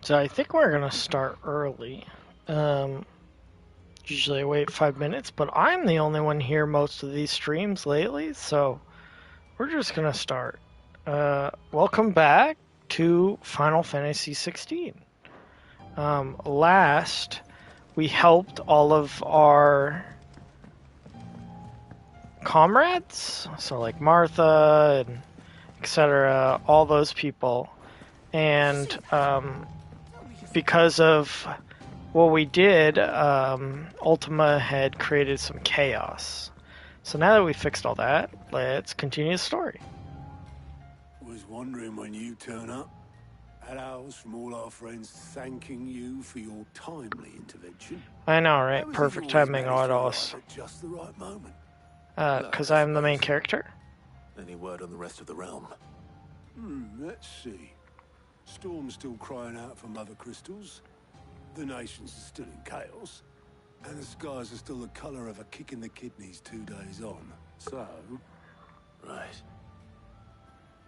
So I think we're gonna start early. Um, Usually I wait 5 minutes, but I'm the only one here most of these streams lately, so we're just gonna start. Welcome back to Final Fantasy XVI. Last, we helped all of our comrades, so like Martha and etc., all those people, and because of what we did, Ultima had created some chaos. So now that we fixed all that, let's continue the story. Was wondering when you turn up. Had ours from all our friends thanking you for your timely intervention. I know, How right? is it you Perfect always timing manage on to us. arrive at just the right moment? Because Luck, I I'm the main suppose. character. Any word on the rest of the realm? Let's see. Storm's still crying out for mother crystals. The nations are still in chaos. And the skies are still the colour of a kick in the kidneys 2 days on. So, Right.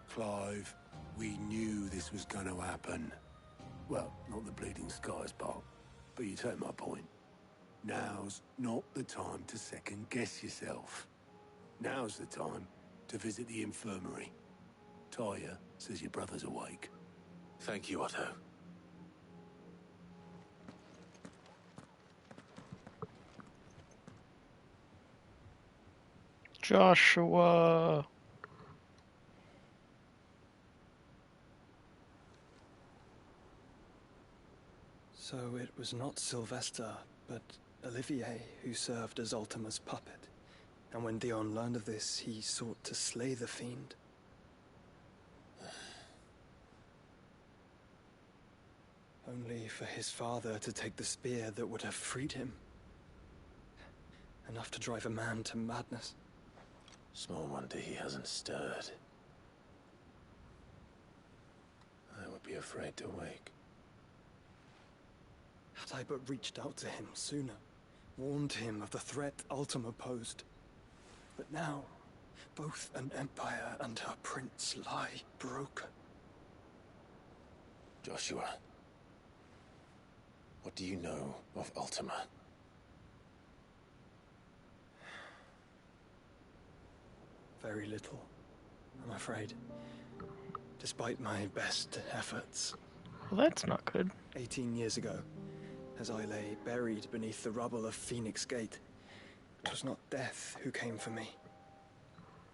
Clive, we knew this was going to happen. Well, not the bleeding skies part, but you take my point. Now's not the time to second guess yourself. Now's the time to visit the infirmary. Taya says your brother's awake. Thank you, Otto. Joshua. So it was not Sylvester, but Olivier who served as Ultima's puppet. And when Dion learned of this, he sought to slay the fiend. Only for his father to take the spear that would have freed him. Enough to drive a man to madness. Small wonder he hasn't stirred. I would be afraid to wake. Had I but reached out to him sooner, warned him of the threat Ultima posed. But now, both an empire and her prince lie broken. Joshua, what do you know of Ultima? Very little, I'm afraid. Despite my best efforts. Well, that's not good. 18 years ago, as I lay buried beneath the rubble of Phoenix Gate, it was not death who came for me,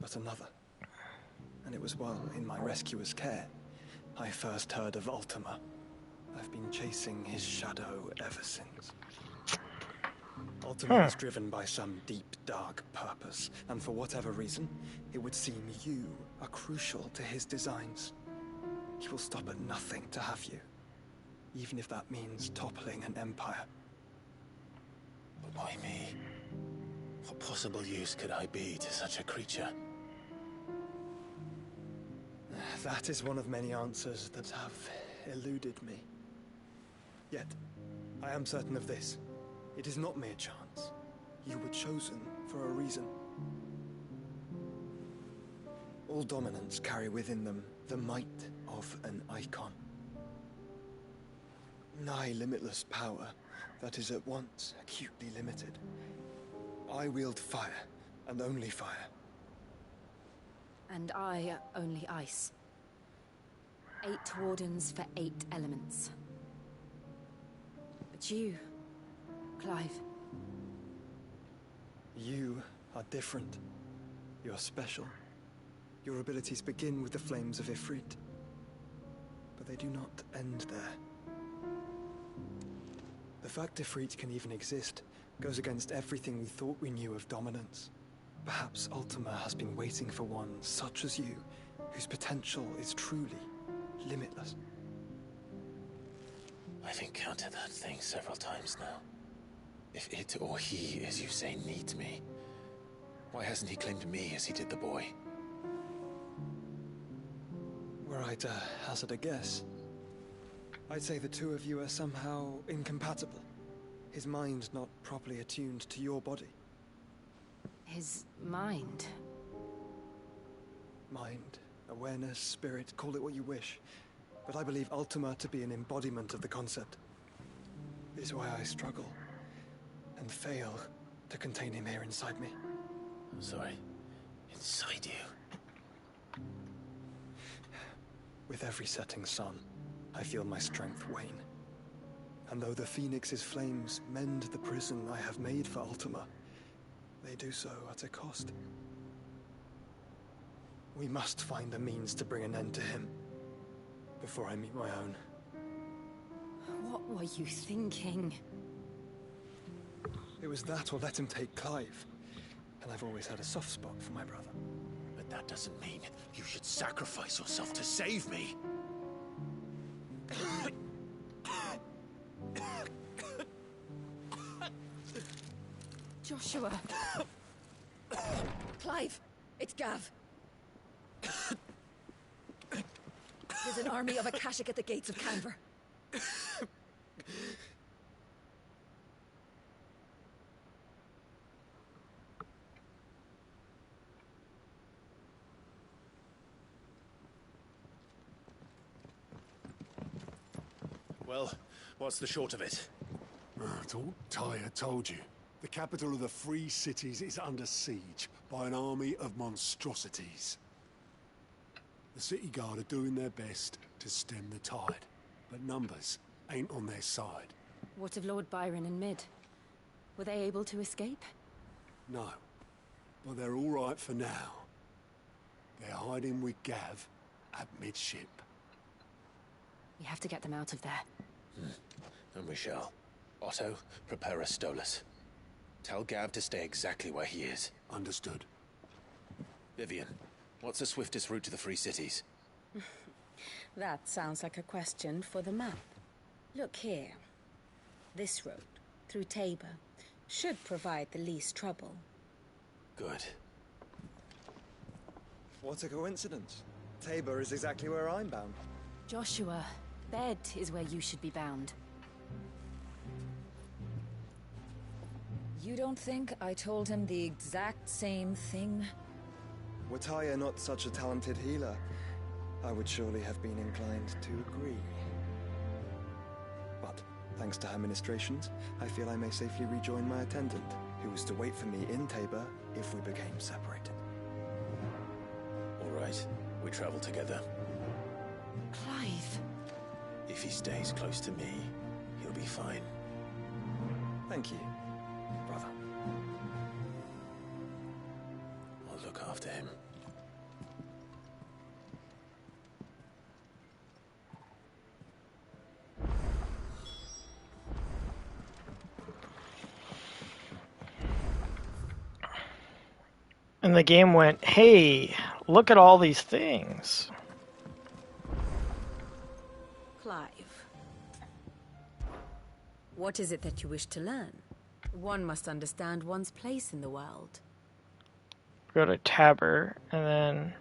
but another. And it was while in my rescuer's care, I first heard of Ultima. I've been chasing his shadow ever since. Ultima is driven by some deep, dark purpose, and for whatever reason, it would seem you are crucial to his designs. He will stop at nothing to have you, even if that means toppling an empire. But why me? What possible use could I be to such a creature? That is one of many answers that have eluded me. Yet, I am certain of this. It is not mere chance. You were chosen for a reason. All dominants carry within them the might of an icon. Nigh limitless power that is at once acutely limited. I wield fire, and only fire. And I only ice. 8 wardens for 8 elements. But you, Clive. You are different. You're special. Your abilities begin with the flames of Ifrit. But they do not end there. The fact Ifrit can even exist goes against everything we thought we knew of dominance. Perhaps Ultima has been waiting for one such as you, whose potential is truly limitless. I've encountered that thing several times now. If it or he, as you say, needs me, why hasn't he claimed me as he did the boy? Were I to hazard a guess, I'd say the two of you are somehow incompatible. His mind not properly attuned to your body. His mind. Mind, awareness, spirit, call it what you wish. but I believe Ultima to be an embodiment of the concept. Is why I struggle and fail to contain him here inside me. I'm sorry. Inside you? With every setting sun, I feel my strength wane. And though the Phoenix's flames mend the prison I have made for Ultima, they do so at a cost. We must find a means to bring an end to him before I meet my own. What were you thinking? It was that or let him take Clive. And I've always had a soft spot for my brother. But that doesn't mean you should sacrifice yourself to save me. Joshua! Clive! It's Gav! There's an army of Akashic at the gates of Canver. Well, what's the short of it? It's all Tyre told you. The capital of the Free Cities is under siege by an army of monstrosities. The city guard are doing their best to stem the tide, but numbers ain't on their side. What of Lord Byron and Mid? Were they able to escape? No, but they're all right for now. They're hiding with Gav at midship. We have to get them out of there. And we shall. Otto, prepare a Stolas. Tell Gav to stay exactly where he is. Understood. Vivian, what's the swiftest route to the Free Cities? That sounds like a question for the map. Look here. This road, through Tabor, should provide the least trouble. Good. What a coincidence. Tabor is exactly where I'm bound. Joshua, bed is where you should be bound. You don't think I told him the exact same thing? Were Tyre not such a talented healer, I would surely have been inclined to agree. But, thanks to her ministrations, I feel I may safely rejoin my attendant, who was to wait for me in Tabor if we became separated. All right, we travel together. Clive! If he stays close to me, he'll be fine. Thank you, brother. I'll look after him. And the game went, hey, look at all these things. Clive. What is it that you wish to learn? One must understand one's place in the world. Go to Tabor, and then...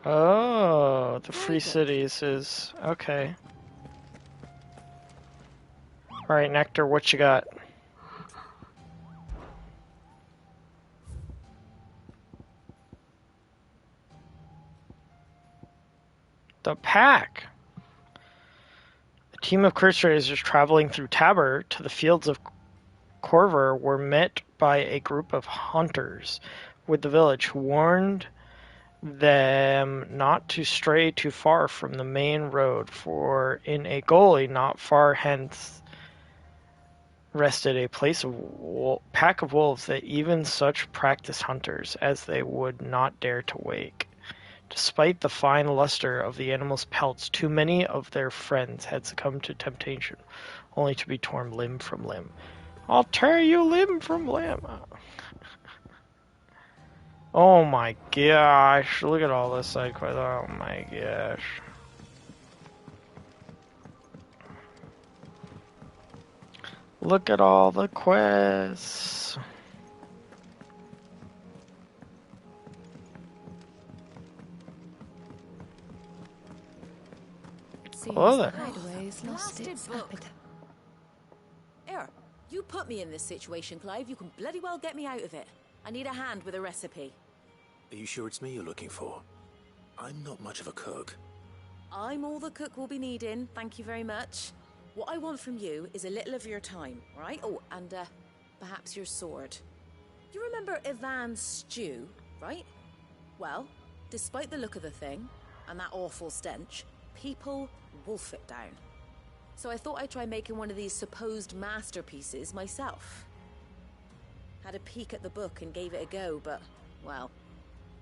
Oh, the Free Cities is... okay. Alright, Nectar, what you got? The pack! A team of curse raisers traveling through Tabor to the fields of Corver were met by a group of hunters with the village who warned them not to stray too far from the main road, for in a gully not far hence rested a place of pack of wolves that even such practiced hunters as they would not dare to wake. Despite the fine luster of the animals' pelts, too many of their friends had succumbed to temptation, only to be torn limb from limb. I'll tear you limb from limb. Oh my gosh, look at all this side quest. Oh my gosh. Look at all the quests. Seems Hello there. the hideaway's lost its appetite. Here, You put me in this situation, Clive. You can bloody well get me out of it. I need a hand with a recipe. Are you sure it's me you're looking for? I'm not much of a cook. I'm all the cook will be needing, thank you very much. What I want from you is a little of your time, right? Oh, and perhaps your sword. You remember Ivan's stew, right? Well, despite the look of the thing, and that awful stench, people wolf it down. So I thought I'd try making one of these supposed masterpieces myself. Had a peek at the book and gave it a go, but, well...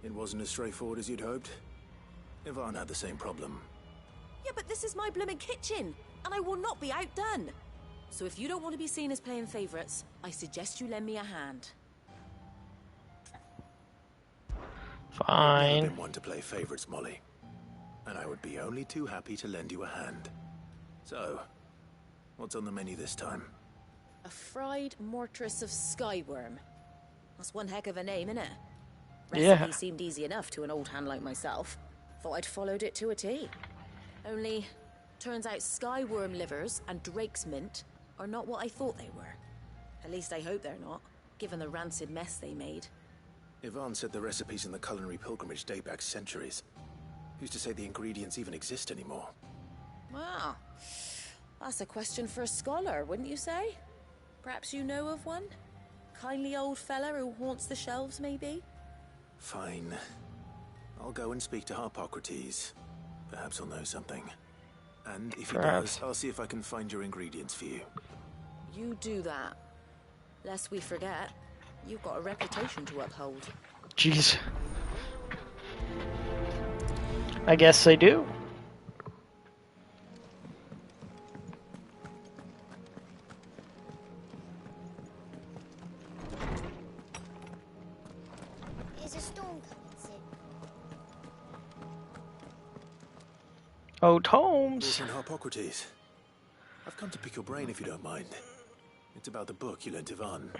It wasn't as straightforward as you'd hoped? Ivan had the same problem. Yeah, but this is my blooming kitchen, and I will not be outdone. So if you don't want to be seen as playing favourites, I suggest you lend me a hand. I've never Fine. been one to play favourites, Molly. And I would be only too happy to lend you a hand. So, what's on the menu this time? A fried mortress of skyworm. That's one heck of a name, innit? Recipe Yeah. seemed easy enough to an old hand like myself. Thought I'd followed it to a T. Only, turns out skyworm livers and drake's mint are not what I thought they were. At least I hope they're not, given the rancid mess they made. Ivan said the recipes in the culinary pilgrimage date back centuries. Who's to say the ingredients even exist anymore? Well, that's a question for a scholar, wouldn't you say? Perhaps you know of one? Kindly old fella who haunts the shelves, maybe? Fine. I'll go and speak to Harpocrates. Perhaps he'll know something. And if he Perhaps. does, I'll see if I can find your ingredients for you. You do that. Lest we forget, you've got a reputation to uphold. Jeez. I guess they do. Is a storm coming, Sid? Oh, Tomes. Listen, Harpocrates. I've come to pick your brain if you don't mind. It's about the book you lent Ivan.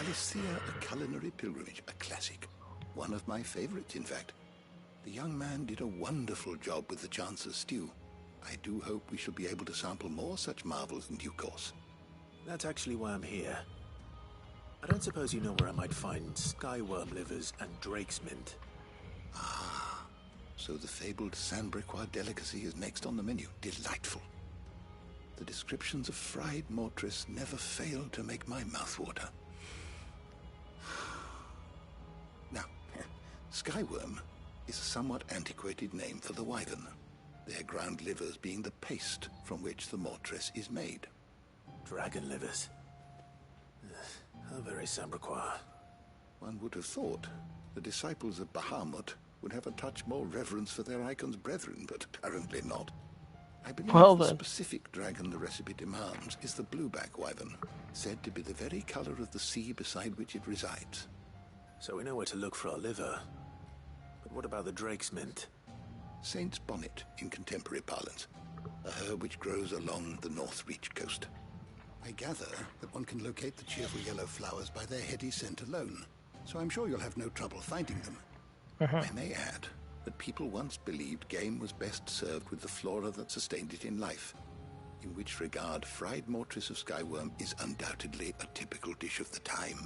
Alicia, a culinary pilgrimage, a classic. One of my favorites, in fact. The young man did a wonderful job with the Chance's stew. I do hope we shall be able to sample more such marvels in due course. That's actually why I'm here. I don't suppose you know where I might find skyworm livers and drake's mint. So the fabled Sandbrequois delicacy is next on the menu. Delightful. The descriptions of fried mortress never fail to make my mouth water. Now, skyworm is a somewhat antiquated name for the wyvern, their ground livers being the paste from which the mortress is made. Dragon livers. How very Sandbrequois. One would have thought the disciples of Bahamut would have a touch more reverence for their icon's brethren, but apparently not. I believe Well, the then. specific dragon the recipe demands is the blueback wyvern, said to be the very color of the sea beside which it resides. So we know where to look for our liver. But what about the drake's mint? Saint's bonnet in contemporary parlance, a herb which grows along the North Reach coast. I gather that one can locate the cheerful yellow flowers by their heady scent alone, so I'm sure you'll have no trouble finding them. I may add that people once believed game was best served with the flora that sustained it in life, in which regard fried mortress of skyworm is undoubtedly a typical dish of the time.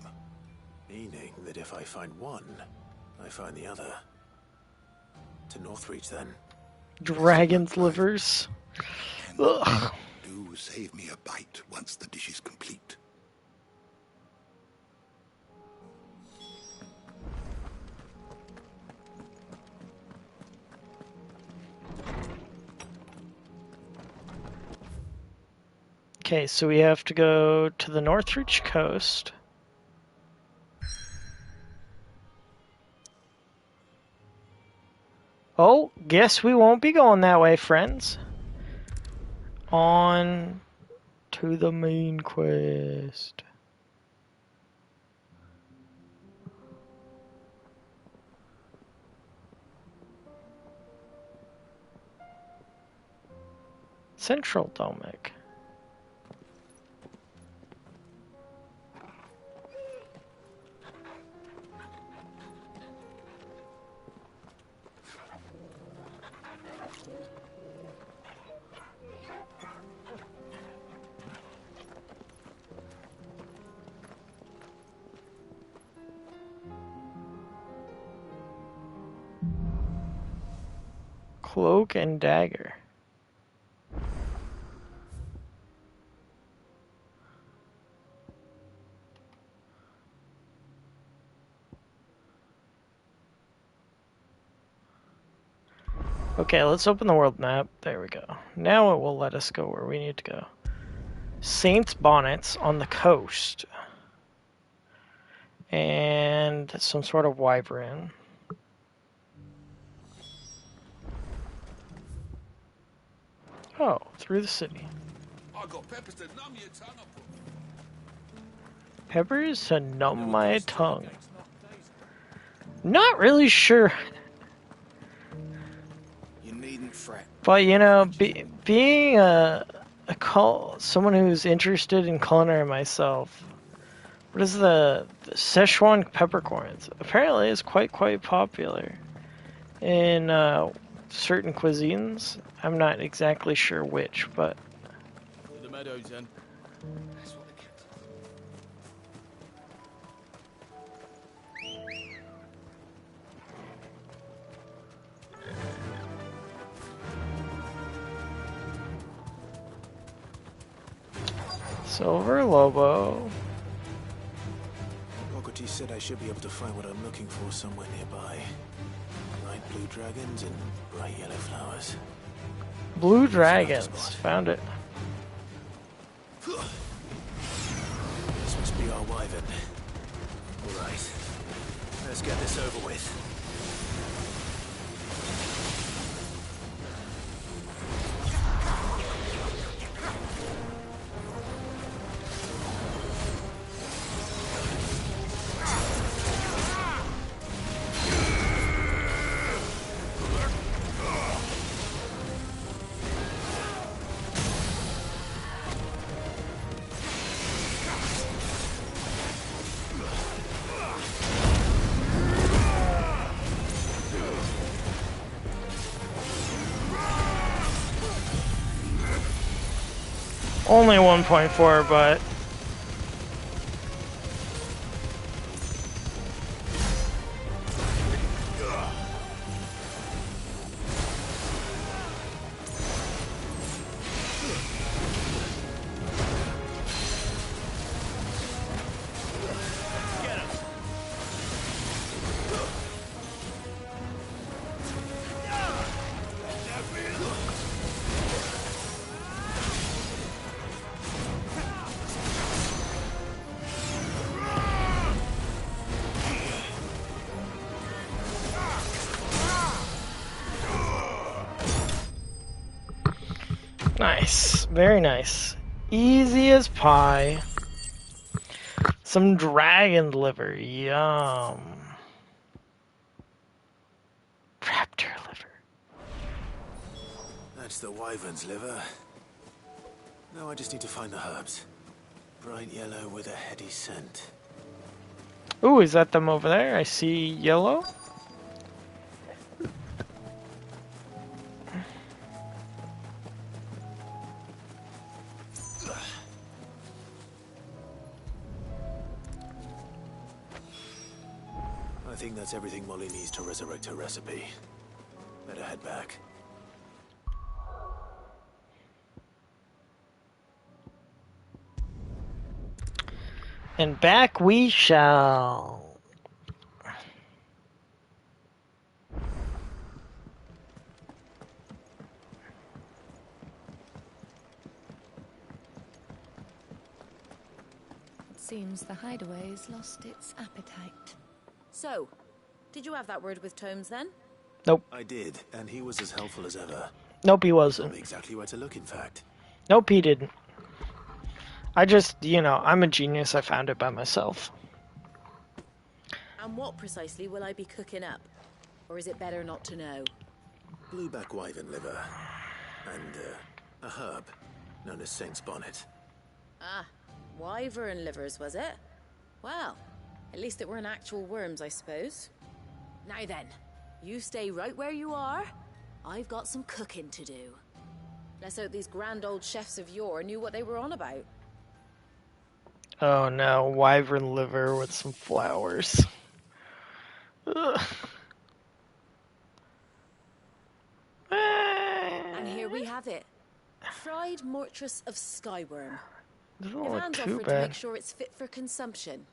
Meaning that if I find one, I find the other. To Northreach, then. Dragon's livers. Ugh. Do save me a bite once the dish is complete. Okay, so we have to go to the Northridge coast. Oh, guess we won't be going that way, friends. On to the main quest. Central Domic. Cloak and dagger. Okay, let's open the world map. There we go. Now it will let us go where we need to go. Saints' bonnets on the coast. And some sort of wyvern. Oh, through the city. I got peppers to numb your tongue. Peppers to numb my tongue. Not really sure. You needn't fret. But, you know, being someone who's interested in culinary myself, what is the Szechuan peppercorns? Apparently it's quite popular in certain cuisines. I'm not exactly sure which, but... The meadows, then. That's what they kept. Silver Lobo. Ogety said I should be able to find what I'm looking for somewhere nearby. Bright blue dragons and bright yellow flowers. Blue dragons. Found it. This must be our wyvern. Alright. Let's get this over with. Only 1.4, but... Nice. Very nice. Easy as pie. Some dragon liver. Yum. Raptor liver. That's the wyvern's liver. Now I just need to find the herbs. Bright yellow with a heady scent. Ooh, is that them over there? I see yellow. I think that's everything Molly needs to resurrect her recipe. Better head back. And back we shall. It seems the hideaway's lost its appetite. So, did you have that word with Tomes then? Nope. I did, and he was as helpful as ever. Nope, he Told wasn't. me exactly where to look, in fact. Nope, he didn't. I just, you know, I'm a genius. I found it by myself. And what precisely will I be cooking up? Or is it better not to know? Blueback wyvern liver. And, a herb known as Saint's bonnet. Ah, wyvern livers, was it? Well, at least it weren't actual worms, I suppose. Now then, you stay right where you are. I've got some cooking to do. Let's hope these grand old chefs of yore knew what they were on about. Oh no, wyvern liver with some flowers. Ugh. we have it. Fried mortress of skyworm. Doesn't look Ivan's too offered to bad. make sure it's fit for consumption.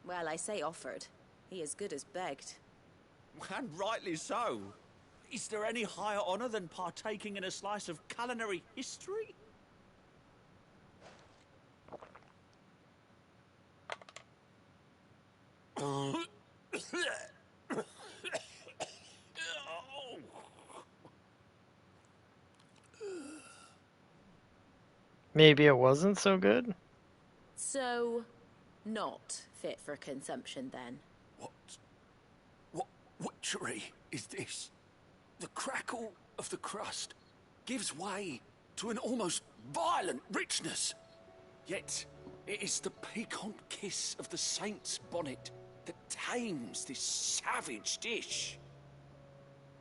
Well, I say offered. He as good as begged. And rightly so. Is there any higher honor than partaking in a slice of culinary history? Maybe it wasn't so good? So, not fit for consumption then. What witchery is this? The crackle of the crust gives way to an almost violent richness. Yet, it is the piquant kiss of the saint's bonnet that tames this savage dish.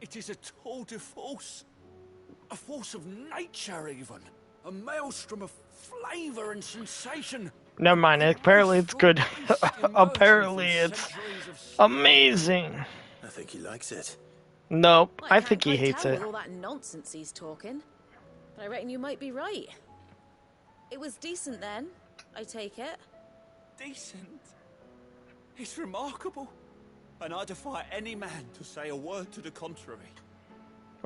It is a tour de force. A force of nature, even. A maelstrom of flavor and sensation. Never mind, apparently it's good. Apparently it's amazing. I think he likes it. Nope, Well, I can't think he quite hates tell it. with all that nonsense he's talking. But I reckon you might be right. It was decent then, I take it. Decent? It's remarkable. And I defy any man to say a word to the contrary.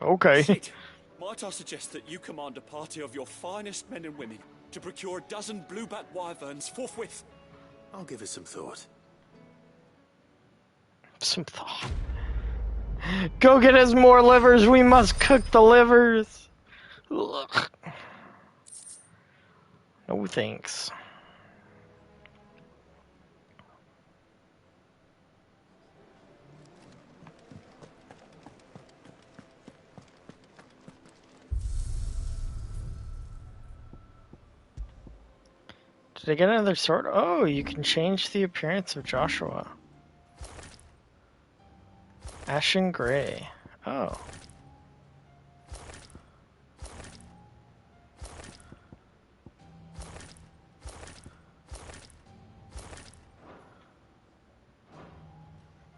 Okay. Sid, might I suggest that you command a party of your finest men and women to procure a dozen blueback wyverns forthwith? I'll give it some thought. Some thought. Go get us more livers. We must cook the livers. Ugh. No thanks. Did I get another sword? Oh, you can change the appearance of Joshua. Ashen Gray. Oh.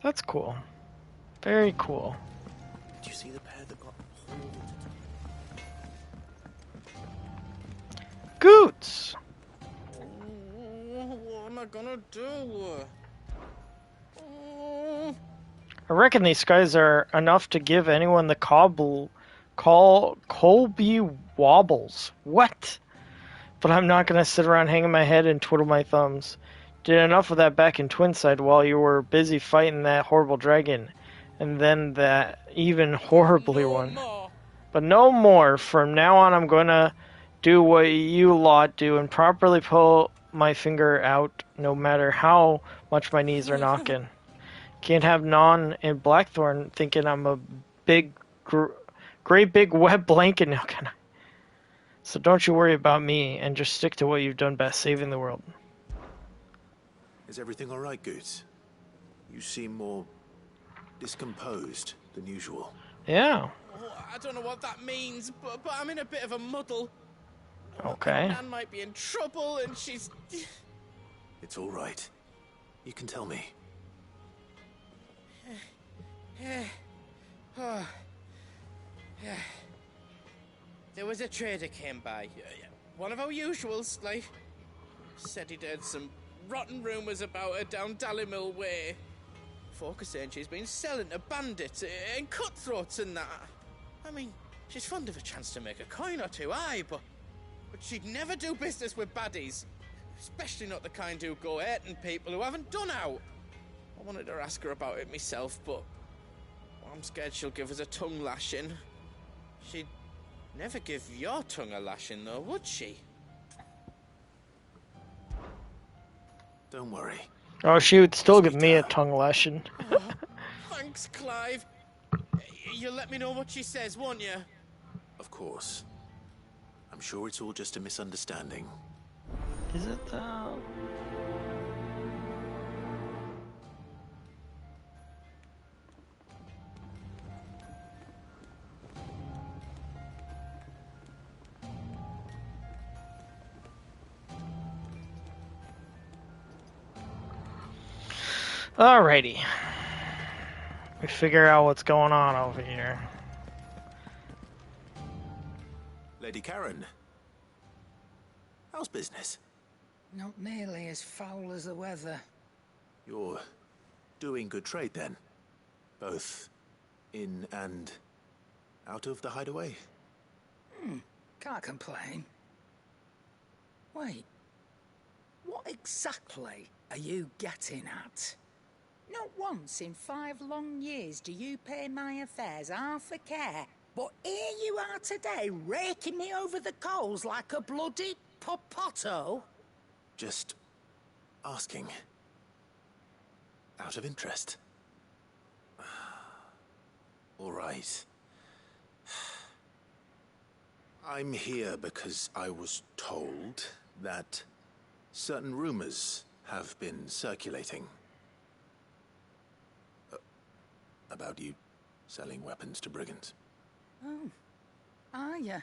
That's cool. Very cool. Did you see the pair that got Goots! What am I gonna do? I reckon these guys are enough to give anyone the Colby wobbles. What? But I'm not gonna sit around hanging my head and twiddle my thumbs. Did enough of that back in Twinside while you were busy fighting that horrible dragon. And then that even horribly one. But no more. From now on I'm gonna do what you lot do and properly pull my finger out no matter how much my knees are knocking. Can't have Non and Blackthorn thinking I'm a big, great big wet blanket now, can I? So don't you worry about me and just stick to what you've done best, saving the world. Is everything all right, Goots? You seem more discomposed than usual. Yeah. Oh, I don't know what that means, but I'm in a bit of a muddle. Okay. Nan might be in trouble, and she's... It's all right. You can tell me. There was a trader came by. One of our usuals, like. Said he'd heard some rotten rumours about her down Dallymill Way. Folk are saying she's been selling to bandits and cutthroats and that. I mean, she's fond of a chance to make a coin or two, aye, but she'd never do business with baddies. Especially not the kind who go hurting people who haven't done out. I wanted to ask her about it myself, but I'm scared she'll give us a tongue lashing. She'd never give your tongue a lashing, though, would she? Don't worry. Oh, she would still give me a tongue lashing. Oh, thanks, Clive. You'll let me know what she says, won't you? Of course. I'm sure it's all just a misunderstanding. Is it though? Alrighty. We figure out what's going on over here. Lady Karen. How's business? Not nearly as foul as the weather. You're doing good trade then? Both in and out of the hideaway? Can't complain. Wait. What exactly are you getting at? Not once in 5 long years do you pay my affairs half a care. But here you are today, raking me over the coals like a bloody popoto. Just asking. Out of interest. All right. I'm here because I was told that certain rumors have been circulating. About you selling weapons to brigands. Oh, are you?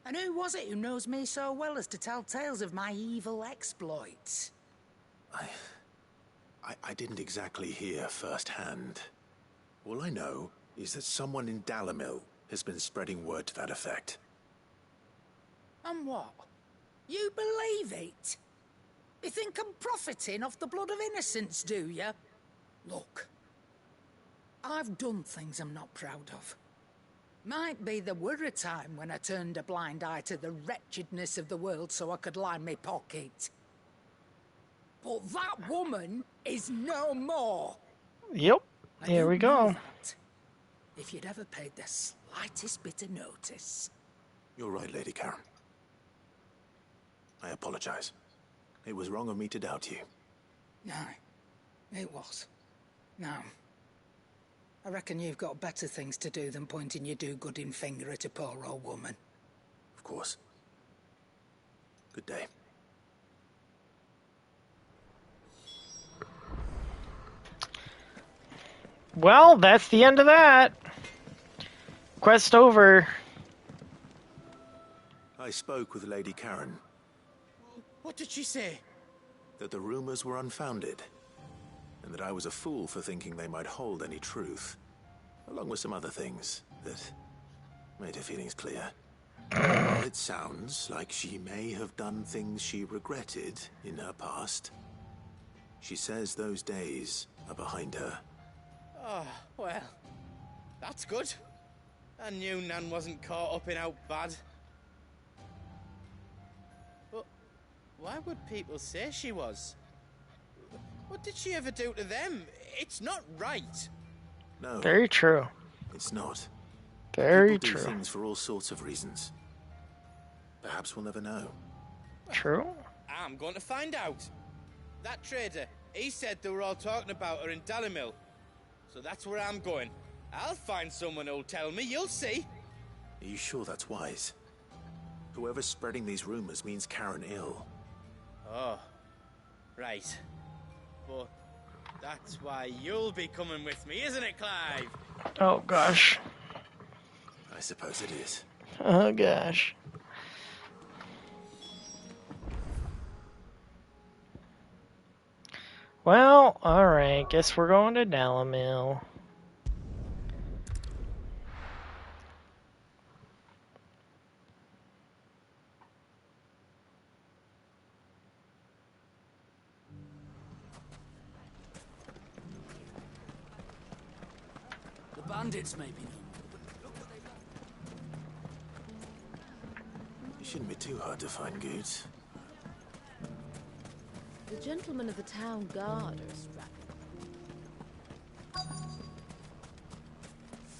And who was it who knows me so well as to tell tales of my evil exploits? I didn't exactly hear firsthand. All I know is that someone in Dalimil has been spreading word to that effect. And what? You believe it? You think I'm profiting off the blood of innocents, do you? Look, I've done things I'm not proud of. Might be there were a time when I turned a blind eye to the wretchedness of the world so I could line my pocket. But that woman is no more. Yep. Here we go. That, if you'd ever paid the slightest bit of notice. You're right, Lady Karen. I apologize. It was wrong of me to doubt you. No, it was. Now, I reckon you've got better things to do than pointing your do-gooding finger at a poor old woman. Of course. Good day. Well, that's the end of that. Quest over. I spoke with Lady Karen. What did she say? That the rumors were unfounded, and that I was a fool for thinking they might hold any truth, along with some other things that made her feelings clear. While it sounds like she may have done things she regretted in her past, she says those days are behind her. Oh, well, that's good. I knew Nan wasn't caught up in how bad. But why would people say she was? What did she ever do to them? It's not right. No. Very true. It's not. Very People true. do things for all sorts of reasons. Perhaps we'll never know. True. I'm going to find out. That trader, he said they were all talking about her in Dalimil. So that's where I'm going. I'll find someone who'll tell me, you'll see. Are you sure that's wise? Whoever's spreading these rumors means Karen ill. Oh, right. But that's why you'll be coming with me, isn't it, Clive? Oh, gosh. I suppose it is. Oh, gosh. Well, alright. Guess we're going to Dalimil. The bandits, maybe. It shouldn't be too hard to find goods. The gentlemen of the town guard are strapped.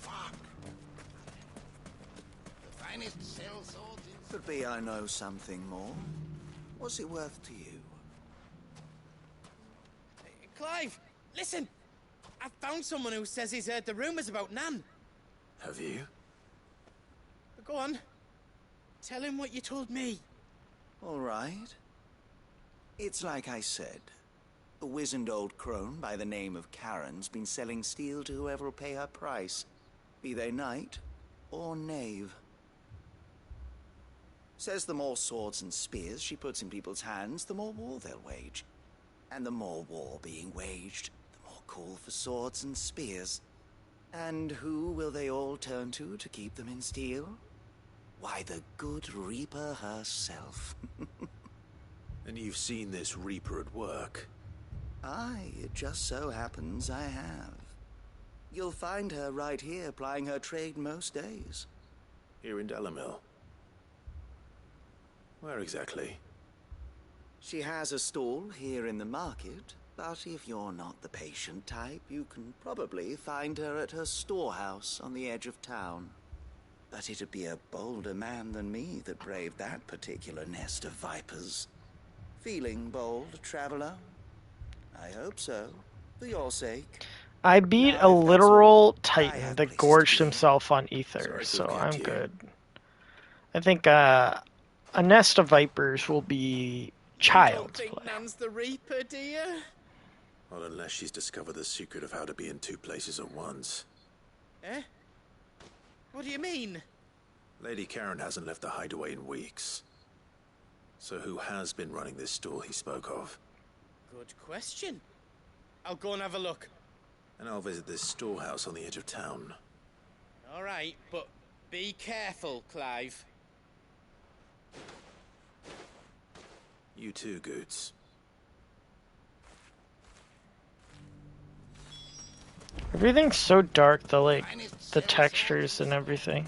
Fuck! The finest cell swords in... Could be I know something more. What's it worth to you? Clive, listen! I found someone who says he's heard the rumors about Nan. Have you? Go on. Tell him what you told me. All right. It's like I said. A wizened old crone by the name of Karen's been selling steel to whoever will pay her price, be they knight or knave. Says the more swords and spears she puts in people's hands, the more war they'll wage. And the more war being waged, the more call for swords and spears. And who will they all turn to keep them in steel? Why, the good Reaper herself. And you've seen this Reaper at work? Aye, it just so happens I have. You'll find her right here plying her trade most days. Here in Dalimil? Where exactly? She has a stall here in the market, but if you're not the patient type, you can probably find her at her storehouse on the edge of town. But it'd be a bolder man than me that braved that particular nest of vipers. Feeling bold, traveler? I hope so, for your sake. I beat a literal titan that gorged himself on ether, so I'm good. I think a nest of vipers will be child's play. You don't think Nan's the Reaper, do you? Well, unless she's discovered the secret of how to be in two places at once. Eh? What do you mean? Lady Karen hasn't left the hideaway in weeks. So who has been running this stall he spoke of? Good question. I'll go and have a look. And I'll visit this storehouse on the edge of town. All right, but be careful, Clive. You too, Goots. Everything's so dark, the textures and everything.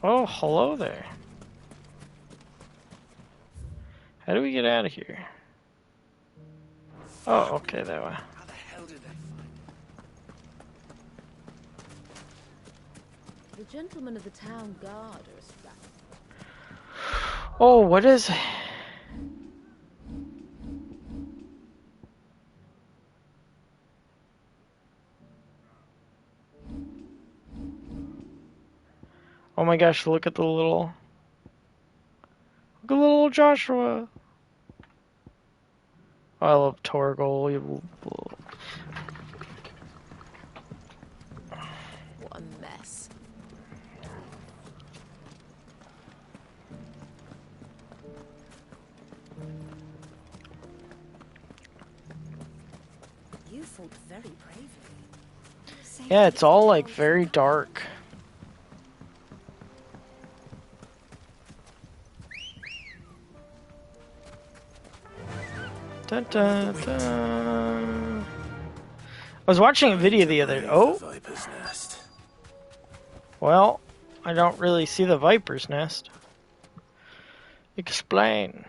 Oh, hello there. How do we get out of here? Oh, okay, that way. How the hell did they find The gentleman of the town guard or something. Oh, what is it? Oh my gosh, look at the little... Look at little Joshua. Oh, I love Torgal. What a mess. You fought very bravely. Yeah, it's all like very dark. Dun, dun, dun. I was watching a video the other day. Oh, Viper's nest. Well, I don't really see the viper's nest. Explain.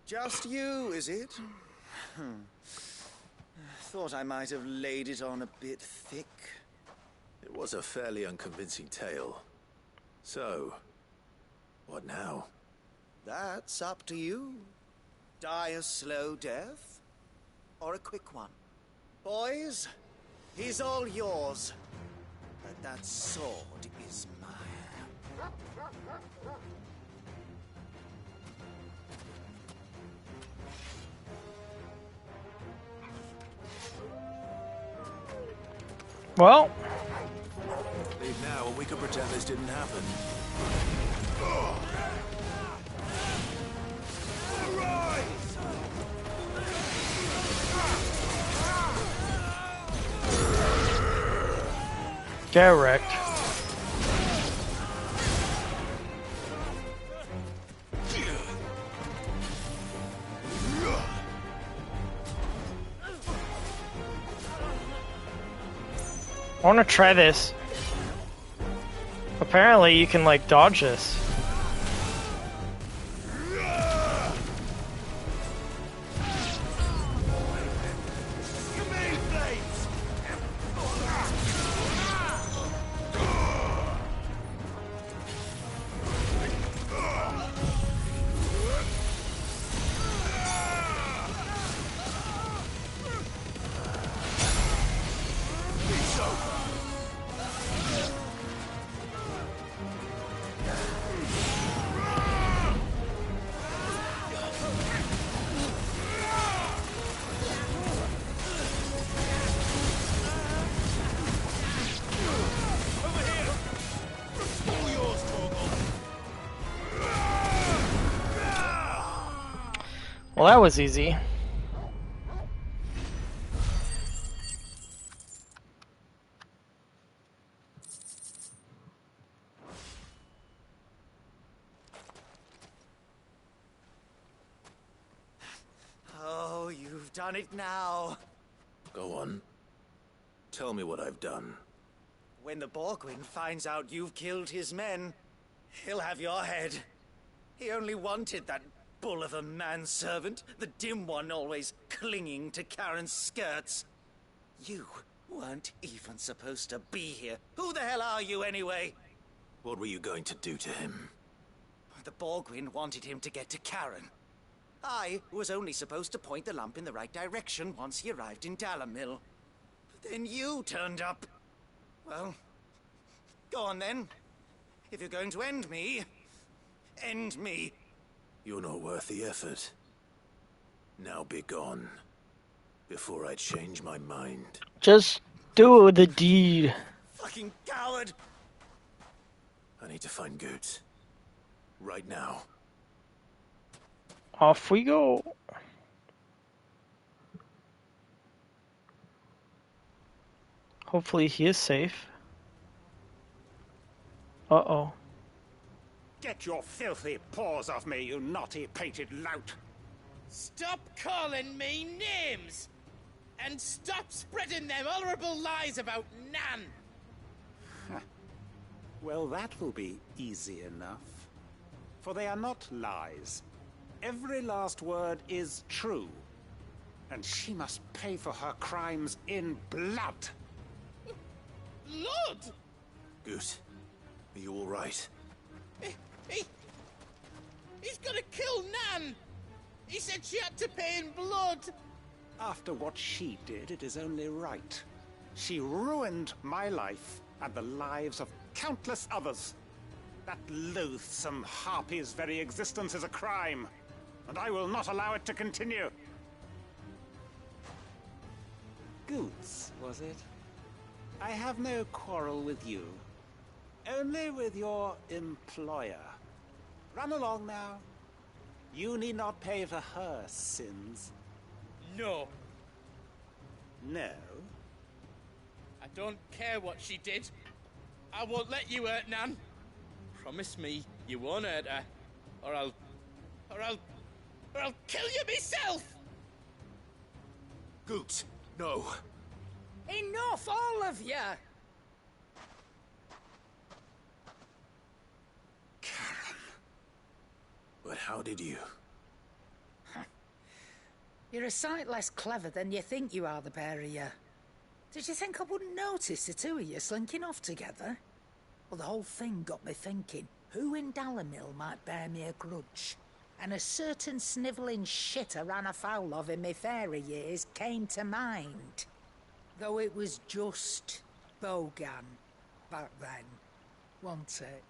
Just you, is it? Thought I might have laid it on a bit thick. It was a fairly unconvincing tale. So, what now? That's up to you. Die a slow death, or a quick one. Boys, he's all yours. But that sword is mine. Well, Leave now and we can pretend this didn't happen. get wrecked. I want to try this. Apparently you can like dodge this. Well, that was easy. done it now. Go on. Tell me what I've done. When the Borgwyn finds out you've killed his men, he'll have your head. He only wanted that bull of a manservant, the dim one always clinging to Karen's skirts. You weren't even supposed to be here. Who the hell are you anyway? What were you going to do to him? The Borgwyn wanted him to get to Karen. I was only supposed to point the lamp in the right direction once he arrived in Dalamil. But then you turned up. Well, go on then. If you're going to end me, end me. You're not worth the effort. Now be gone, before I change my mind. Just do the deed. Fucking coward! I need to find Goods. Right now. Off we go. Hopefully he is safe. Uh-oh. Get your filthy paws off me, you naughty painted lout! Stop calling me names! And stop spreading them horrible lies about Nan! Well, that will be easy enough. For they are not lies. Every last word is true. And she must pay for her crimes in blood. Blood? Goose, are you all right? He's gonna kill Nan! He said she had to pay in blood! After what she did, it is only right. She ruined my life and the lives of countless others. That loathsome harpy's very existence is a crime, and I will not allow it to continue. Goods, was it? I have no quarrel with you. Only with your employer. Run along now. You need not pay for her sins. No. No? I don't care what she did. I won't let you hurt Nan. Promise me you won't hurt her, or I'll kill you myself! Goots, no. Enough, all of you! But how did you? You're a sight less clever than you think you are, the pair of you. Did you think I wouldn't notice the two of you slinking off together? Well, the whole thing got me thinking, who in Dalamil might bear me a grudge? And a certain snivelling shit I ran afoul of in my fairy years came to mind. Though it was just Bogan back then, wasn't it?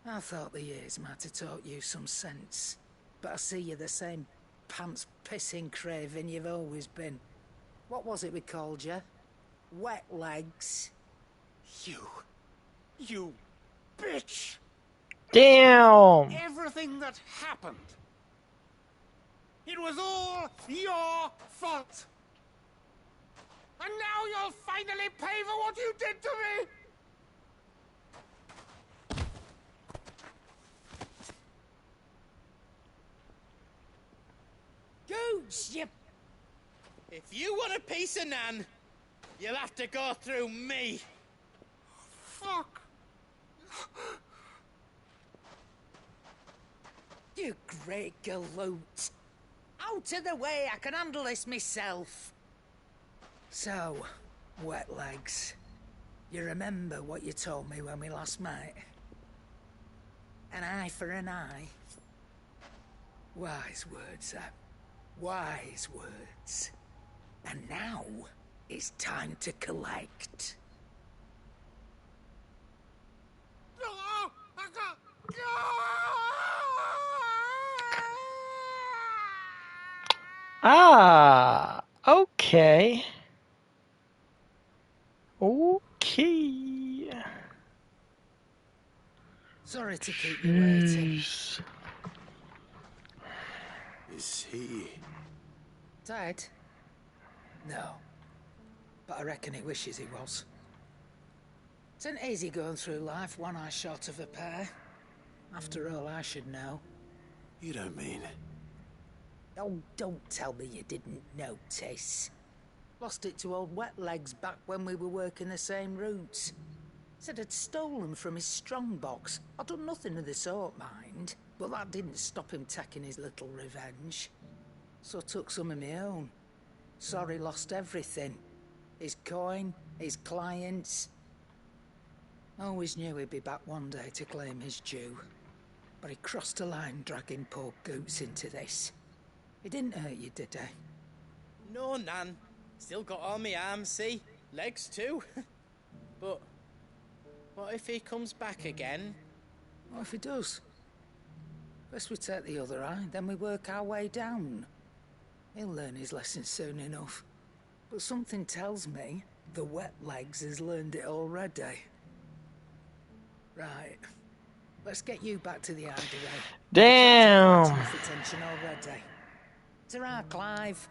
I thought the years might have taught you some sense, but I see you're the same pants-pissing craven you've always been. What was it we called you? Wet legs? You bitch! Damn! Everything that happened, it was all your fault! And now you'll finally pay for what you did to me! Gooch, you... If you want a piece of Nan, you'll have to go through me. Fuck! You great galoot. Out of the way, I can handle this myself. So, wet legs, you remember what you told me when we last met? An eye for an eye. Wise words, wise words. And now, it's time to collect. Ah, okay. Okay. Sorry to keep you waiting. Is he? Dead? No. But I reckon he wishes he was. It isn't easy going through life one eye short of a pair. After all, I should know. You don't mean? Oh, don't tell me you didn't notice. Lost it to old Wet Legs back when we were working the same routes. Said I'd stolen from his strongbox. I'd done nothing of the sort, mind. But that didn't stop him taking his little revenge. So I took some of my own. Sorry, lost everything. His coin, his clients. Always knew he'd be back one day to claim his due. But he crossed a line dragging poor Goots into this. He didn't hurt you, did he? No, Nan. Still got all my arms, see? Legs too. But what if he comes back again? What if he does? First we take the other eye, then we work our way down. He'll learn his lesson soon enough. But something tells me the Wet Legs has learned it already. Right. Let's get you back to the hideaway. Damn. Enough attention already. Ta-ra, Clive.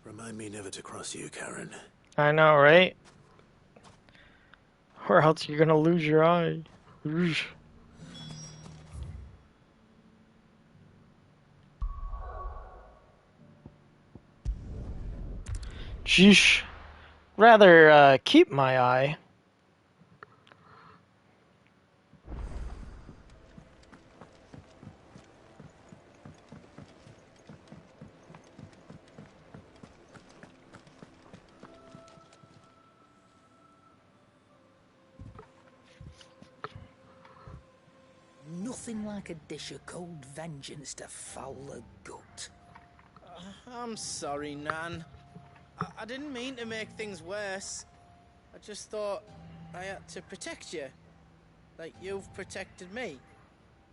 Remind me never to cross you, Karen. I know, right? Or else you're gonna lose your eye. Oosh. Sheesh. Rather keep my eye. Nothing like a dish of cold vengeance to foul the gut. I'm sorry, Nan. I didn't mean to make things worse. I just thought I had to protect you. Like you've protected me.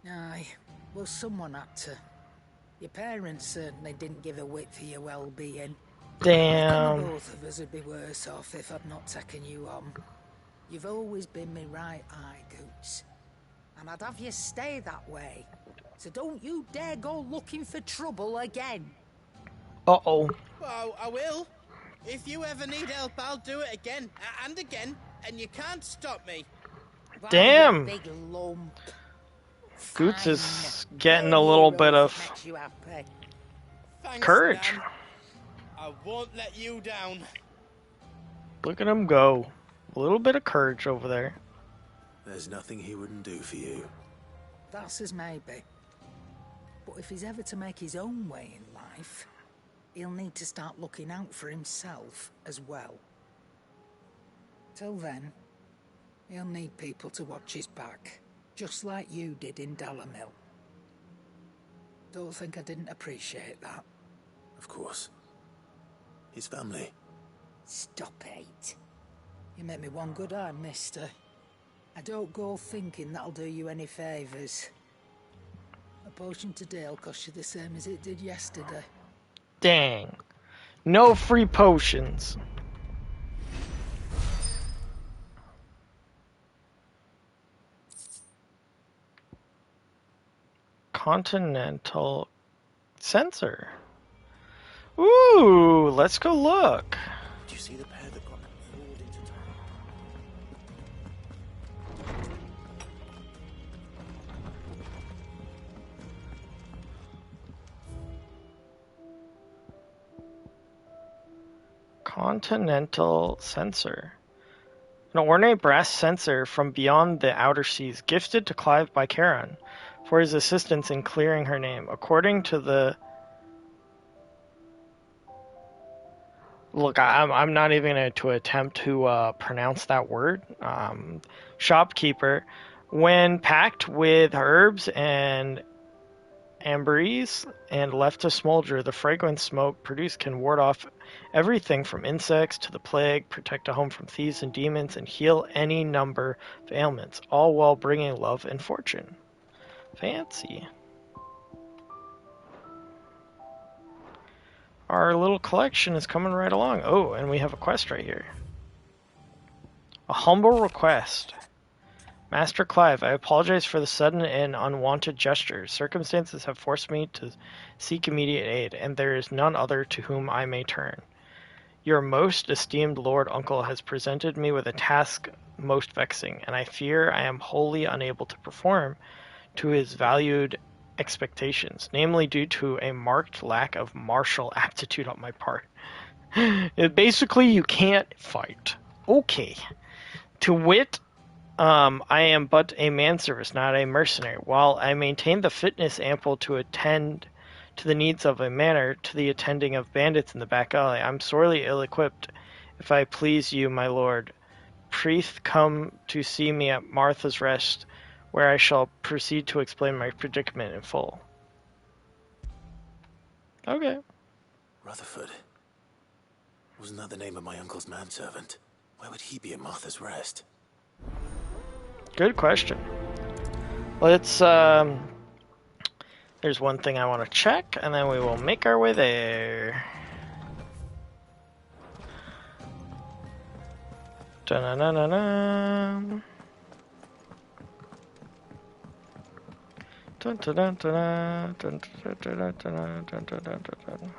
Aye, well, someone had to. Your parents certainly didn't give a whit for your well-being. Damn. Both of us would be worse off if I'd not taken you on. You've always been my right eye, Goots. And I'd have you stay that way. So don't you dare go looking for trouble again. Uh-oh. Well, I will. If you ever need help, I'll do it again and again, and you can't stop me. Damn. Big lump. Goots is getting a little bit of Thanks, courage. Nan. I won't let you down. Look at him go. A little bit of courage over there. There's nothing he wouldn't do for you. That's as maybe. But if he's ever to make his own way in life, he'll need to start looking out for himself as well. Till then, he'll need people to watch his back, just like you did in Dalamil. Don't think I didn't appreciate that. Of course. His family. Stop it. You make me one good eye, mister. I don't go thinking that'll do you any favours. A potion today'll cost you the same as it did yesterday. Dang. No free potions. Continental sensor. Ooh, let's go look. Do you see the pair that got pulled into time? Continental sensor. An ornate brass censer from beyond the outer seas, gifted to Clive by Charon for his assistance in clearing her name. According to the... Look, I'm not even going to attempt to pronounce that word. Shopkeeper. When packed with herbs and ambergris and left to smolder, the fragrant smoke produced can ward off everything from insects to the plague, protect a home from thieves and demons, and heal any number of ailments, all while bringing love and fortune. Fancy. Our little collection is coming right along. Oh, and we have a quest right here. A humble request. Master Clive, I apologize for the sudden and unwanted gesture. Circumstances have forced me to seek immediate aid, and there is none other to whom I may turn. Your most esteemed Lord Uncle has presented me with a task most vexing, and I fear I am wholly unable to perform to his valued expectations, namely due to a marked lack of martial aptitude on my part. Basically, you can't fight. Okay. To wit, I am but a manservant, not a mercenary. While I maintain the fitness ample to attend to the needs of a manor, to the attending of bandits in the back alley, I'm sorely ill-equipped. If I please you, my lord, Preeth come to see me at Martha's Rest, where I shall proceed to explain my predicament in full. Okay. Rutherford. Wasn't that the name of my uncle's manservant? Why would he be at Martha's Rest? Good question. Let's, there's one thing I want to check, and then we will make our way there. Dun-dun-dun-dun-dun. Dun-dun-dun-dun-dun. Dun-dun-dun-dun-dun-dun-dun-dun-dun.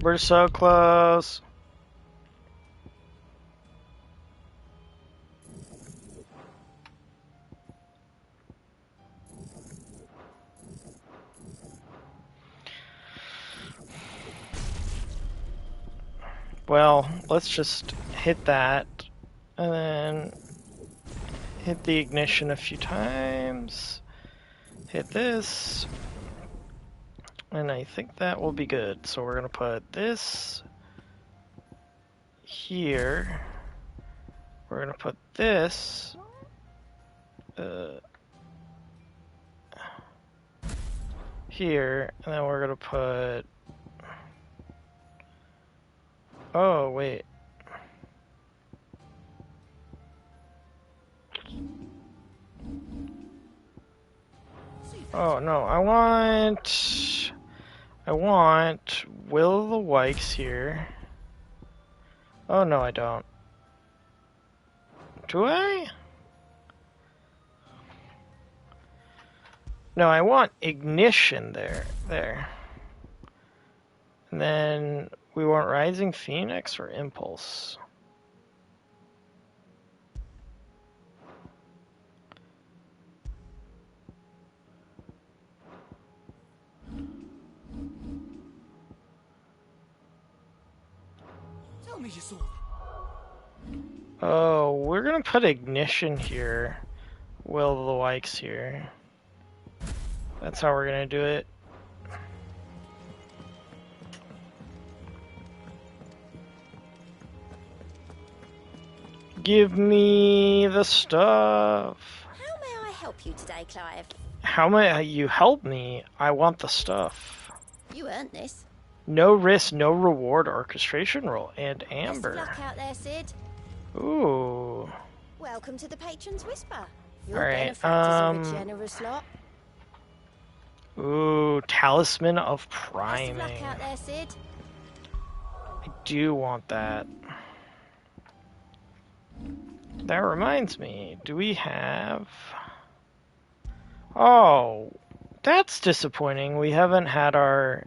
We're so close. Well, let's just hit that, and then hit the ignition a few times. Hit this, and I think that will be good. So we're gonna put this here. We're gonna put this here, and then we're gonna put. Oh wait. Oh no, I want Will of the Wykes here. Oh no, I don't. Do I? No, I want Ignition there. And then we want Rising Phoenix or Impulse. Tell me you saw. Oh, we're gonna put Ignition here. Will of the Wykes here. That's how we're gonna do it. Give me the stuff. How may I help you today, Clive? How may you help me? I want the stuff. You earned this. No risk, no reward orchestration roll. And Amber. Best of luck out there, Sid. Ooh. Welcome to the Patron's Whisper. Your All right, benefactors are a generous lot. Ooh, Talisman of Best Priming. of luck out there, Sid. I do want that. That reminds me, do we have... Oh, that's disappointing. We haven't had our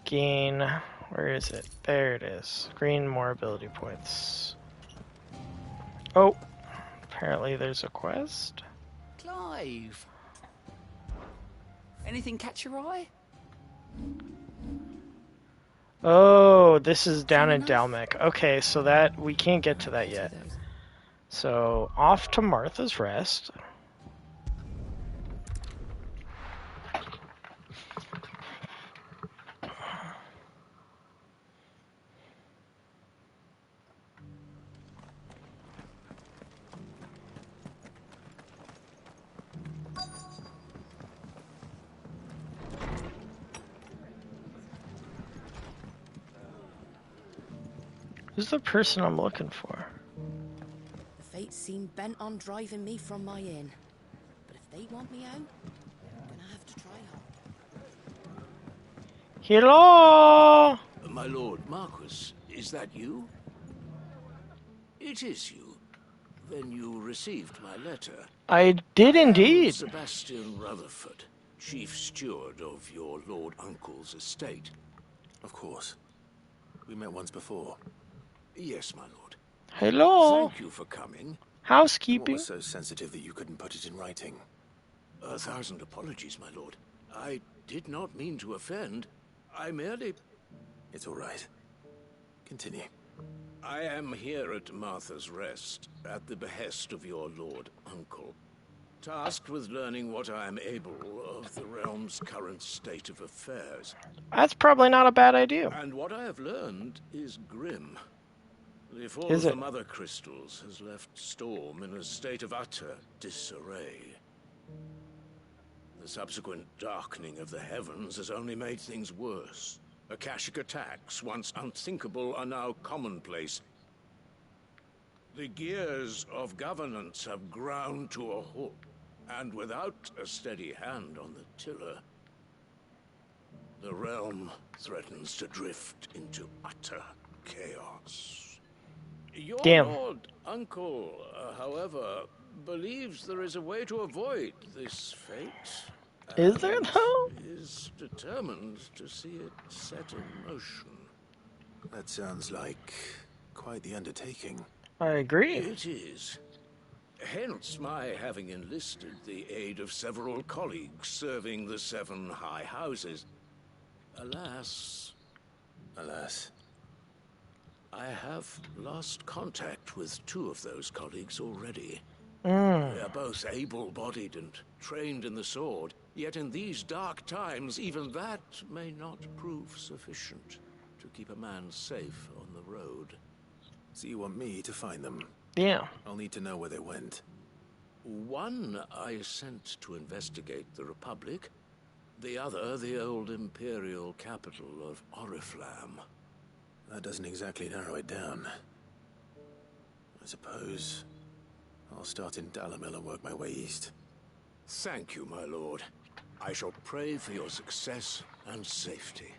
gain... Where is it? There it is. Green more ability points. Oh, apparently there's a quest. Clive. Anything catch your eye? Oh, this is down in Dalmec. Okay, so that we can't get to that yet. So off to Martha's Rest. Who's the person I'm looking for? The fates seem bent on driving me from my inn. But if they want me out, I'm gonna have to try hard. Hello? My lord Marquis, is that you? It is you. Then you received my letter. I did I am indeed. Sebastian Rutherford, chief steward of your lord uncle's estate. Of course. We met once before. Yes, my lord. Hello? Thank you for coming. What Housekeeping? was so sensitive that you couldn't put it in writing? 1,000 apologies, my lord. I did not mean to offend. I merely... It's all right. Continue. I am here at Martha's Rest, at the behest of your lord uncle, tasked with learning what I am able of the realm's current state of affairs. That's probably not a bad idea. And what I have learned is grim. The fall Is of it? the Mother Crystals has left Storm in a state of utter disarray. The subsequent darkening of the heavens has only made things worse. Akashic attacks, once unthinkable, are now commonplace. The gears of governance have ground to a halt, and without a steady hand on the tiller, the realm threatens to drift into utter chaos. Your Damn. lord uncle, however, believes there is a way to avoid this fate. Is there, and though? Is determined to see it set in motion. That sounds like quite the undertaking. I agree. It is. Hence my having enlisted the aid of several colleagues serving the 7 high houses. Alas, I have lost contact with 2 of those colleagues already. They are both able-bodied and trained in the sword, yet in these dark times, even that may not prove sufficient to keep a man safe on the road. So you want me to find them? Yeah. I'll need to know where they went. One I sent to investigate the Republic, the other the old Imperial capital of Oriflamme. That doesn't exactly narrow it down. I suppose I'll start in Dalimil and work my way east. Thank you, my lord. I shall pray for your success and safety.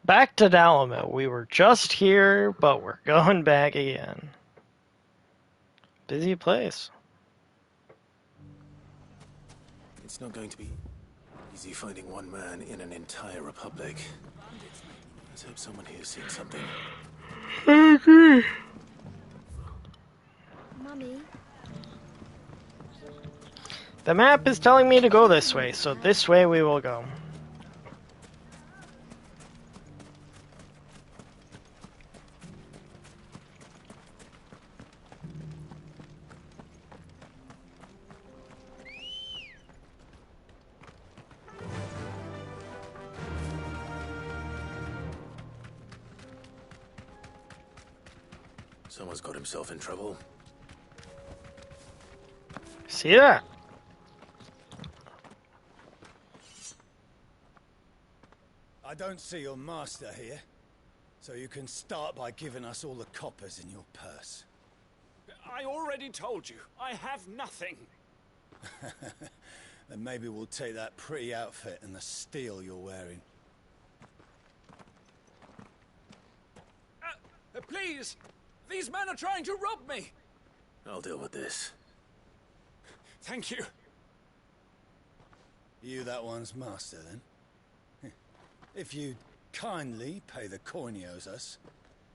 Back to Dalimil. We were just here, but we're going back again. Busy place. It's not going to be easy finding one man in an entire republic. Let's hope someone here's seen something. I agree. Mummy, The map is telling me to go this way, so this way we will go. Someone's got himself in trouble. See that? I don't see your master here, so you can start by giving us all the coppers in your purse. I already told you, I have nothing. Then maybe we'll take that pretty outfit and the steel you're wearing. Please! These men are trying to rob me! I'll deal with this. Thank you. You that one's master, then? If you'd kindly pay the coin he owes us,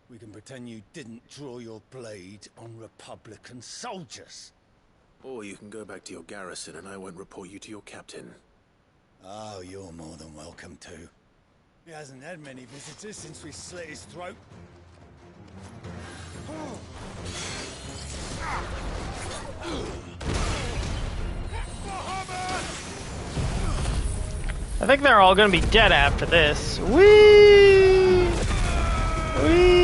we can pretend you didn't draw your blade on Republican soldiers. Or you can go back to your garrison and I won't report you to your captain. Oh, you're more than welcome to. He hasn't had many visitors since we slit his throat. I think they're all gonna be dead after this. Whee! Whee!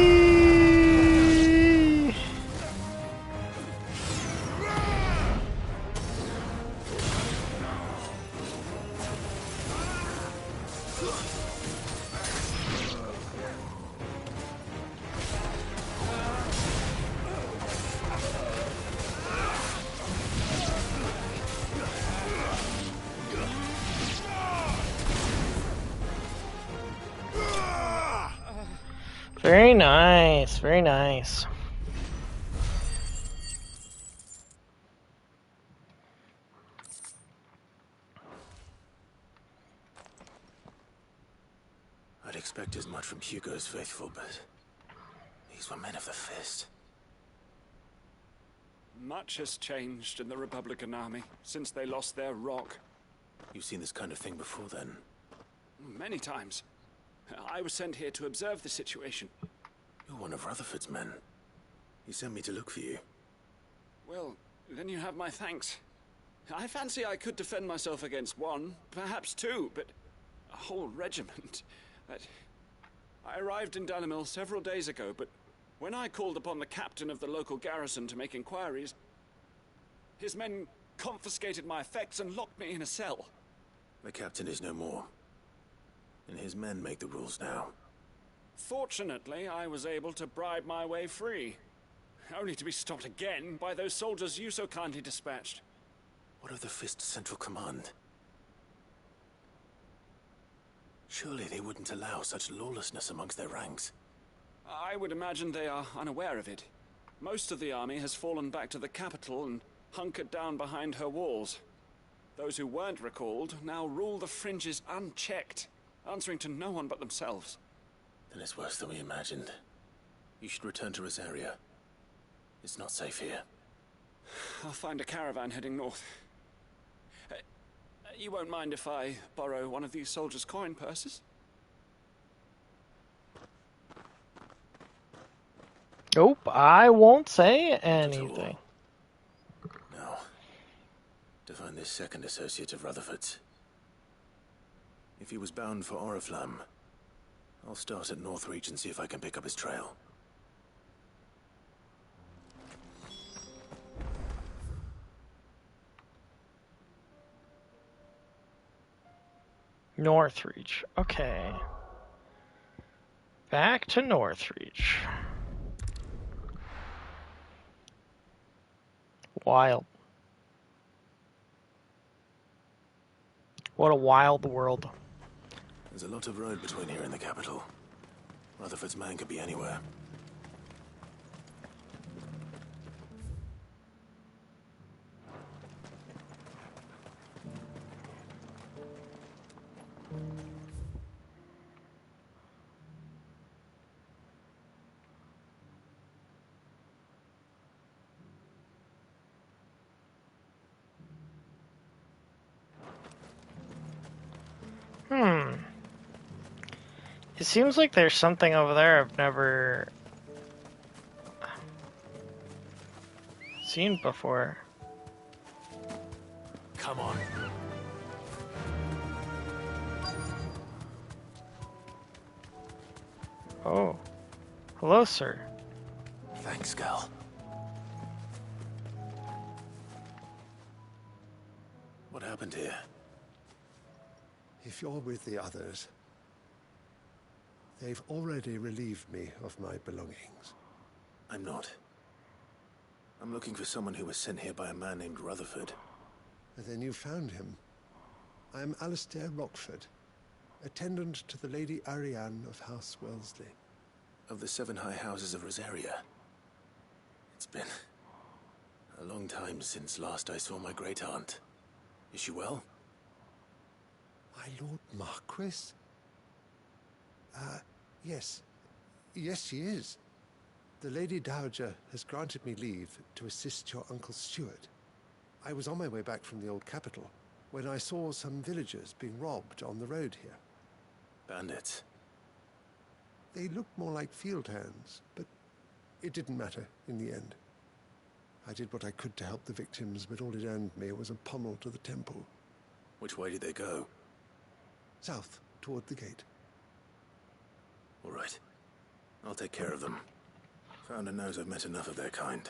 Very nice, very nice. I'd expect as much from Hugo's faithful, but these were men of the fist. Much has changed in the Republican army since they lost their rock. You've seen this kind of thing before, then? Many times. I was sent here to observe the situation. You're one of Rutherford's men. He sent me to look for you. Well, then you have my thanks. I fancy I could defend myself against one, perhaps two, but a whole regiment. I arrived in Dalimil several days ago, but when I called upon the captain of the local garrison to make inquiries, his men confiscated my effects and locked me in a cell. The captain is no more, and his men make the rules now. Fortunately, I was able to bribe my way free, only to be stopped again by those soldiers you so kindly dispatched. What of the Fist's Central Command? Surely they wouldn't allow such lawlessness amongst their ranks. I would imagine they are unaware of it. Most of the army has fallen back to the capital and hunkered down behind her walls. Those who weren't recalled now rule the fringes unchecked, answering to no one but themselves. Then it's worse than we imagined. You should return to Rosaria. It's not safe here. I'll find a caravan heading north. You won't mind if I borrow one of these soldiers' coin purses? Nope, I won't say anything. Now, to find this second associate of Rutherford's. If he was bound for Oriflamme, I'll start at Northreach and see if I can pick up his trail. Northreach. Okay. Back to Northreach. Wild. What a wild world. There's a lot of road between here and the capital. Rutherford's man could be anywhere. It seems like there's something over there I've never seen before. Come on. Oh. Hello, sir. Thanks, Gal. What happened here? If you're with the others, they've already relieved me of my belongings. I'm not. I'm looking for someone who was sent here by a man named Rutherford. And then you found him. I am Alistair Rockford, attendant to the Lady Ariane of House Wellesley. Of the 7 high houses of Rosaria. It's been a long time since last I saw my great-aunt. Is she well? My Lord Marquis? Yes. Yes, she is. The Lady Dowager has granted me leave to assist your Uncle Stuart. I was on my way back from the old capital when I saw some villagers being robbed on the road here. Bandits? They looked more like field hands, but it didn't matter in the end. I did what I could to help the victims, but all it earned me was a pommel to the temple. Which way did they go? South, toward the gate. All right. I'll take care of them. Founder knows I've met enough of their kind.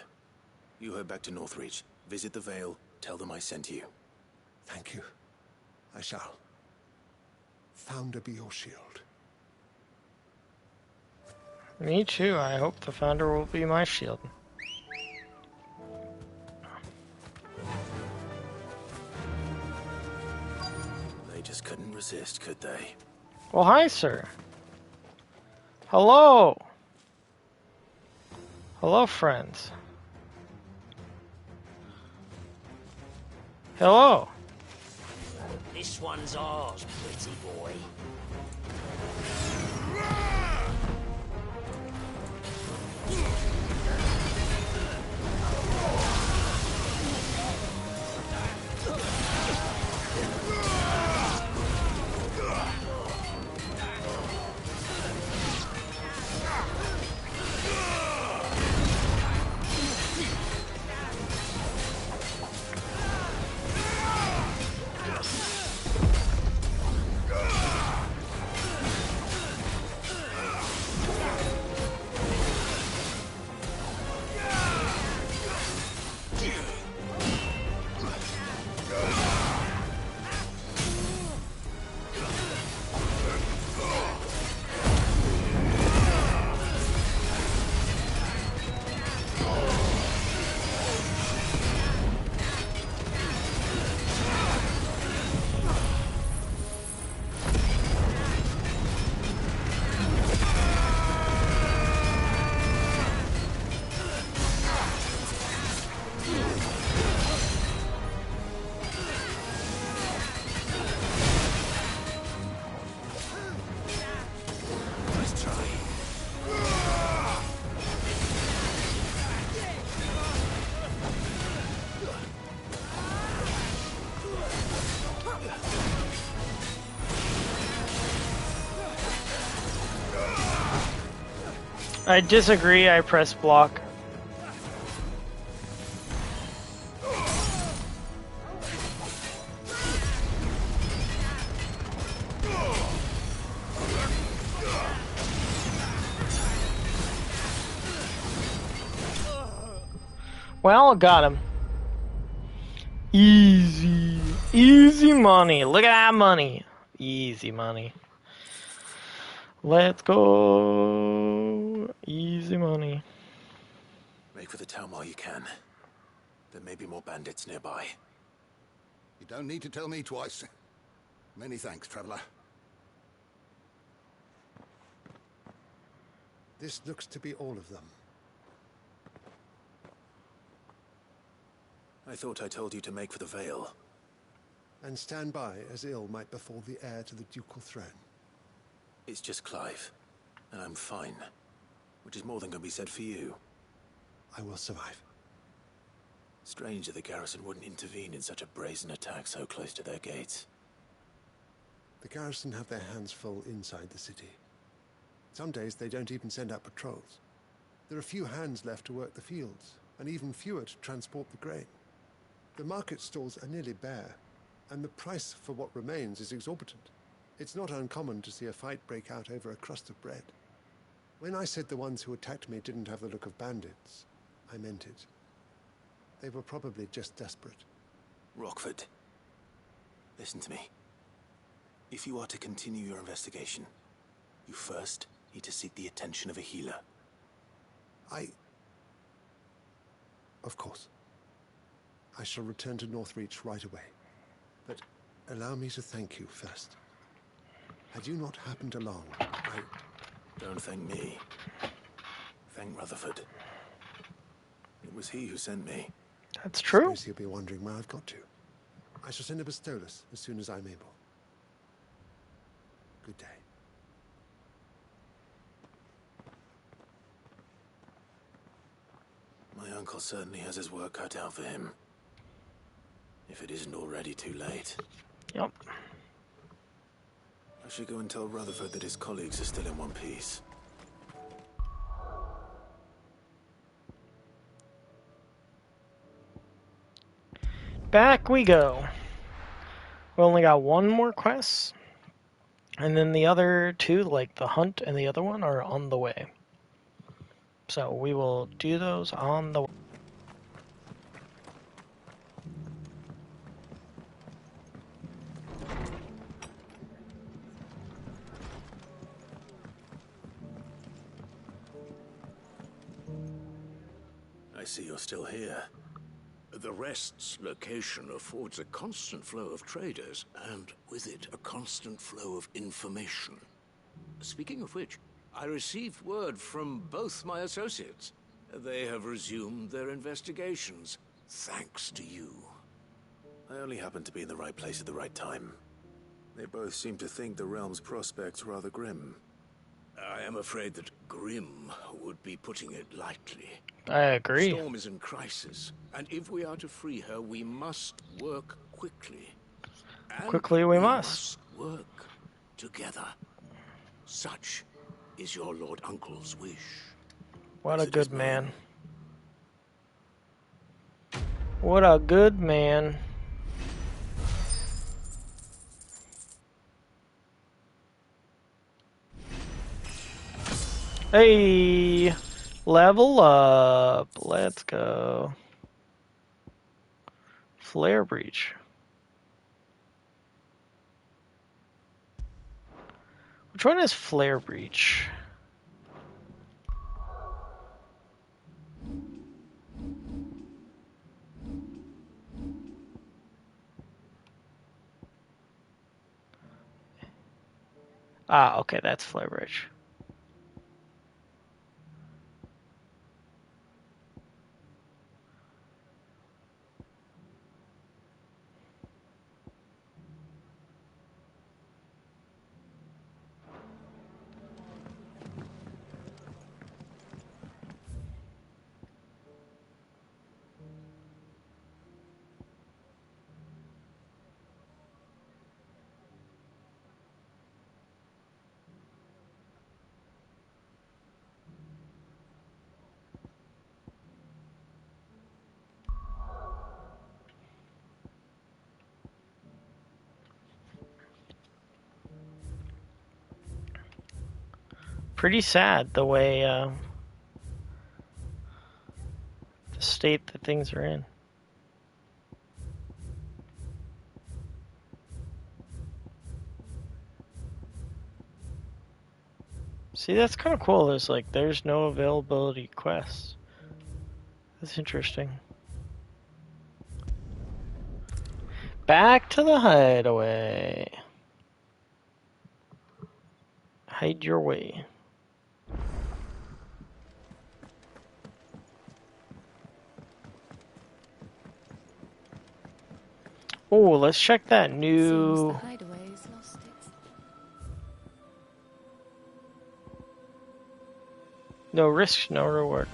You head back to Northreach, visit the Vale, tell them I sent you. Thank you. I shall. Founder be your shield. Me too. I hope the Founder will be my shield. They just couldn't resist, could they? Well, hi, sir. Hello. Hello, friends. Hello. This one's ours, pretty boy. I disagree. I press block. Well, got him. Easy. Easy money. Look at that money. Easy money. Let's go. Easy money. Make for the town while you can. There may be more bandits nearby. You don't need to tell me twice. Many thanks, traveler. This looks to be all of them. I thought I told you to make for the Vale. And stand by as ill might befall the heir to the ducal throne. It's just Clive, and I'm fine. Which is more than can be said for you. I will survive. Strange that the garrison wouldn't intervene in such a brazen attack so close to their gates. The garrison have their hands full inside the city. Some days they don't even send out patrols. There are few hands left to work the fields, and even fewer to transport the grain. The market stalls are nearly bare, and the price for what remains is exorbitant. It's not uncommon to see a fight break out over a crust of bread. When I said the ones who attacked me didn't have the look of bandits, I meant it. They were probably just desperate. Rockford, listen to me. If you are to continue your investigation, you first need to seek the attention of a healer. Of course. I shall return to Northreach right away. But allow me to thank you first. Had you not happened along, Don't thank me. Thank Rutherford. It was he who sent me. That's true. I suppose he'll be wondering where I've got to. I shall send a Bastolus as soon as I'm able. Good day. My uncle certainly has his work cut out for him. If it isn't already too late. Yep. I should go and tell Rutherford that his colleagues are still in one piece. Back we go. We only got one more quest. And then the other two, like the hunt and the other one, are on the way. So we will do those on the way. I see you're still here. The Rest's location affords a constant flow of traders, and with it, a constant flow of information. Speaking of which, I received word from both my associates. They have resumed their investigations, thanks to you. I only happened to be in the right place at the right time. They both seem to think the realm's prospects rather grim. I am afraid that grim would be putting it lightly. I agree. Storm is in crisis, and if we are to free her, we must work quickly. And Quickly we must. work together. Such is your Lord Uncle's wish. What a good man. What a good man. Hey, level up. Let's go. Flare breach. Which one is flare breach? Ah, okay, that's flare breach. Pretty sad the way the state that things are in. See, that's kind of cool. There's no availability quests. That's interesting. Back to the hideaway. Hide your way. Oh, let's check that new. No risk, no reward.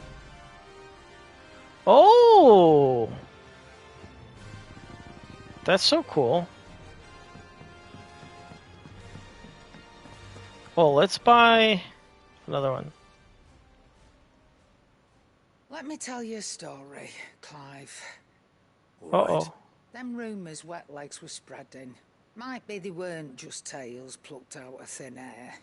Oh! That's so cool. Well, let's buy another one. Let me tell you a story, Clive. Uh-oh. Them rumours Wetlegs were spreading. Might be they weren't just tales plucked out of thin air.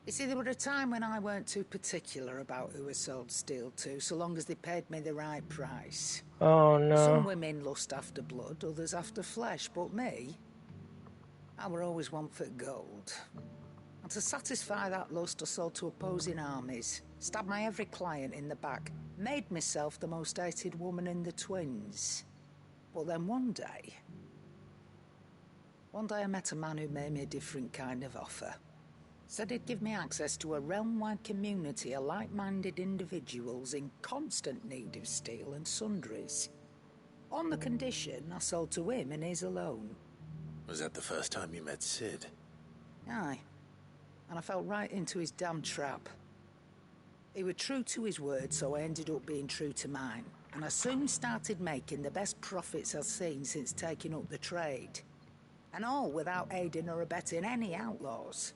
You see, there were a time when I weren't too particular about who I sold steel to, so long as they paid me the right price. Oh, no. Some women lust after blood, others after flesh, but me, I were always one for gold. And to satisfy that lust, I sold to opposing armies, stabbed my every client in the back, made myself the most hated woman in the twins. But then one day I met a man who made me a different kind of offer. Said he'd give me access to a realm-wide community of like-minded individuals in constant need of steel and sundries. On the condition I sold to him and his alone. Was that the first time you met Sid? Aye. And I fell right into his damn trap. He was true to his word, so I ended up being true to mine. And I soon started making the best profits I've seen since taking up the trade. And all without aiding or abetting any outlaws.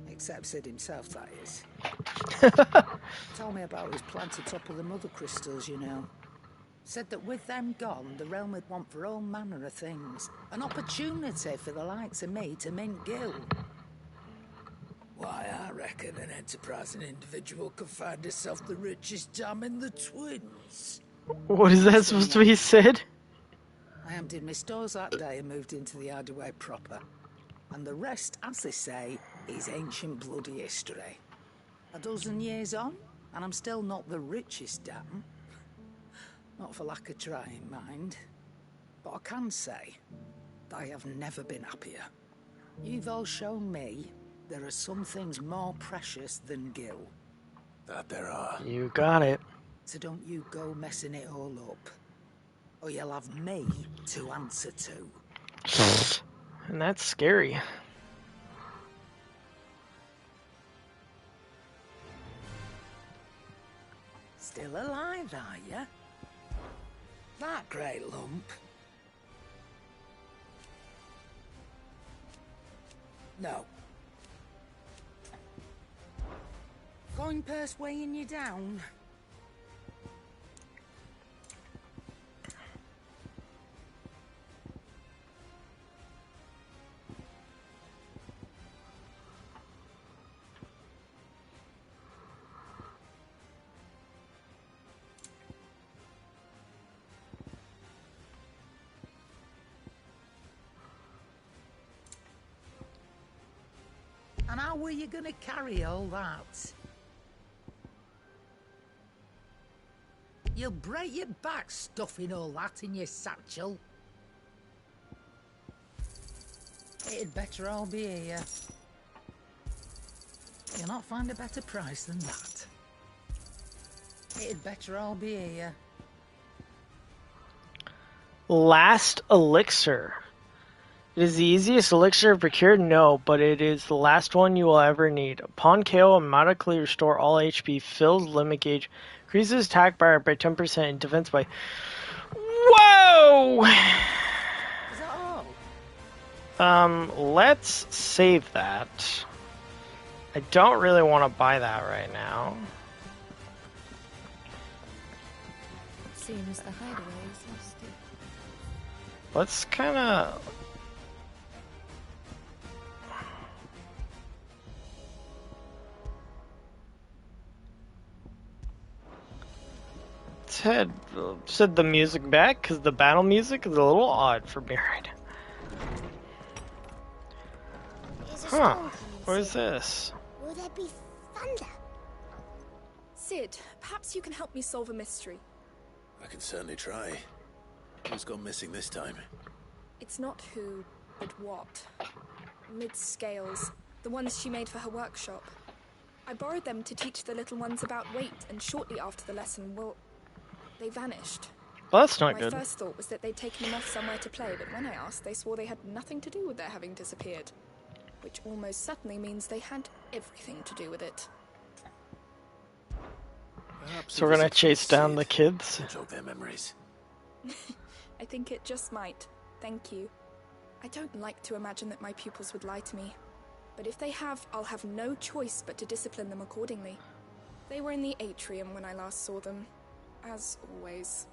Except Sid himself, that is. Told me about his plan to topple the mother crystals, you know. Said that with them gone, the realm would want for all manner of things. An opportunity for the likes of me to mint gil. Why, I reckon an enterprising individual could find herself the richest dam in the twins. What is that supposed to be said? I emptied my stores that day and moved into the hideaway proper. And the rest, as they say, is ancient bloody history. A dozen years on, And I'm still not the richest dam. Not for lack of trying, mind. But I can say, I have never been happier. You've all shown me there are some things more precious than gil. That there are. You got it. So don't you go messing it all up. Or you'll have me to answer to. And that's scary. Still alive, are you? That great lump. No. Coin purse weighing you down. And how were you gonna carry all that? You'll break your back stuffing all that in your satchel. It'd better all be here. You'll not find a better price than that. It'd better all be here. Last elixir. It is the easiest elixir to procure? No, but it is the last one you will ever need. Upon KO, automatically restore all HP, fills limit gauge, increases attack by 10% and defense by... Whoa! Is that all? Let's save that. I don't really want to buy that right now. Seems the hideaway is rusty. Let's kind of... Set the music back because the battle music is a little odd for me right now. Huh? What is this? Will there be thunder? Sid, perhaps you can help me solve a mystery. I can certainly try. Who's gone missing this time? It's not who, but what. Mid-scales, the ones she made for her workshop. I borrowed them to teach the little ones about weight, and shortly after the lesson, well, they vanished. Well, that's not My good. first thought was that they'd taken them off somewhere to play, but when I asked, they swore they had nothing to do with their having disappeared. Which almost certainly means they had everything to do with it. So we're gonna chase down the kids? Jog their memories. I think it just might. Thank you. I don't like to imagine that my pupils would lie to me. But if they have, I'll have no choice but to discipline them accordingly. They were in the atrium when I last saw them. As always.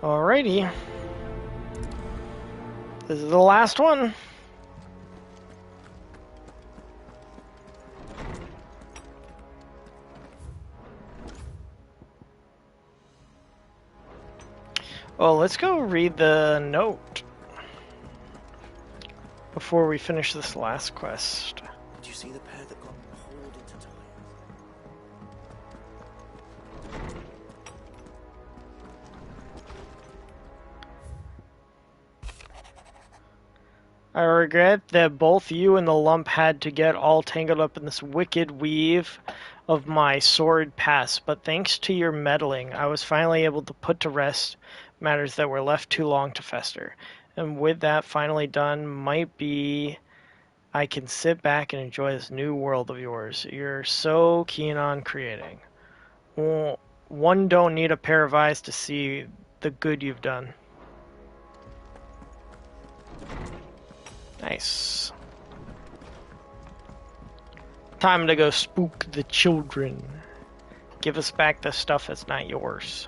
Alrighty. This is the last one. Well, let's go read the note before we finish this last quest. Did you see the pair that got hauled into time? I regret that both you and the lump had to get all tangled up in this wicked weave of my sordid past, but thanks to your meddling, I was finally able to put to rest matters that were left too long to fester. And with that finally done, might be I can sit back and enjoy this new world of yours you're so keen on creating. Well, one don't need a pair of eyes to see the good you've done. Nice. Time to go spook the children. Give us back the stuff that's not yours.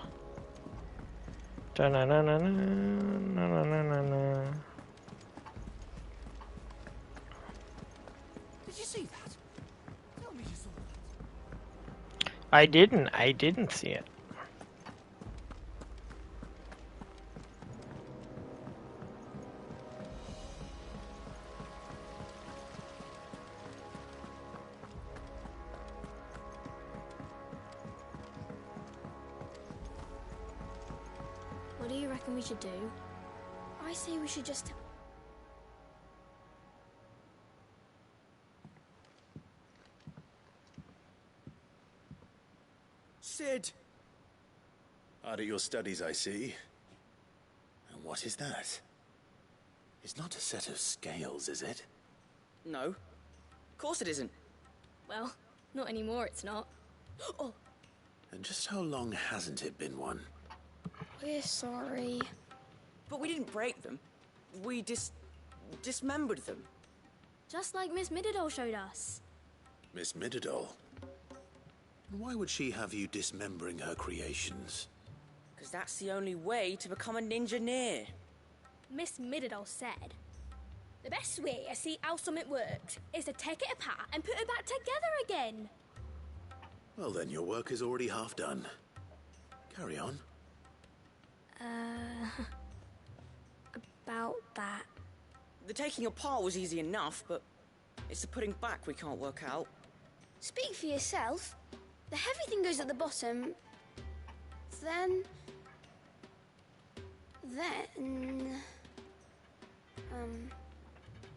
Da-na-na-na-na-na-na-na-na. Did you see that? Tell me you saw that. I didn't see it. reckon we should do? I say we should just... Sid! Hard at your studies, I see. And what is that? It's not a set of scales, is it? No. Of course it isn't. Well, not anymore, it's not. Oh, And just how long hasn't it been one? we're sorry. But we didn't break them. We dismembered them. Just like Miss Mididol showed us. Miss Mididol? Why would she have you dismembering her creations? Because that's the only way to become a ninja-neer. Miss Mididol said, the best way to see how something works is to take it apart and put it back together again. Well then, your work is already half done. Carry on. About that. The taking apart was easy enough, but it's the putting back we can't work out. Speak for yourself. The heavy thing goes at the bottom. Then...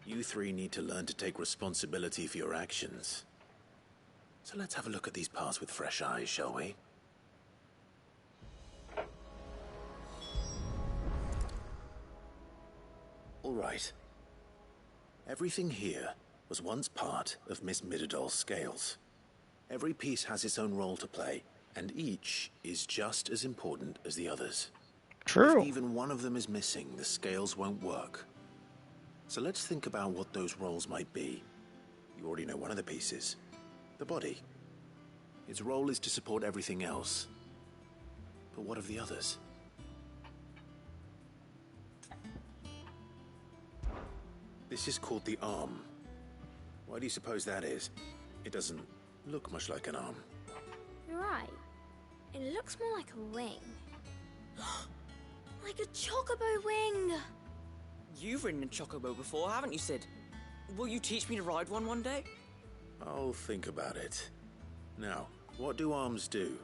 You three need to learn to take responsibility for your actions. So let's have a look at these parts with fresh eyes, shall we? All right. Everything here was once part of Miss Mididol's scales. Every piece has its own role to play, and each is just as important as the others. True. If even one of them is missing, the scales won't work. So let's think about what those roles might be. You already know one of the pieces. The body. Its role is to support everything else. But what of the others? This is called the arm. Why do you suppose that is? It doesn't look much like an arm. You're right. It looks more like a wing. Like a chocobo wing! You've ridden a chocobo before, haven't you, Sid? Will you teach me to ride one day? I'll think about it. Now, what do arms do?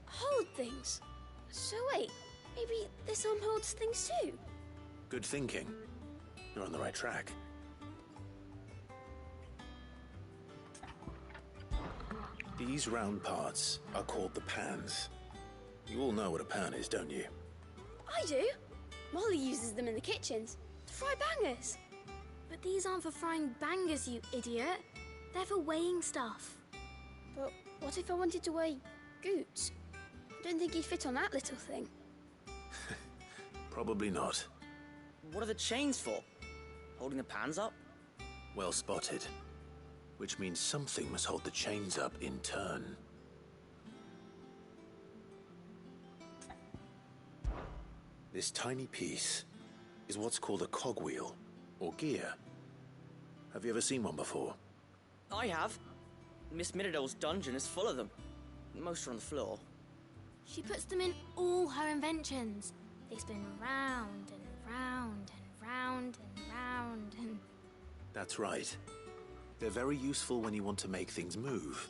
Hold things. So wait, maybe this arm holds things too? Good thinking. You're on the right track. These round parts are called the pans. You all know what a pan is, don't you? I do. Molly uses them in the kitchens to fry bangers. But these aren't for frying bangers, you idiot. They're for weighing stuff. But what if I wanted to weigh Goots? I don't think he'd fit on that little thing. Probably not. What are the chains for? Holding the pans up? Well spotted. Which means something must hold the chains up in turn. This tiny piece is what's called a cogwheel, or gear. Have you ever seen one before? I have. Miss Mididol's dungeon is full of them. Most are on the floor. She puts them in all her inventions. They spin round and round and round and round and... That's right. They're very useful when you want to make things move.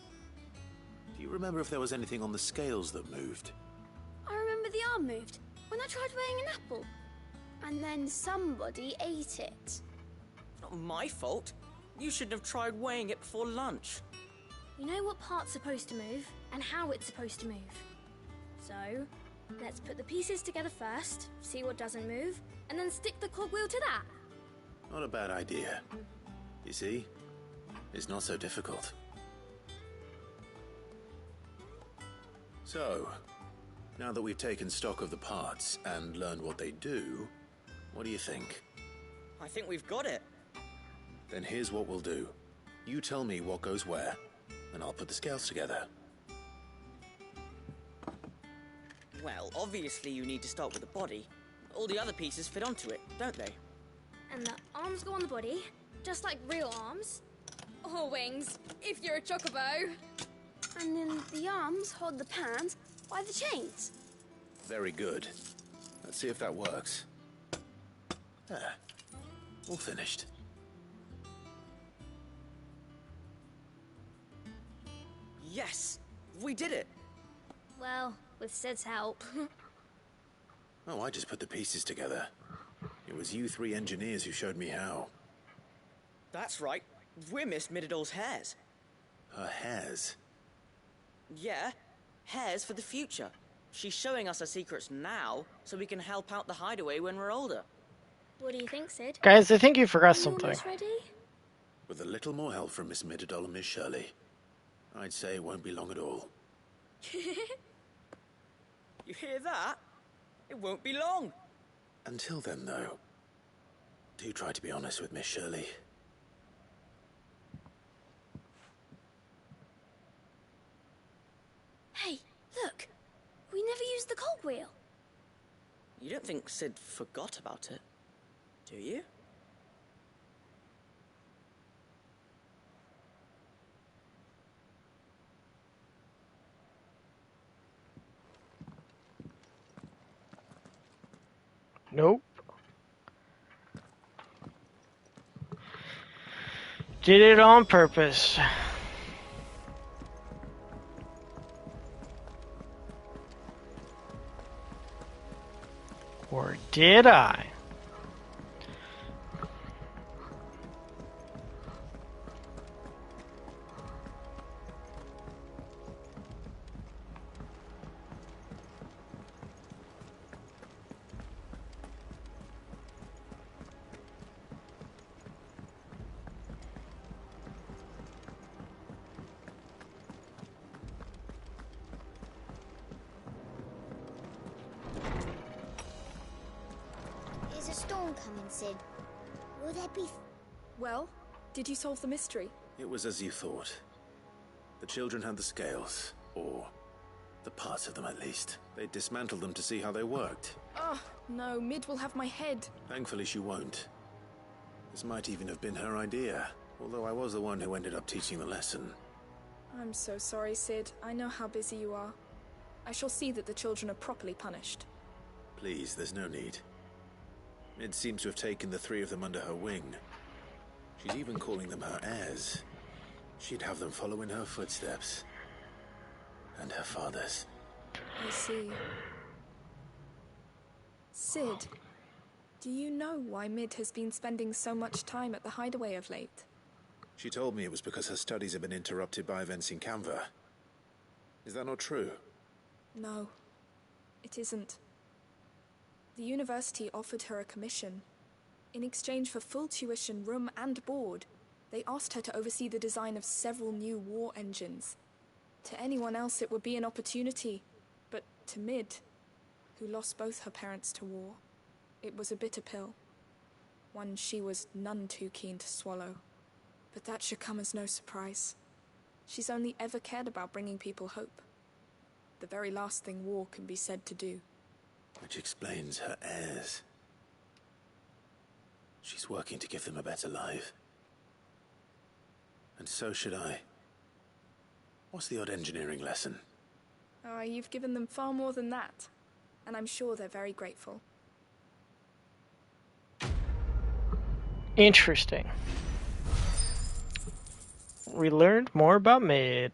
Do you remember if there was anything on the scales that moved? I remember the arm moved when I tried weighing an apple. And then somebody ate it. Not my fault. You shouldn't have tried weighing it before lunch. You know what part's supposed to move and how it's supposed to move. So, let's put the pieces together first, see what doesn't move, and then stick the cogwheel to that. Not a bad idea. You see? It's not so difficult. So, now that we've taken stock of the parts and learned what they do, what do you think? I think we've got it. Then here's what we'll do. You tell me what goes where, and I'll put the scales together. Well, obviously you need to start with the body. All the other pieces fit onto it, don't they? And the arms go on the body, just like real arms. Or wings, if you're a chocobo. And then the arms hold the pans by the chains. Very good. Let's see if that works. There. All finished. Yes! We did it! Well, with Sid's help. Oh, I just put the pieces together. It was you three engineers who showed me how. That's right. We're Miss Mididol's heirs. Her hairs? Yeah, heirs for the future. She's showing us her secrets now, so we can help out the hideaway when we're older. What do you think, Sid? Guys, I think you forgot You something. almost ready? With a little more help from Miss Mididol and Miss Shirley, I'd say it won't be long at all. You hear that? It won't be long. Until then, though, do try to be honest with Miss Shirley. Hey, look. We never used the cogwheel. You don't think Sid forgot about it, do you? Nope. Did it on purpose. Or did I? Is a storm coming, Sid? Will there be... Well, did you solve the mystery? It was as you thought. The children had the scales, or the parts of them at least. They dismantled them to see how they worked. Oh, no, Mid will have my head. Thankfully she won't. This might even have been her idea, although I was the one who ended up teaching the lesson. I'm so sorry, Sid. I know how busy you are. I shall see that the children are properly punished. Please, there's no need. Mid seems to have taken the three of them under her wing. She's even calling them her heirs. She'd have them follow in her footsteps. And her father's. I see. Sid, do you know why Mid has been spending so much time at the hideaway of late? She told me it was because her studies have been interrupted by events in Canva. Is that not true? No, it isn't. The university offered her a commission. In exchange for full tuition, room and board, they asked her to oversee the design of several new war engines. To anyone else it would be an opportunity, but to Mid, who lost both her parents to war, it was a bitter pill. One she was none too keen to swallow. But that should come as no surprise. She's only ever cared about bringing people hope. The very last thing war can be said to do. Which explains her heirs. She's working to give them a better life. And so should I. What's the odd engineering lesson? Ah, you've given them far more than that. And I'm sure they're very grateful. Interesting. We learned more about Mid.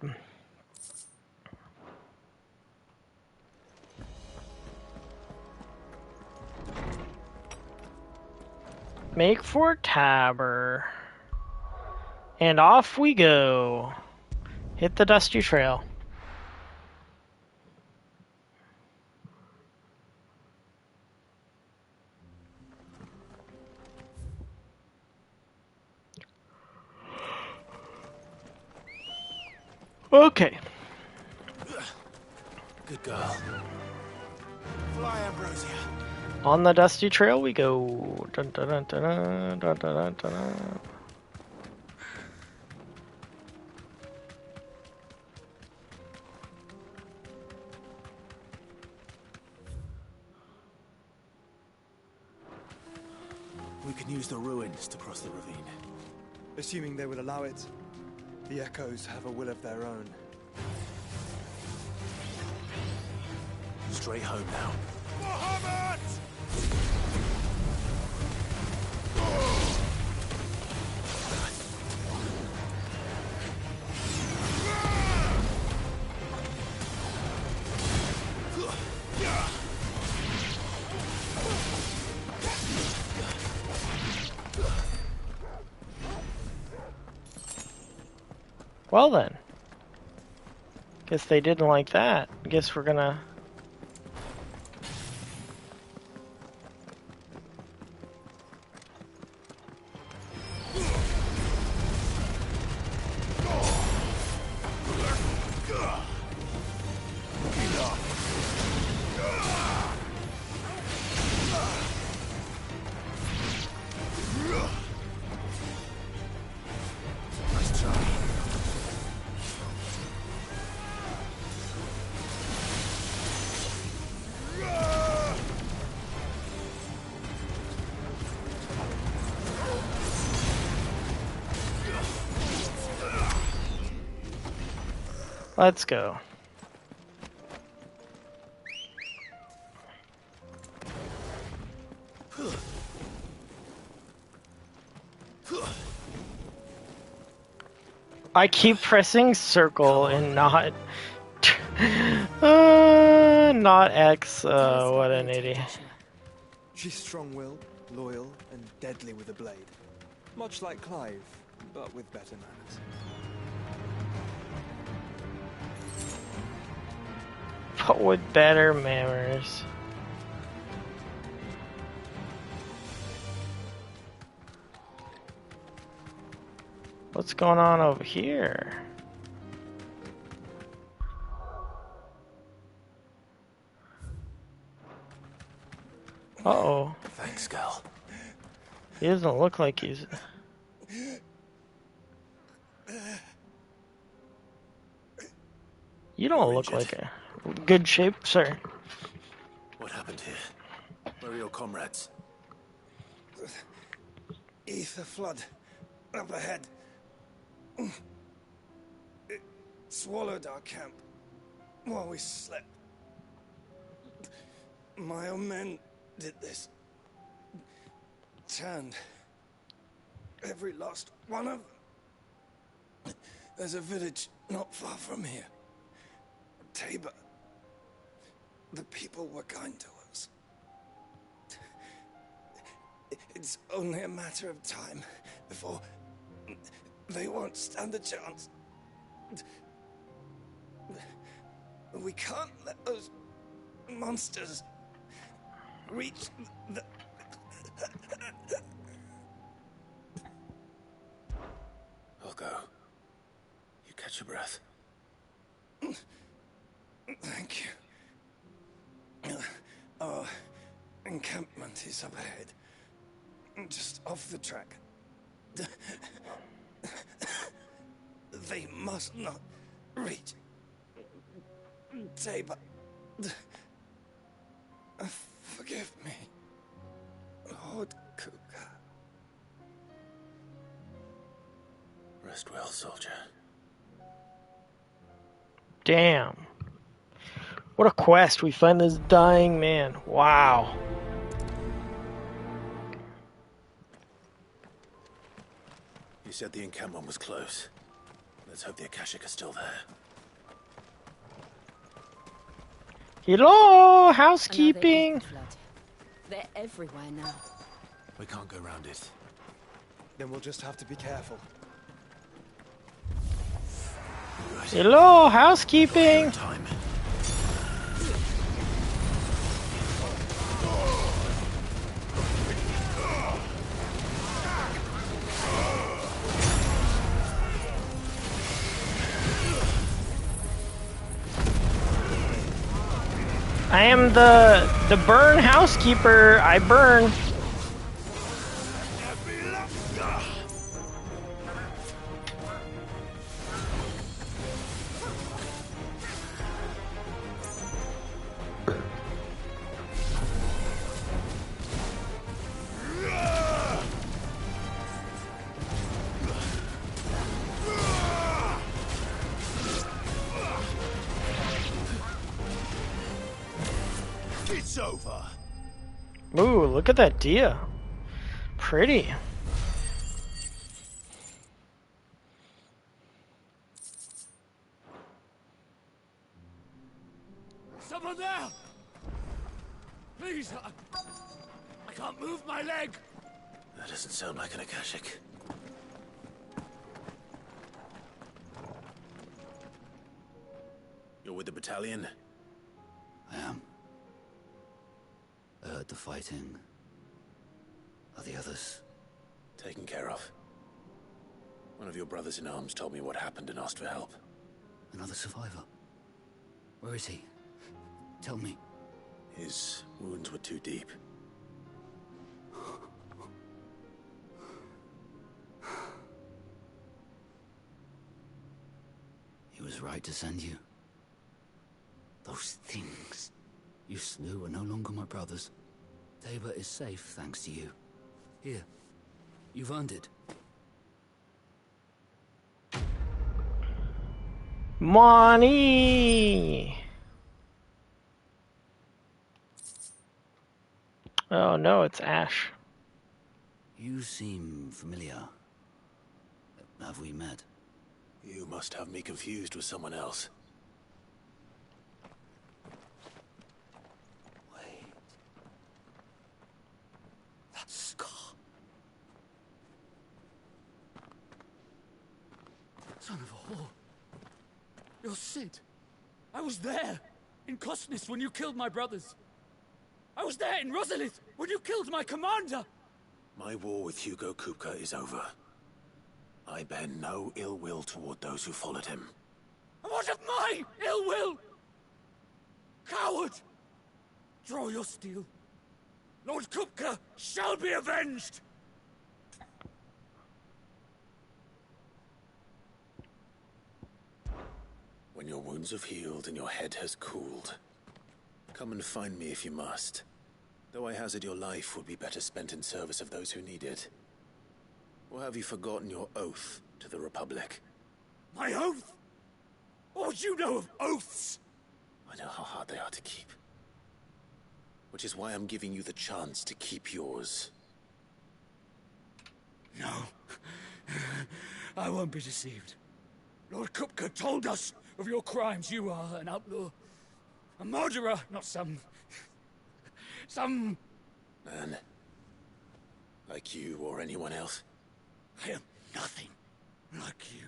Make for Tabor. And off we go. Hit the dusty trail. Okay. Good girl. Fly, Ambrosia. On the dusty trail we go. Dun, dun, dun, dun, dun, dun, dun, dun, dun. We can use the ruins to cross the ravine. Assuming they would allow it. The Echoes have a will of their own. Straight home now. Muhammad! Well then. Guess they didn't like that. Guess we're gonna... Let's go. I keep pressing circle and not... not X. What an idiot. She's strong-willed, loyal, and deadly with a blade. Much like Clive, but with better manners. But with better manners. What's going on over here? Uh-oh. Thanks, Gal. He doesn't look like he's... You don't look like a good shape, sir. What happened here? Where are your comrades? Ether flood. Up ahead. It swallowed our camp while we slept. My own men did this. Turned every last one of them. There's a village not far from here. Tabor. The people were kind to us. It's only a matter of time before they won't stand a chance. We can't let those monsters reach the... I'll go. You catch your breath. Thank you. Our encampment is up ahead. Just off the track. They must not reach Tabor. Forgive me, Lord Kuka. Rest well, soldier. Damn. What a quest. We find this dying man. Wow. You said the encampment was close. Let's hope the Akashic are still there. Hello, housekeeping. They're everywhere now. We can't go round it. Then we'll just have to be careful. Hello, housekeeping. Time. I am the burn housekeeper. I burn. It's over. Ooh, look at that deer. Pretty. Someone there! Please, I can't move my leg! That doesn't sound like an Akashic. with the battalion? I am. I heard the fighting. Are the others? Taken care of. One of your brothers in arms told me what happened and asked for help. Another survivor? Where is he? Tell me. His wounds were too deep. He was right to send you. Those things you slew are no longer my brothers. Tabor is safe thanks to you. Here, you've earned it. Money! Oh no, it's Ash. You seem familiar. Have we met? You must have me confused with someone else. Wait. That scar. Son of a whore. You're Sid. I was there, in Cosnis, when you killed my brothers. I was there in Rosalith, when you killed my commander. My war with Hugo Kupka is over. I bear no ill will toward those who followed him. And what of my ill will? Coward! Draw your steel. Lord Kupka shall be avenged! When your wounds have healed and your head has cooled, come and find me if you must. Though I hazard your life would be better spent in service of those who need it. Or have you forgotten your oath to the Republic? My oath? What would you know of oaths? I know how hard they are to keep. Which is why I'm giving you the chance to keep yours. No. I won't be deceived. Lord Kupka told us of your crimes. You are an outlaw. A murderer, not some... Man. Like you or anyone else. I am nothing like you.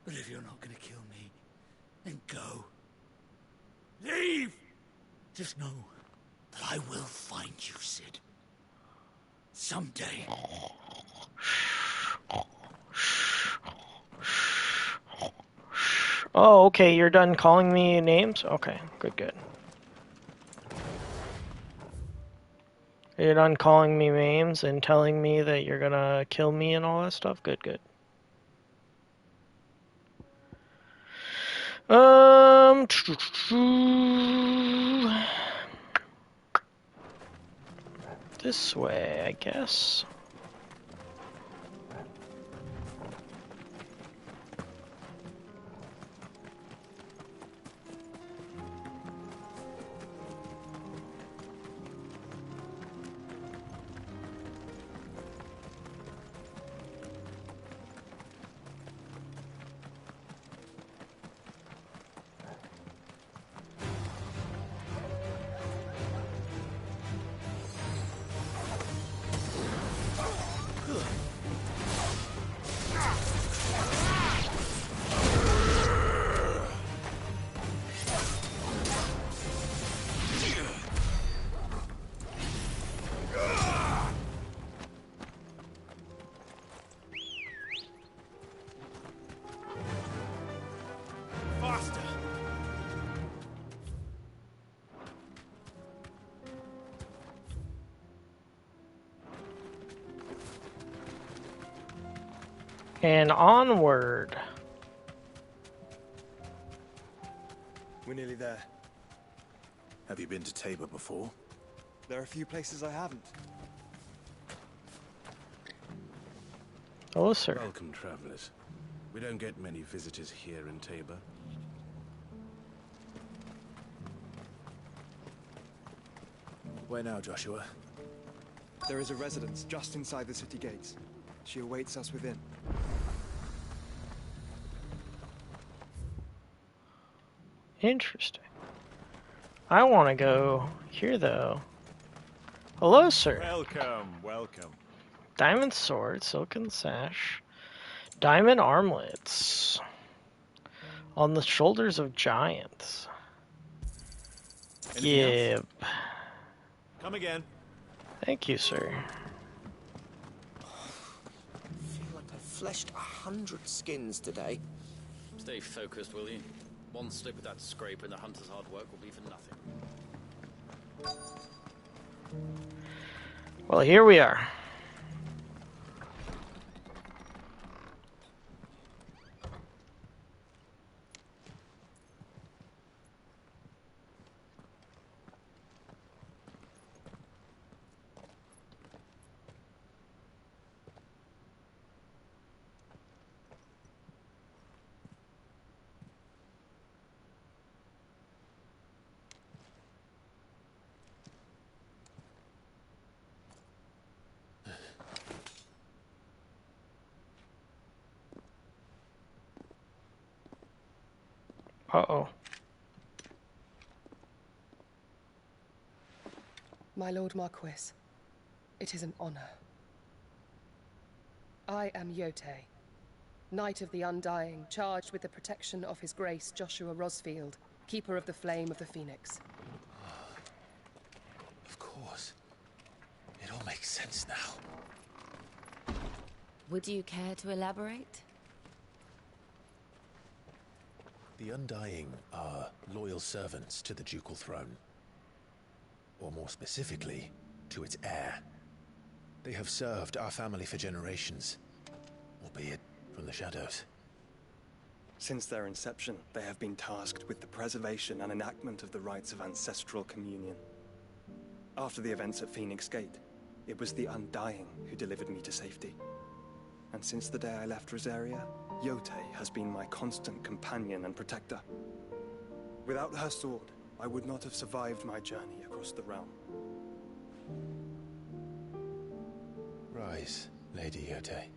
But if you're not gonna kill me, then go. Leave! Just know that I will find you, Sid. Someday. Oh, okay, you're done calling me names? Okay, good. You're done calling me names and telling me that you're gonna kill me and all that stuff? Good. This way, I guess. Faster! And onward. We're nearly there. Have you been to Tabor before? There are a few places I haven't. Hello, sir. Welcome, travelers. We don't get many visitors here in Tabor. Where now, Joshua? There is a residence just inside the city gates. She awaits us within. Interesting. I want to go here, though. Hello, sir. Welcome. Diamond sword, silken sash, diamond armlets. On the shoulders of giants. Anything else? Yeah. Come again. Thank you, sir. I feel like I've fleshed 100 skins today. Stay focused, will you? One slip of that scraper and the hunter's hard work will be for nothing. Well, here we are. Uh-oh. My Lord Marquis, it is an honor. I am Yote, Knight of the Undying, charged with the protection of His Grace Joshua Rosfield, Keeper of the Flame of the Phoenix. Of course. It all makes sense now. Would you care to elaborate? The Undying are loyal servants to the ducal throne. Or more specifically, to its heir. They have served our family for generations, albeit from the shadows. Since their inception, they have been tasked with the preservation and enactment of the rites of ancestral communion. After the events at Phoenix Gate, it was the Undying who delivered me to safety. And since the day I left Rosaria, Yote has been my constant companion and protector. Without her sword, I would not have survived my journey across the realm. Rise, Lady Yote.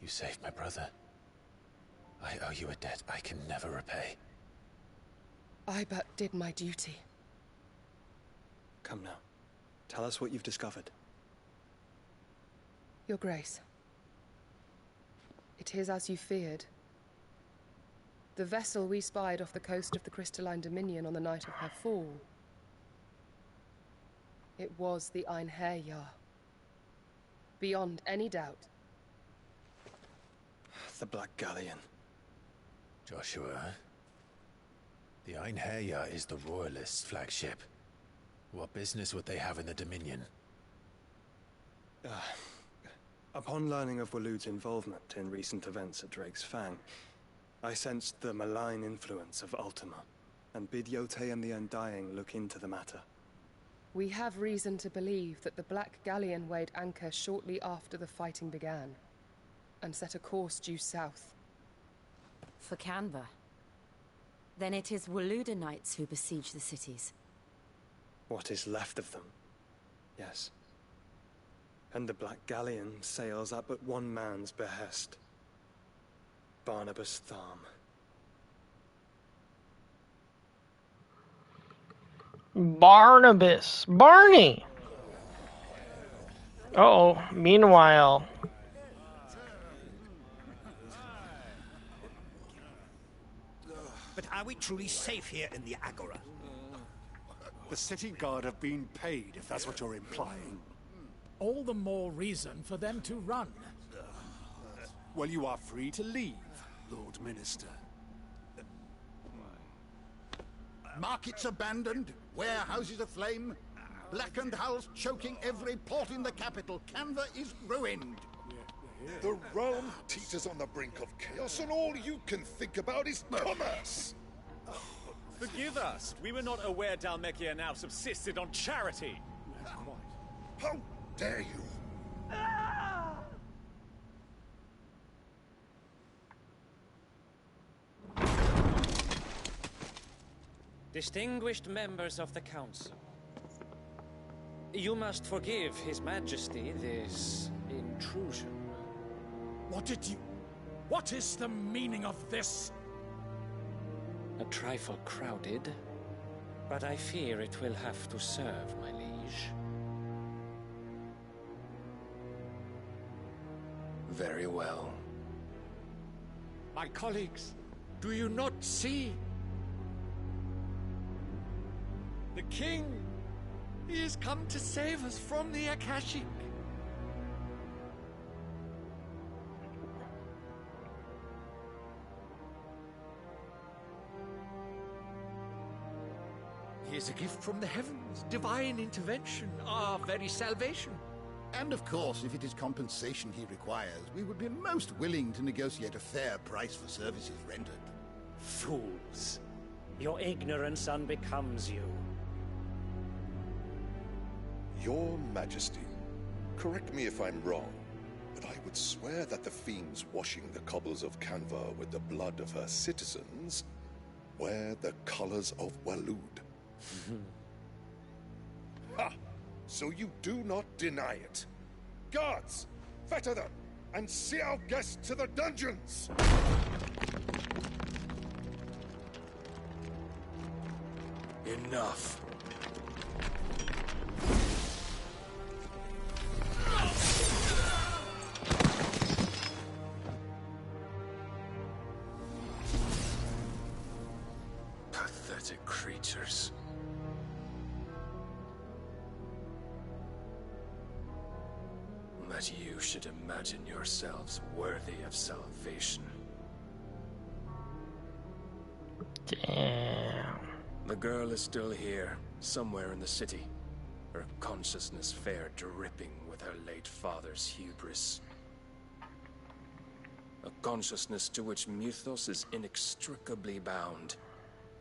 You saved my brother. I owe you a debt I can never repay. I but did my duty. Come now. Tell us what you've discovered. Your Grace. It is as you feared. The vessel we spied off the coast of the Crystalline Dominion on the night of her fall. It was the Einherjar. Beyond any doubt. The Black Galleon. Joshua, the Einherjar is the Royalists' flagship. What business would they have in the Dominion? Upon learning of Waloed's involvement in recent events at Drake's Fang, I sensed the malign influence of Ultima, and bid Yote and the Undying look into the matter. We have reason to believe that the Black Galleon weighed anchor shortly after the fighting began, and set a course due south. For Canva. Then it is Waloed knights who besiege the cities. What is left of them, yes. And the Black Galleon sails at but one man's behest. Barnabas Tharm. Barnabas. Barney! Uh-oh. Meanwhile... But are we truly safe here in the Agora? The city guard have been paid, if that's what you're implying. All the more reason for them to run. Well, you are free to leave, Lord Minister. Markets abandoned, warehouses aflame, blackened hulls choking every port in the capital. Canva is ruined. The realm teeters on the brink of chaos, and all you can think about is commerce. Forgive us. We were not aware Dhalmekia now subsisted on charity. How dare you? Distinguished members of the Council, you must forgive His Majesty this intrusion. What is the meaning of this? A trifle crowded, but I fear it will have to serve, my liege. Very well. My colleagues, do you not see? The king! He has come to save us from the Akashic! He is a gift from the heavens, divine intervention, our very salvation. And of course, if it is compensation he requires, we would be most willing to negotiate a fair price for services rendered. Fools! Your ignorance unbecomes you. Your Majesty, correct me if I'm wrong, but I would swear that the fiends washing the cobbles of Canva with the blood of her citizens wear the colors of Waloed. Ha! So you do not deny it. Guards, fetter them, and see our guests to the dungeons! Enough. Pathetic creatures. That you should imagine yourselves worthy of salvation. Damn. The girl is still here, somewhere in the city. Her consciousness fair dripping with her late father's hubris. A consciousness to which Mythos is inextricably bound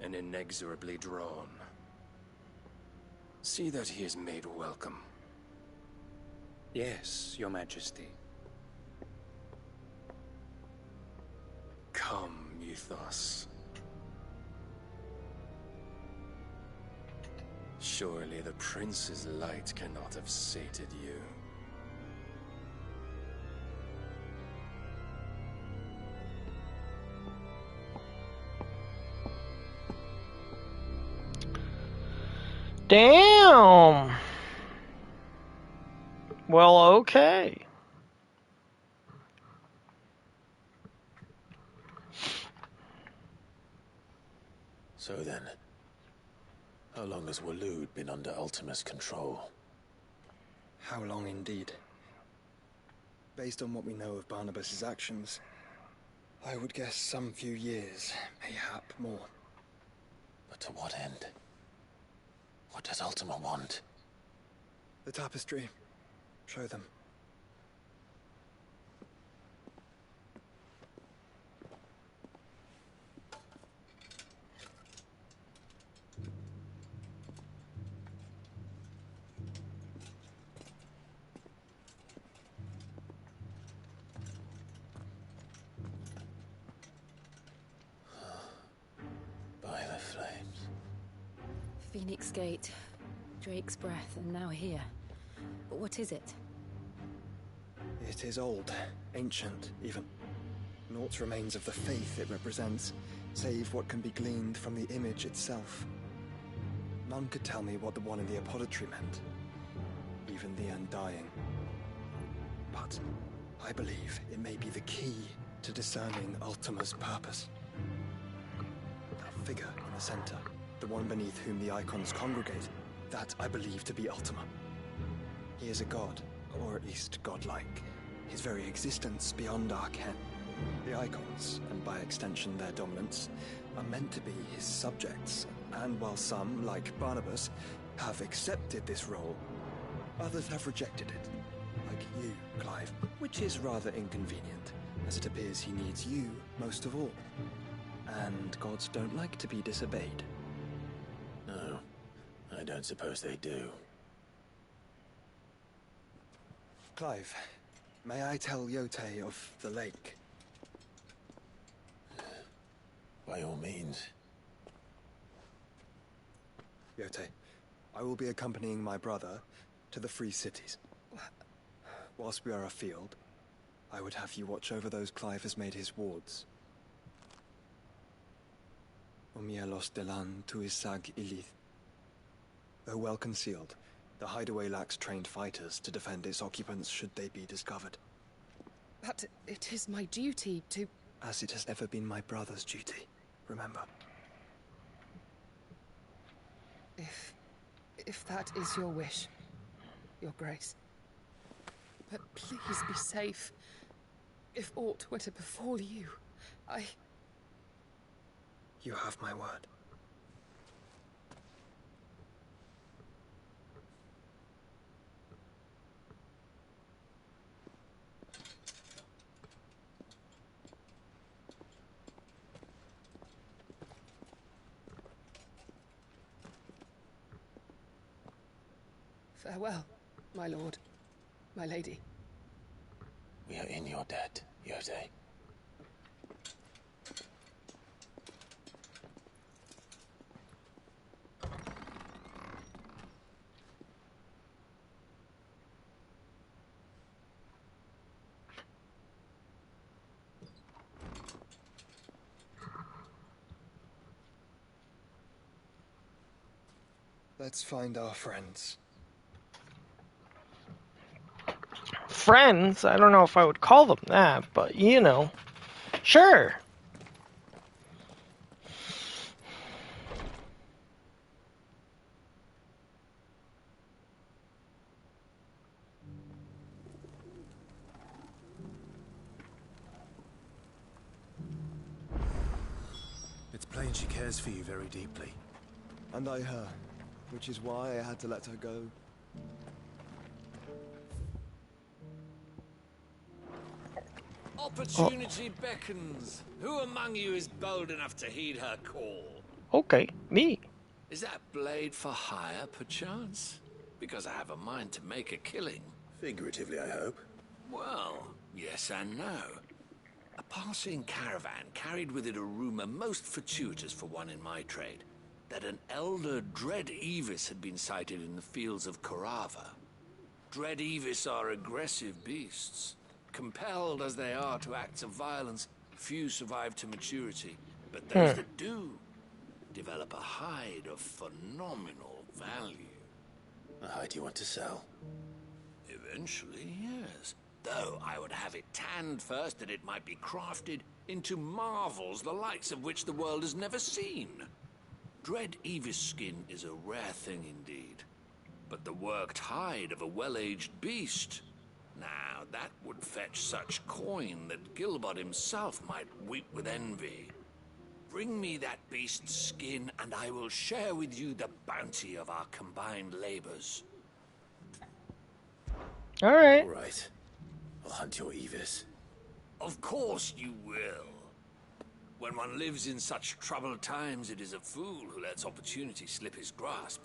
and inexorably drawn. See that he is made welcome. Yes, Your Majesty. Come, Mythos. Surely the prince's light cannot have sated you. Damn. Well, okay. So then, how long has Waloed been under Ultima's control? How long indeed? Based on what we know of Barnabas's actions, I would guess some few years, mayhap more. But to what end? What does Ultima want? The tapestry. Show them. By the flames. Phoenix Gate, Drake's breath, and now here. But what is it? It is old, ancient, even. Naught remains of the faith it represents, save what can be gleaned from the image itself. None could tell me what the one in the apothecary meant, even the Undying. But I believe it may be the key to discerning Ultima's purpose. That figure in the center, the one beneath whom the icons congregate, that I believe to be Ultima. He is a god, or at least godlike. His very existence beyond our ken. The icons, and by extension their dominants, are meant to be his subjects, and while some, like Barnabas, have accepted this role, others have rejected it, like you, Clive, which is rather inconvenient, as it appears he needs you most of all. And gods don't like to be disobeyed. No, I don't suppose they do. Clive, may I tell Yote of the lake? By all means. Yote, I will be accompanying my brother to the Free Cities. Whilst we are afield, I would have you watch over those Clive has made his wards. Omielos delan tuisag ilith. Though well concealed, the hideaway lacks trained fighters to defend its occupants should they be discovered. But it is my duty to... As it has ever been my brother's duty, remember. If that is your wish, Your Grace. But please be safe. If aught were to befall you, You have my word. Farewell, my lord, my lady. We are in your debt, Yose. Let's find our friends. Friends? I don't know if I would call them that, but you know. Sure. It's plain she cares for you very deeply. And I her, which is why I had to let her go. Opportunity beckons. Who among you is bold enough to heed her call? Okay, me. Is that blade for hire, perchance? Because I have a mind to make a killing. Figuratively, I hope. Well, yes and no. A passing caravan carried with it a rumor most fortuitous for one in my trade, that an elder Dread Evis had been sighted in the fields of Korava. Dread Evis are aggressive beasts. Compelled as they are to acts of violence, few survive to maturity, but those that do develop a hide of phenomenal value. A hide you want to sell? Eventually, yes. Though I would have it tanned first that it might be crafted into marvels the likes of which the world has never seen. Dread Evis skin is a rare thing indeed, but the worked hide of a well-aged beast, now that would fetch such coin that Gilbert himself might weep with envy. Bring me that beast's skin, and I will share with you the bounty of our combined labors. All right. All right. I'll hunt your Evis. Of course you will. When one lives in such troubled times, it is a fool who lets opportunity slip his grasp.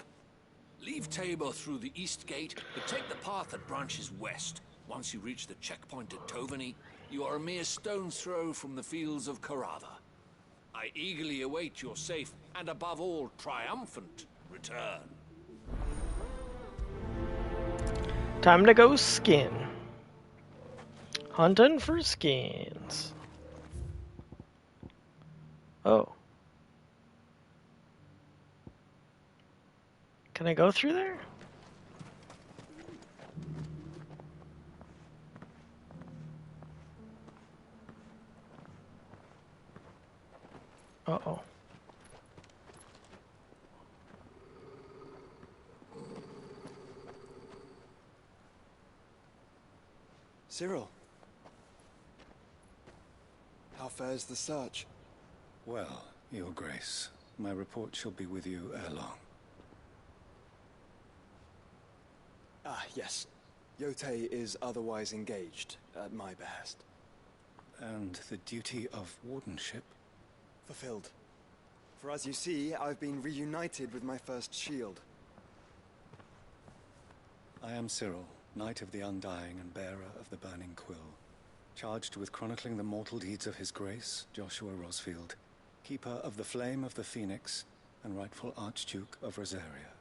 Leave Tabor through the east gate, but take the path that branches west. Once you reach the checkpoint at Tovani, you are a mere stone's throw from the fields of Korava. I eagerly await your safe, and above all, triumphant return. Time to go skin. Hunting for skins. Oh. Can I go through there? Uh-oh. Cyril. How fares the search? Well, Your Grace, my report shall be with you ere long. Ah, yes. Yotei is otherwise engaged, at my behest. And the duty of wardenship? Fulfilled. For as you see, I've been reunited with my first shield. I am Cyril, Knight of the Undying and bearer of the Burning Quill, charged with chronicling the mortal deeds of His Grace, Joshua Rosfield, Keeper of the Flame of the Phoenix, and rightful Archduke of Rosaria.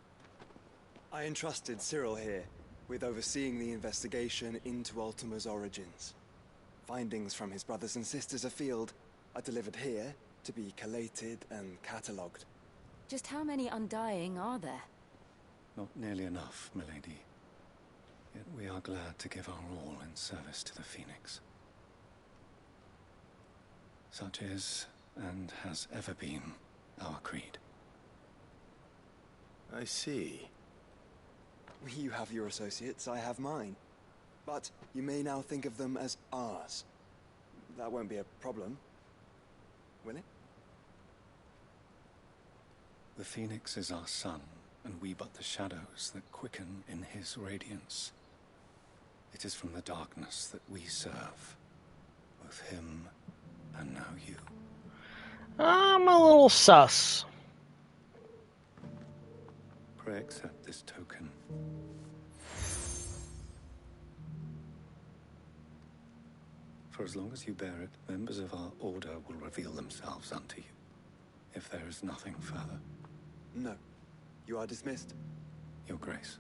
I entrusted Cyril here with overseeing the investigation into Ultima's origins. Findings from his brothers and sisters afield are delivered here to be collated and catalogued. Just how many Undying are there? Not nearly enough, milady. Yet we are glad to give our all in service to the Phoenix. Such is, and has ever been, our creed. I see. You have your associates, I have mine. But you may now think of them as ours. That won't be a problem, will it? The Phoenix is our sun, and we but the shadows that quicken in his radiance. It is from the darkness that we serve, both him and now you. I'm a little sus. Pray accept this token. For as long as you bear it, members of our order will reveal themselves unto you, if there is nothing further. No. You are dismissed. Your Grace.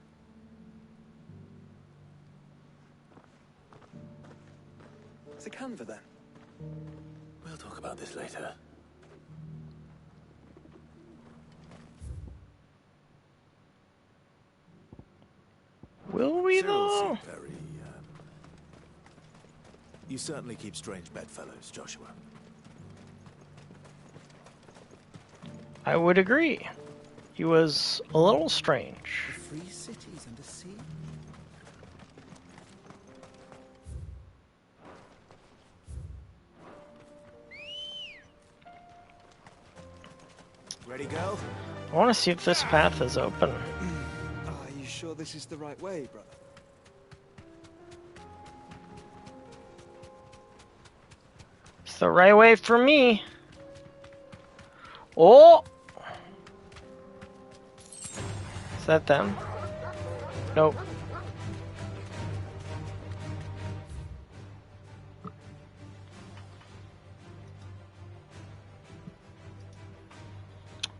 It's a canva, then. We'll talk about this later. Will we, Cyril though? seemed very, You certainly keep strange bedfellows, Joshua. I would agree. He was a little strange. Free cities and a sea. Ready, girl? I want to see if this path is open. Are you sure this is the right way, brother? It's the right way for me. Oh! Is that them? Nope.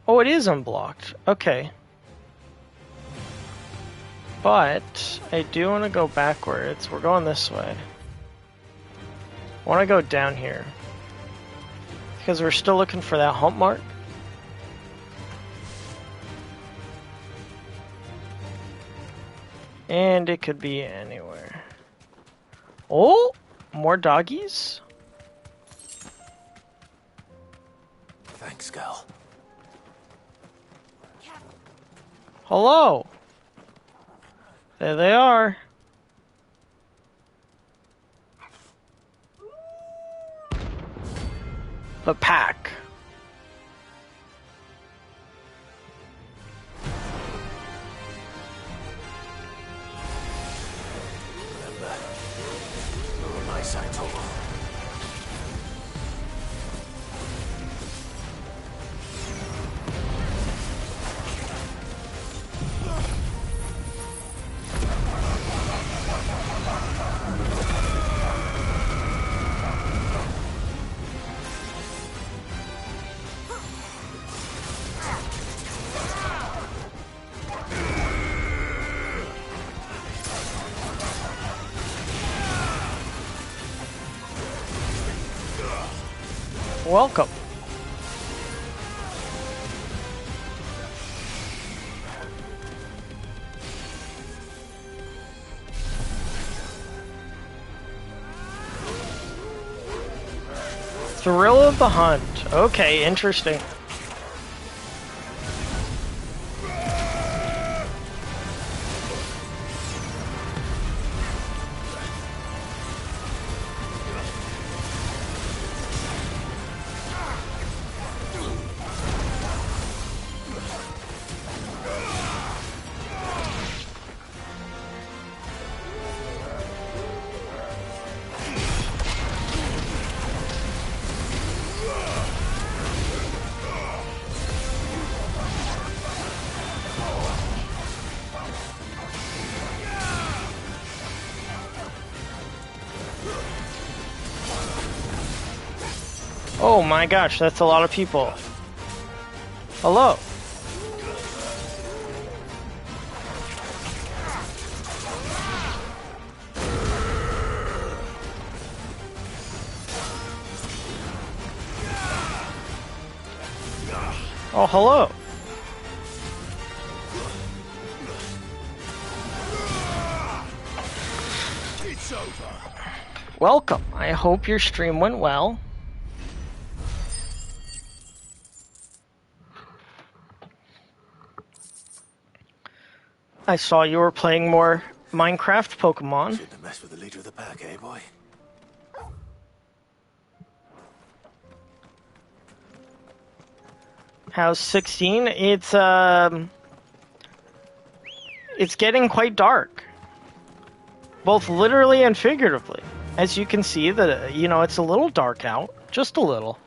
Oh, it is unblocked. Okay. But I do want to go backwards. We're going this way. I want to go down here. Because we're still looking for that hump mark. And it could be anywhere. Oh! More doggies? Thanks, girl. Hello! There they are. The pack. Remember, you're on my side, Tor. Welcome. Thrill of the hunt. Okay, interesting. Oh my gosh, that's a lot of people. Hello. Oh, hello. It's over. Welcome. I hope your stream went well. I saw you were playing more Minecraft Pokemon. Shouldn't have messed with the leader of the pack, eh, boy? How's 16? It's getting quite dark. Both literally and figuratively. As you can see, that it's a little dark out. Just a little.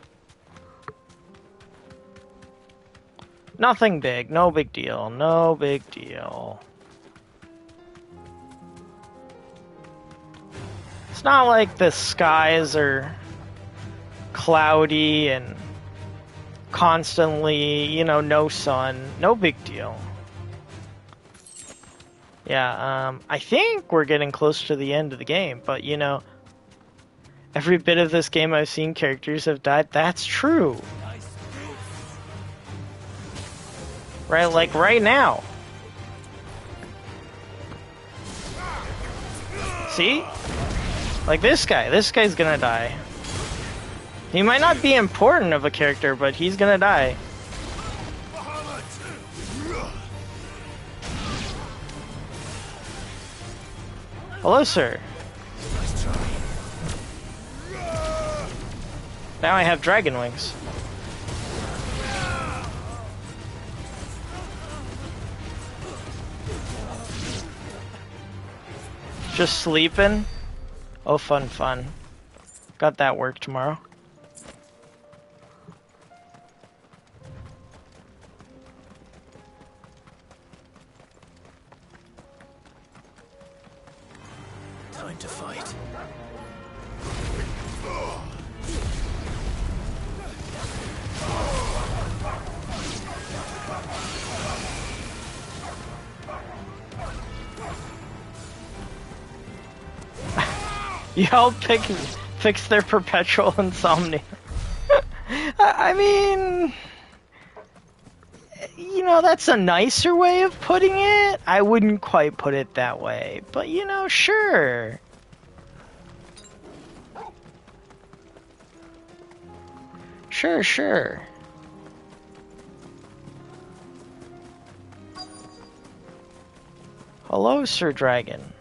Nothing big. No big deal. No big deal. It's not like the skies are cloudy and constantly, no sun. No big deal. Yeah, I think we're getting close to the end of the game, but every bit of this game I've seen characters have died. That's true. Right, like right now. See? Like this guy. This guy's gonna die. He might not be important of a character, but he's gonna die. Hello, sir. Now I have dragon wings. Just sleeping? Oh, fun, fun. Got that work tomorrow. Time to fight. Y'all fix their perpetual insomnia. I mean, that's a nicer way of putting it. I wouldn't quite put it that way, but sure. Sure. Hello, Sir Dragon.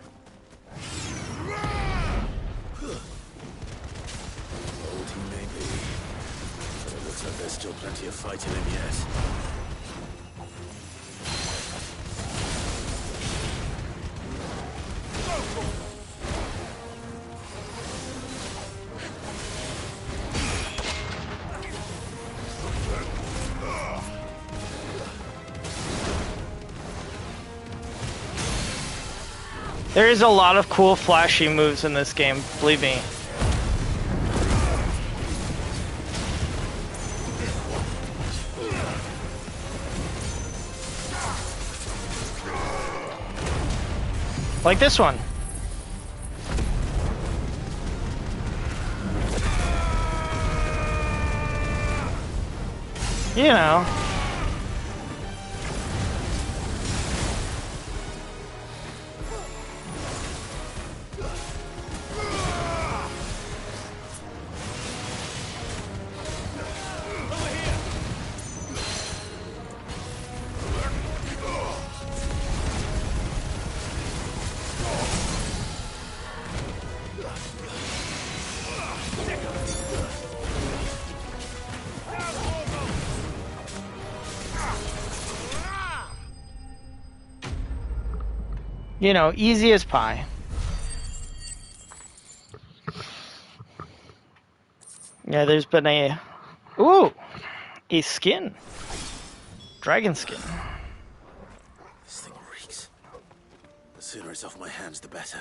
There's still plenty of fight in him yet. There is a lot of cool flashy moves in this game, believe me. Like this one. Easy as pie. Yeah, there's been a skin. Dragon skin. This thing reeks. The sooner it's off my hands, the better.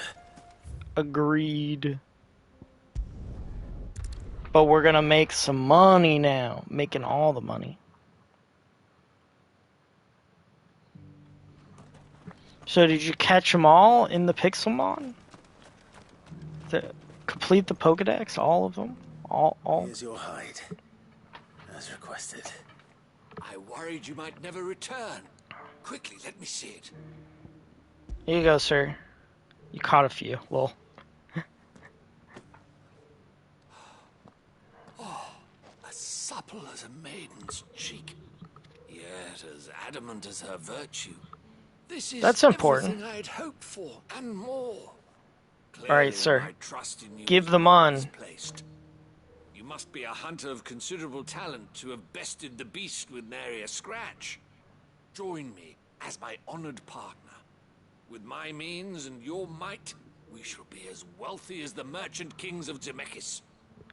Agreed. But we're gonna make some money now. Making all the money. So did you catch them all in the Pixelmon? Complete the Pokedex? All of them? All? Here's your hide. As requested. I worried you might never return. Quickly, let me see it. Here you go, sir. You caught a few. Lol. As supple as a maiden's cheek, yet as adamant as her virtue. This is That's important. everything I'd hoped for, and more. All right, sir. My trust in you Give is them well on. misplaced. You must be a hunter of considerable talent to have bested the beast with nary a scratch. Join me as my honored partner. With my means and your might, we shall be as wealthy as the merchant kings of Zemeckis.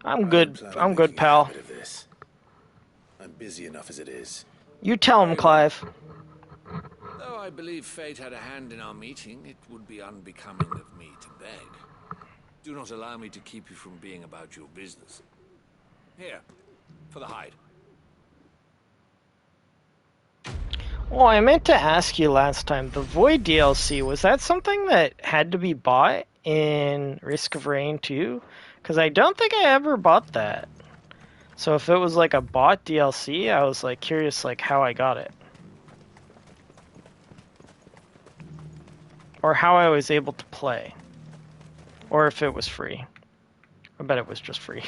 I'm good. I'm good, pal. Of this. I'm busy enough as it is. You tell him, Clive. Though I believe fate had a hand in our meeting, it would be unbecoming of me to beg. Do not allow me to keep you from being about your business. Here, for the hide. Well, I meant to ask you last time, the Void DLC, was that something that had to be bought in Risk of Rain 2? Because I don't think I ever bought that. So if it was like a bought DLC, I was like curious like how I got it. Or how I was able to play. Or if it was free. I bet it was just free.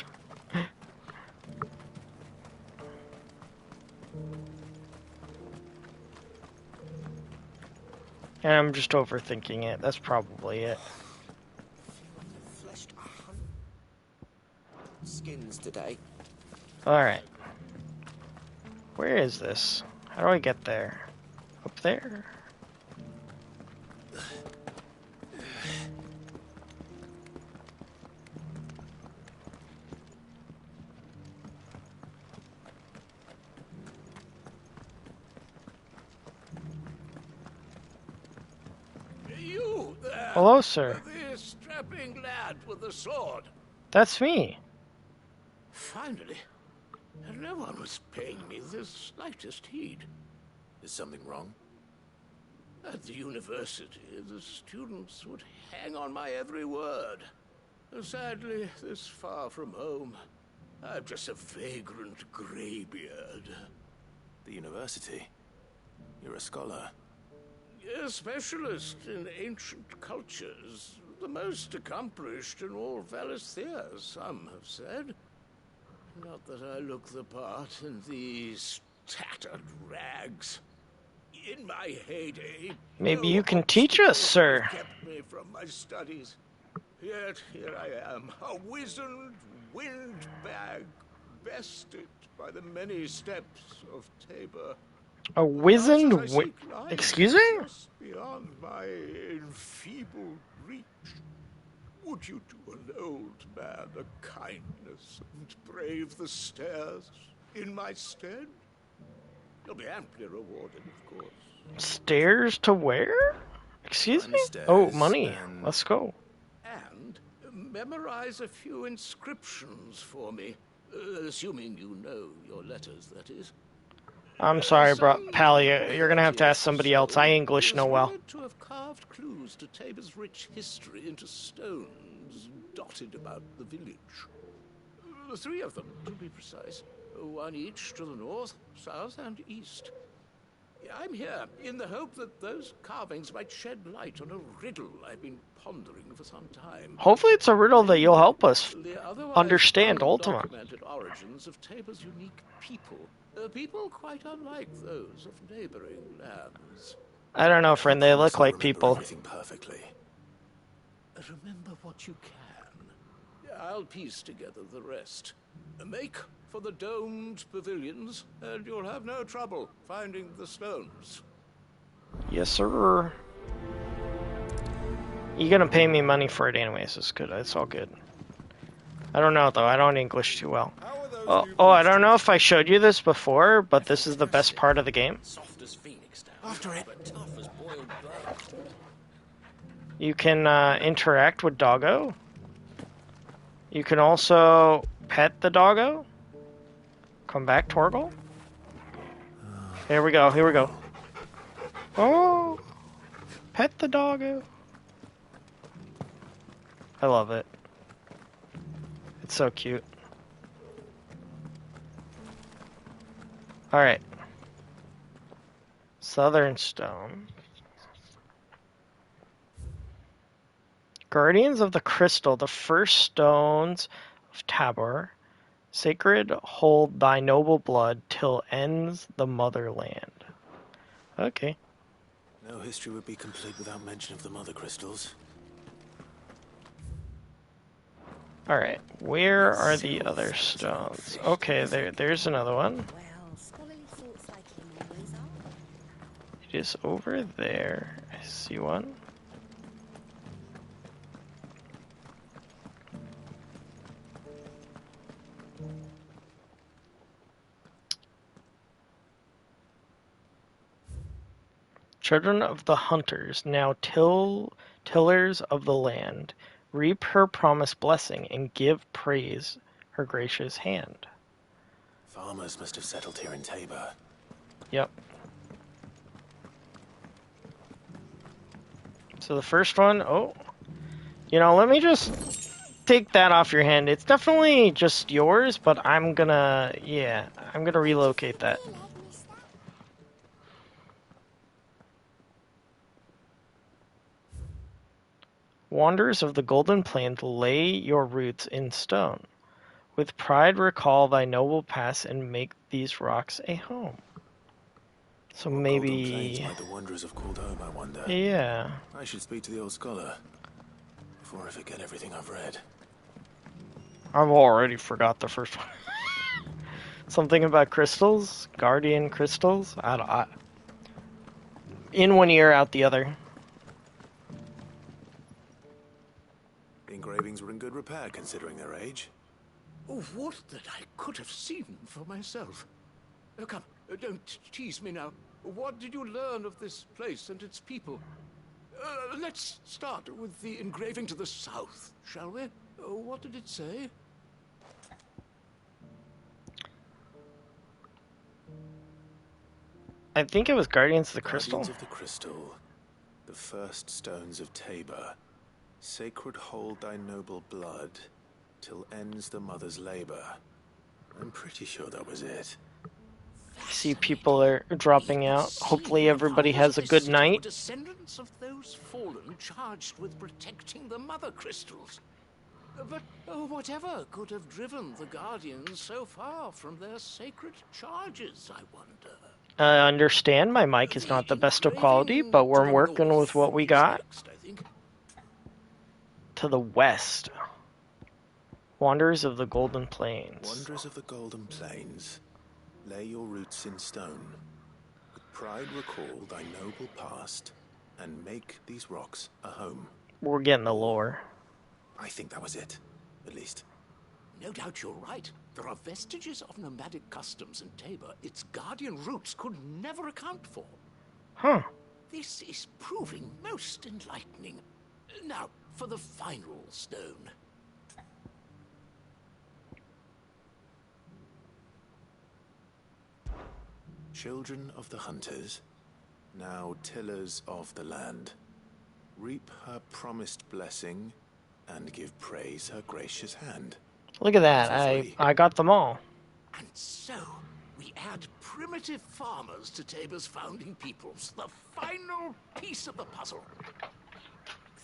And I'm just overthinking it. That's probably it. Fleshed 100 skins today. Alright. Where is this? How do I get there? Up there? You there? Hello, sir. The strapping lad with the sword. That's me. Finally. And no one was paying me the slightest heed. Is something wrong? At the university, the students would hang on my every word. Sadly, this far from home, I'm just a vagrant greybeard. The university? You're a scholar. A specialist in ancient cultures. The most accomplished in all Valisthea, some have said. Not that I look the part in these tattered rags. In my heyday, Maybe you can teach us, sir. kept me from my studies. Yet here I am, a wizened windbag, bested by the many steps of Tabor. A wizened excuse me? Just beyond my enfeebled reach. Would you do an old man a kindness and brave the stairs in my stead? You'll be amply rewarded, of course. Stairs to where? Excuse me? Oh, money. Let's go. And memorize a few inscriptions for me. Assuming you know your letters, that is. I'm sorry, pal. You're gonna have to ask somebody else. I English know well. To have carved clues to Tabor's rich history into stones dotted about the village. 3 of them, to be precise. 1 each to the north, south, and east. I'm here in the hope that those carvings might shed light on a riddle I've been pondering for some time. Hopefully it's a riddle that you'll help us The otherwise understand, Ultima. undocumented origins of Tabor's unique people. People quite unlike those of neighboring lands. I don't know, friend. They look like people. Everything perfectly. Remember what you can. I'll piece together the rest. Make for the domed pavilions, and you'll have no trouble finding the stones. Yes, sir. You're gonna pay me money for it anyways. It's good. It's all good. I don't know, though. I don't English too well. Oh, I don't know if I showed you this before, but this is the best part of the game. Soft as phoenix down, After it. but tough as boiled blood. You can interact with Doggo. You can also pet the Doggo. Come back, Torgal. Here we go. Here we go. Oh, pet the Doggo. I love it. It's so cute. Alright. Southern Stone. Guardians of the Crystal, the first stones of Tabor. Sacred, hold thy noble blood till ends the motherland. Okay. No history would be complete without mention of the mother crystals. Alright, where are the other stones? Okay, there's another one. Well, scholarly thoughts like him always are. It is over there. I see one. Children of the hunters, now tillers of the land, reap her promised blessing and give praise her gracious hand. Farmers must have settled here in Tabor. Yep. So the first one, let me just take that off your hand. It's definitely just yours, but I'm gonna relocate that. Wanderers of the Golden Plains, lay your roots in stone. With pride recall thy noble past and make these rocks a home. So maybe... Golden Plains might the wanderers have called home, I wonder. Yeah. I should speak to the old scholar before I forget everything I've read. I've already forgot the first one. Something about crystals? Guardian crystals? In one ear, out the other. The engravings were in good repair, considering their age. Oh, what that I could have seen for myself. Oh, come, don't tease me now. What did you learn of this place and its people? Let's start with the engraving to the south, shall we? What did it say? I think it was Guardians of the Crystal. Guardians of the Crystal, the first stones of Tabor. Sacred hold thy noble blood, till ends the mother's labor. I'm pretty sure that was it. I see people are dropping out. Hopefully everybody has a good night. Descendants of those fallen charged with protecting the mother crystals. But whatever could have driven the Guardians so far from their sacred charges, I wonder? I understand my mic is not the best of quality, but we're working with what we got. To the west. Wanderers of the Golden Plains. Wanderers of the Golden Plains, lay your roots in stone. With pride recall thy noble past, and make these rocks a home. We're getting the lore. I think that was it, at least. No doubt you're right. There are vestiges of nomadic customs in Tabor its guardian roots could never account for. Huh. This is proving most enlightening. Now, for the final stone. Children of the hunters, now tillers of the land, reap her promised blessing and give praise her gracious hand. Look at that, I got them all. And so, we add primitive farmers to Tabor's founding peoples, the final piece of the puzzle.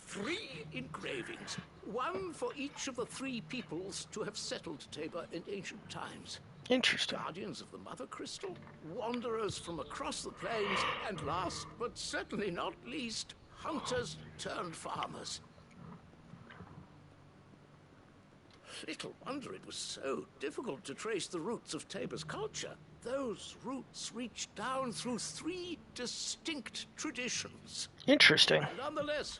3 engravings, one for each of the 3 peoples to have settled Tabor in ancient times. Interesting. Guardians of the Mother Crystal, wanderers from across the plains, and last but certainly not least, hunters turned farmers. Little wonder it was so difficult to trace the roots of Tabor's culture. Those roots reach down through 3 distinct traditions. Interesting. Nonetheless,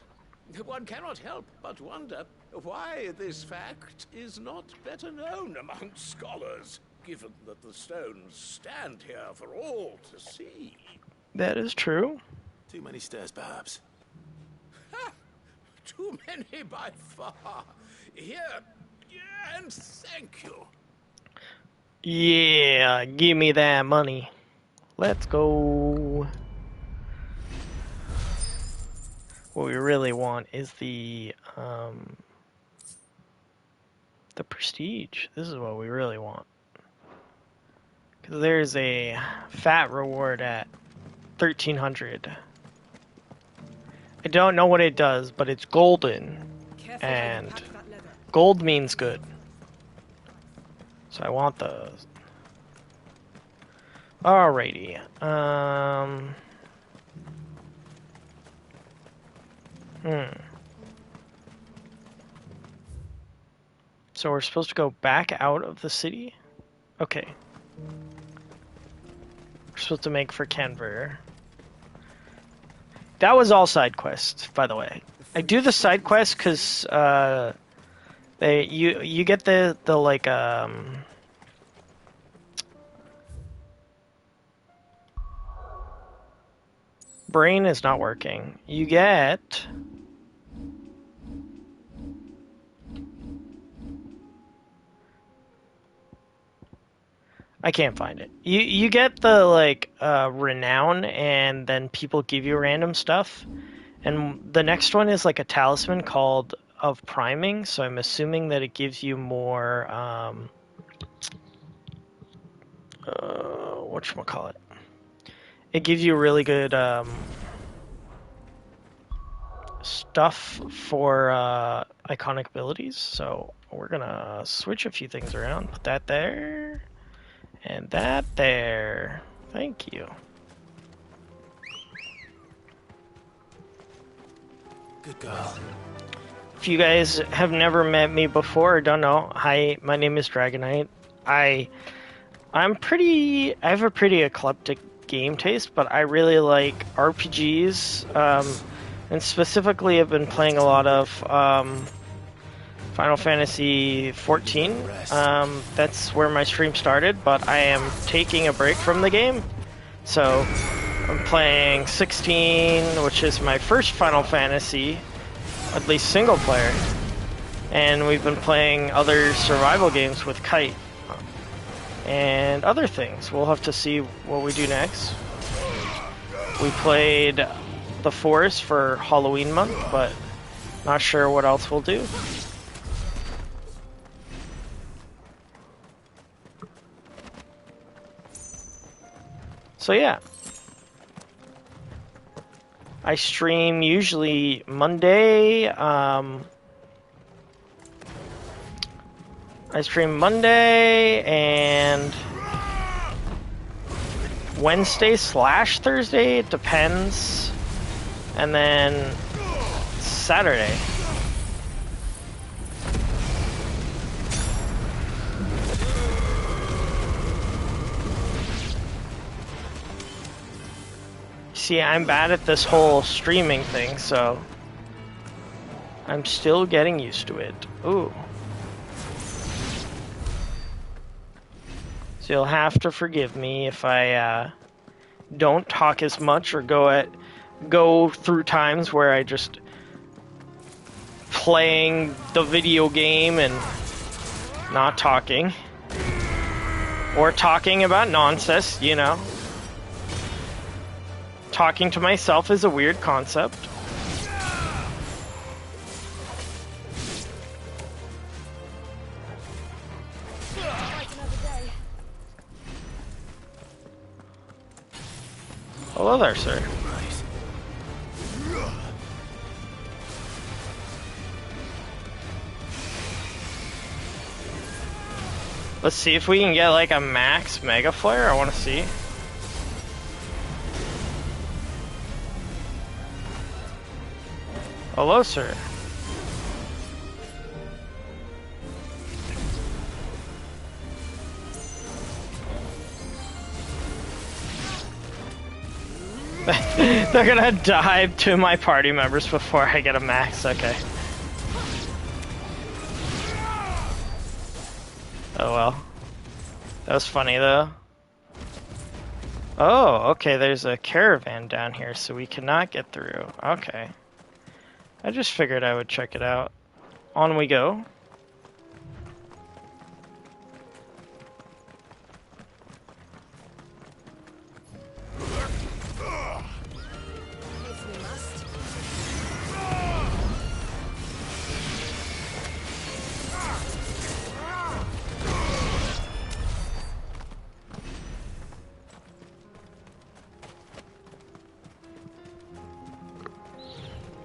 one cannot help but wonder why this fact is not better known among scholars, given that the stones stand here for all to see. That is true. Too many stairs, perhaps. Ha! Too many by far. Here, and thank you. Yeah, give me that money. Let's go. What we really want is the prestige. This is what we really want. Because there's a fat reward at 1300. I don't know what it does, but it's golden. And gold means good. So I want those. Alrighty. So we're supposed to go back out of the city? Okay. We're supposed to make for Canberra. That was all side quests, by the way. I do the side quests because you get the like brain is not working. You get I can't find it. You get the like renown, and then people give you random stuff. And the next one is like a talisman called of priming, so I'm assuming that it gives you more whatchamacallit. It gives you really good stuff for iconic abilities. So we're gonna switch a few things around. Put that there. And that there. Thank you. Good girl. If you guys have never met me before or don't know, hi, my name is Dragonite. I have a pretty eclectic game taste, but I really like RPGs, and specifically I've been playing a lot of Final Fantasy XIV. That's where my stream started, but I am taking a break from the game. So I'm playing 16, which is my first Final Fantasy, at least single player. And we've been playing other survival games with Kite. And other things. We'll have to see what we do next. We played The Forest for Halloween month, but not sure what else we'll do. So yeah, I stream usually Monday. I stream Monday and Wednesday/Thursday. It depends, and then Saturday. See, I'm bad at this whole streaming thing, so I'm still getting used to it. Ooh. So you'll have to forgive me if I don't talk as much or go through times where I just playing the video game and not talking. Or talking about nonsense, you know. Talking to myself is a weird concept. Hello there, sir. Let's see if we can get like a max Mega Flare. I want to see. Hello, sir. They're gonna dive to my party members before I get a max, okay. Oh well. That was funny though. Oh, okay, there's a caravan down here, so we cannot get through. Okay. I just figured I would check it out. On we go.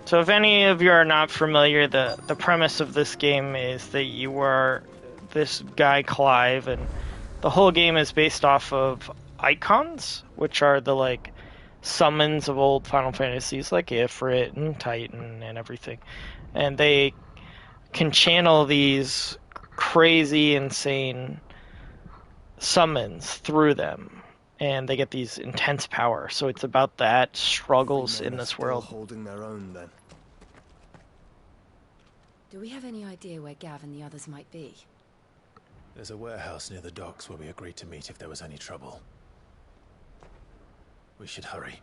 So if any of you are not familiar, the premise of this game is that you are this guy Clive, and the whole game is based off of icons, which are the like summons of old Final Fantasies like Ifrit and Titan and everything. And they can channel these crazy, insane summons through them. And they get these intense power. So it's about that struggles in this world. Holding their own then. Do we have any idea where Gav and the others might be? There's a warehouse near the docks where we agreed to meet if there was any trouble. We should hurry.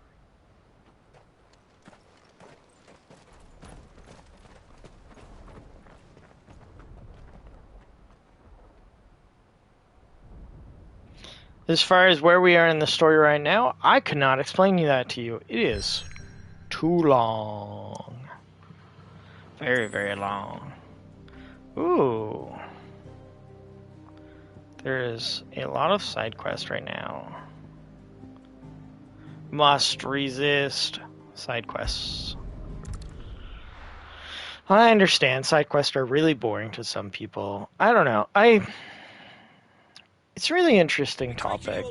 As far as where we are in the story right now, I could not explain that to you. It is too long. Very, very long. Ooh. There is a lot of side quests right now. Must resist side quests. I understand side quests are really boring to some people. I don't know. It's a really interesting topic.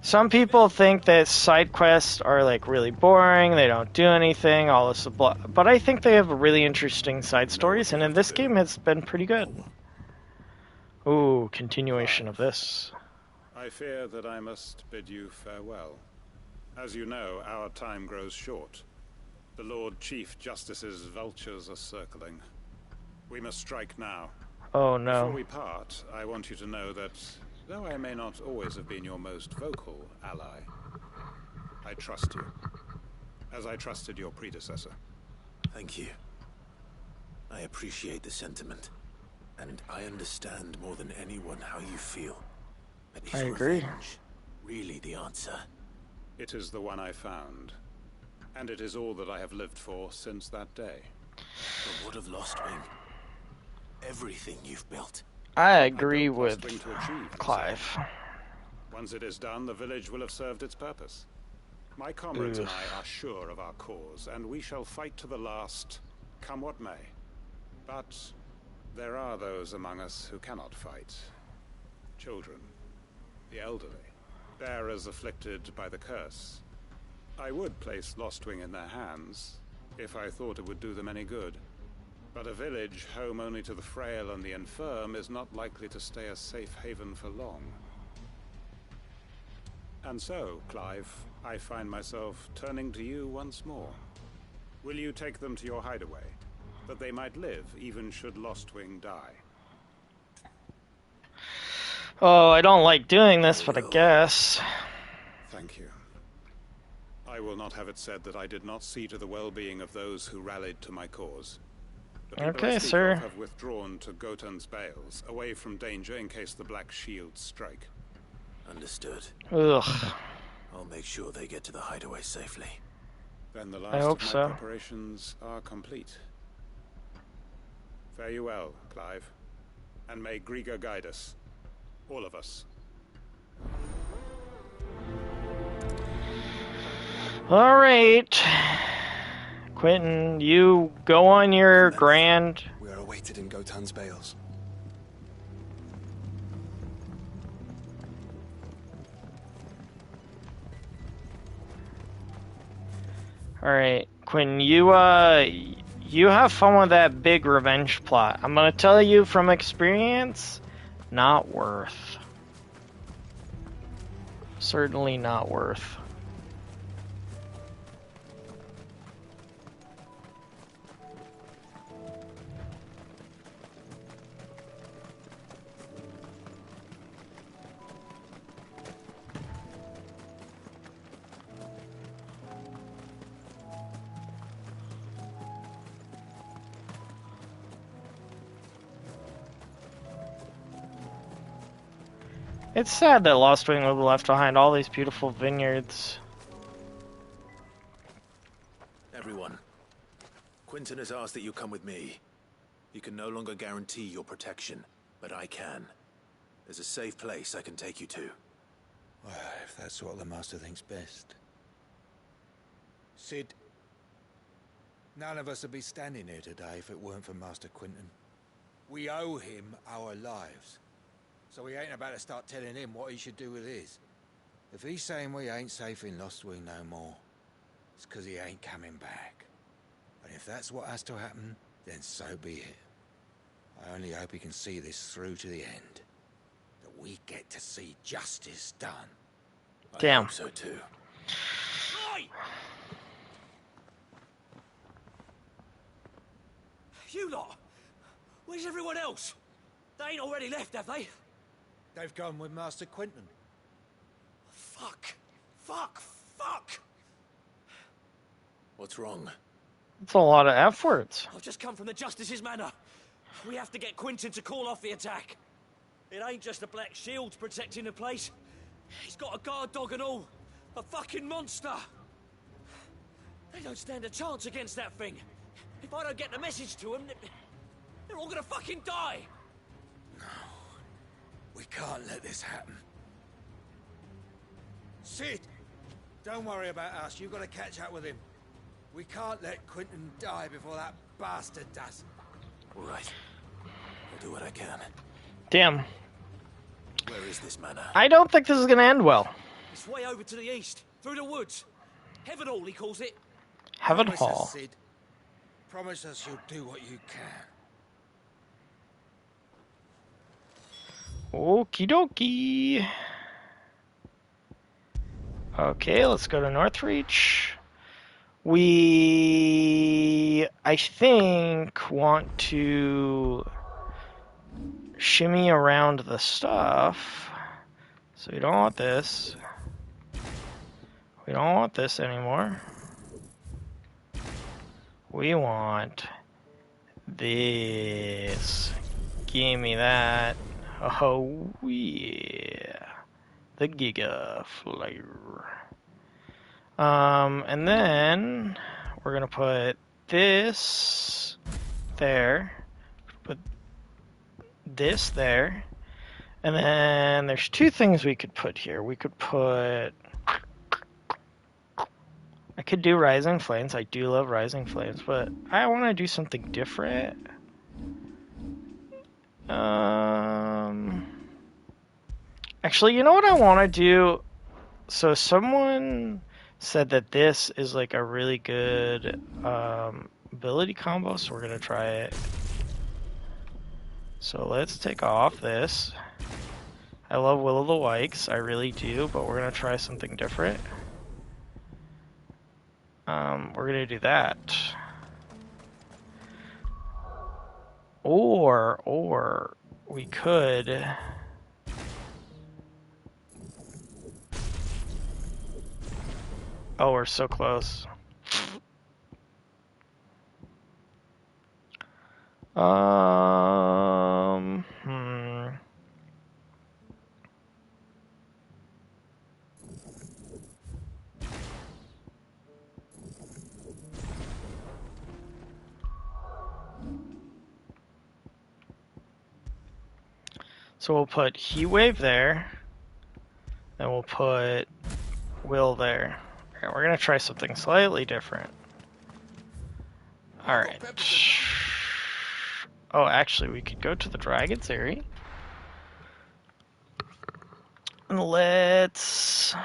Some people think that side quests are like really boring, they don't do anything, all this blah, but I think they have really interesting side stories, and in this game it's been pretty good. Ooh, continuation of this. I fear that I must bid you farewell. As you know, our time grows short. The Lord Chief Justice's vultures are circling. We must strike now. Oh no. Before we part, I want you to know that, though I may not always have been your most vocal ally, I trust you, as I trusted your predecessor. Thank you. I appreciate the sentiment, and I understand more than anyone how you feel. But is I agree. revenge really the answer? It is the one I found, and it is all that I have lived for since that day. But what of Lostwing? Everything you've built. I agree with to achieve, Clive. Once it is done, the village will have served its purpose. My comrades and I are sure of our cause, and we shall fight to the last, come what may. But there are those among us who cannot fight. Children, the elderly, bearers afflicted by the curse. I would place Lostwing in their hands, if I thought it would do them any good. But a village home only to the frail and the infirm is not likely to stay a safe haven for long. And so, Clive, I find myself turning to you once more. Will you take them to your hideaway, that they might live even should Lostwing die? Oh, I don't like doing this, but I guess. Thank you. I will not have it said that I did not see to the well-being of those who rallied to my cause. The people Okay, I speak sir. of have withdrawn to Gotan's Bales, away from danger in case the Black Shields strike. Understood. Ugh. I'll make sure they get to the hideaway safely. Then the I last hope of my so. preparations are complete. Fare you well, Clive, and may Griga guide us, all of us. All right. Quentin, you go on your grand... We are awaited in Gotan's Bales. All right, Quentin, you have fun with that big revenge plot. I'm gonna tell you from experience, not worth. Certainly not worth. It's sad that Lostwing will be left behind all these beautiful vineyards. Everyone, Quentin has asked that you come with me. He can no longer guarantee your protection, but I can. There's a safe place I can take you to. Well, if that's what the Master thinks best. Sid, none of us would be standing here today if it weren't for Master Quentin. We owe him our lives. So we ain't about to start telling him what he should do with his. If he's saying we ain't safe in Lostwing no more, it's 'cause he ain't coming back. And if that's what has to happen, then so be it. I only hope he can see this through to the end. That we get to see justice done. Damn. I hope so too. Oi! You lot! Where's everyone else? They ain't already left, have they? They've gone with Master Quentin. Fuck! Fuck! Fuck! What's wrong? It's a lot of F words. I've just come from the Justice's manor. We have to get Quentin to call off the attack. It ain't just the Black Shields protecting the place. He's got a guard dog and all. A fucking monster. They don't stand a chance against that thing. If I don't get the message to them, they're all gonna fucking die. We can't let this happen. Sid! Don't worry about us. You've got to catch up with him. We can't let Quentin die before that bastard does. All right. I'll do what I can. Damn. Where is this manor? I don't think this is going to end well. It's way over to the east, through the woods. Heaven Hall, he calls it. Heaven Promise Hall. us, Sid. Promise us you'll do what you can. Okie dokie. Okay, let's go to Northreach. We, I think, want to shimmy around the stuff. So we don't want this. We don't want this anymore. We want this. Give me that. Oh yeah. The Giga Flare. And then we're gonna put this there. Put this there. And then there's two things we could put here. We could put... I could do Rising Flames. I do love Rising Flames, but I want to do something different. Actually, you know what I want to do? So someone said that this is like a really good ability combo, so we're going to try it. So let's take off this. I love Will of the Wikes, I really do, but we're going to try something different. We're going to do that. Or we could... Oh, we're so close. So we'll put Heatwave there, and we'll put Will there. Alright, we're gonna try something slightly different. Alright. Oh, actually, we could go to the Dragon's Eyrie. And let's...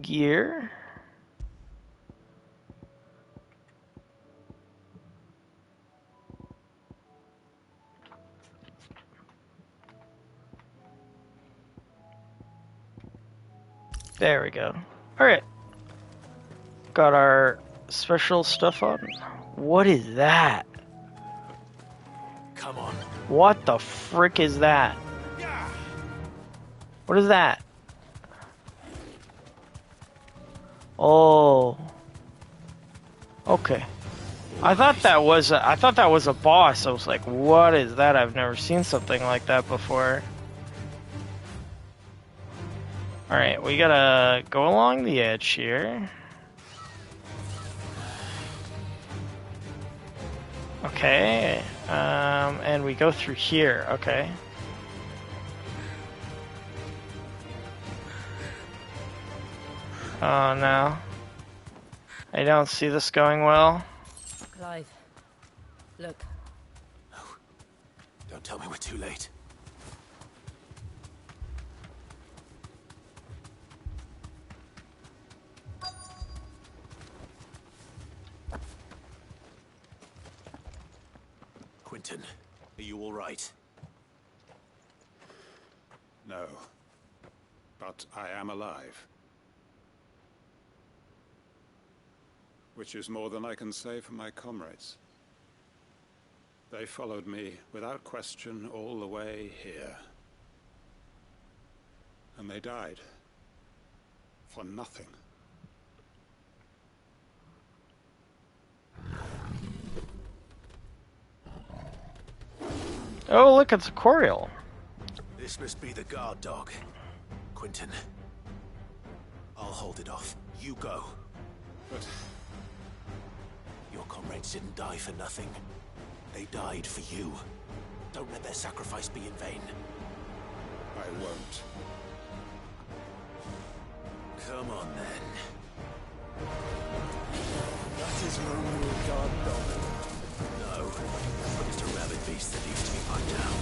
Gear. There we go. Alright. Got our special stuff on. What is that? Come on. What the frick is that? What is that? Oh. Okay. I thought that was a boss. I was like, what is that? I've never seen something like that before. Alright, we gotta go along the edge here. Okay, and we go through here, okay. Oh no. I don't see this going well. Clive, look. Don't tell me we're too late. Quentin, are you all right? No. But I am alive. Which is more than I can say for my comrades. They followed me without question all the way here. And they died. For nothing. Oh, look, it's a Coriol. This must be the guard dog. Quentin. I'll hold it off. You go. But... your comrades didn't die for nothing. They died for you. Don't let their sacrifice be in vain. I won't. Come on, then. That is no new guard dog. No. It's a rabid beast that needs to be put down.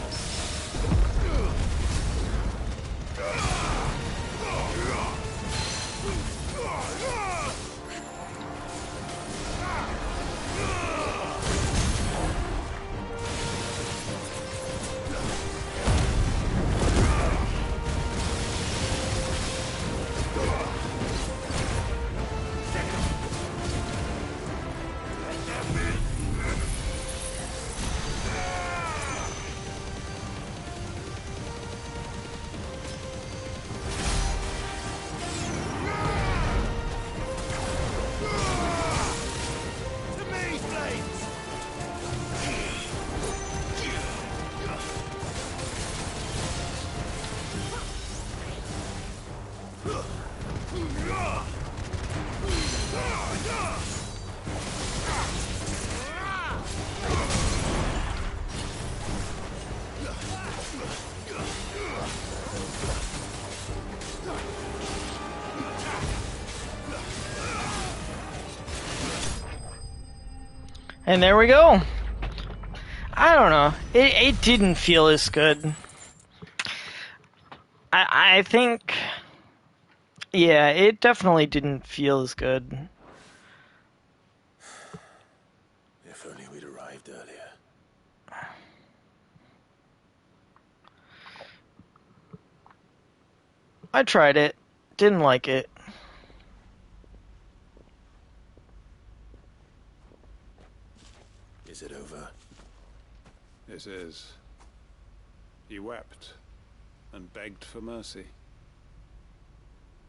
And there we go. I don't know. It didn't feel as good. I think... yeah, it definitely didn't feel as good. If only we'd arrived earlier. I tried it. Didn't like it. Is it over? It is. He wept and begged for mercy.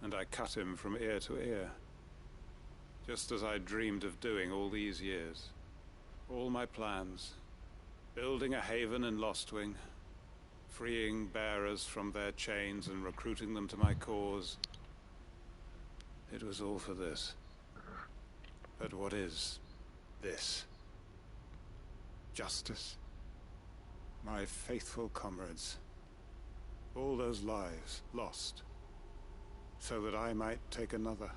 And I cut him from ear to ear. Just as I dreamed of doing all these years. All my plans. Building a haven in Lostwing. Freeing bearers from their chains and recruiting them to my cause. It was all for this. But what is this? Justice. My faithful comrades. All those lives lost. So that I might take another.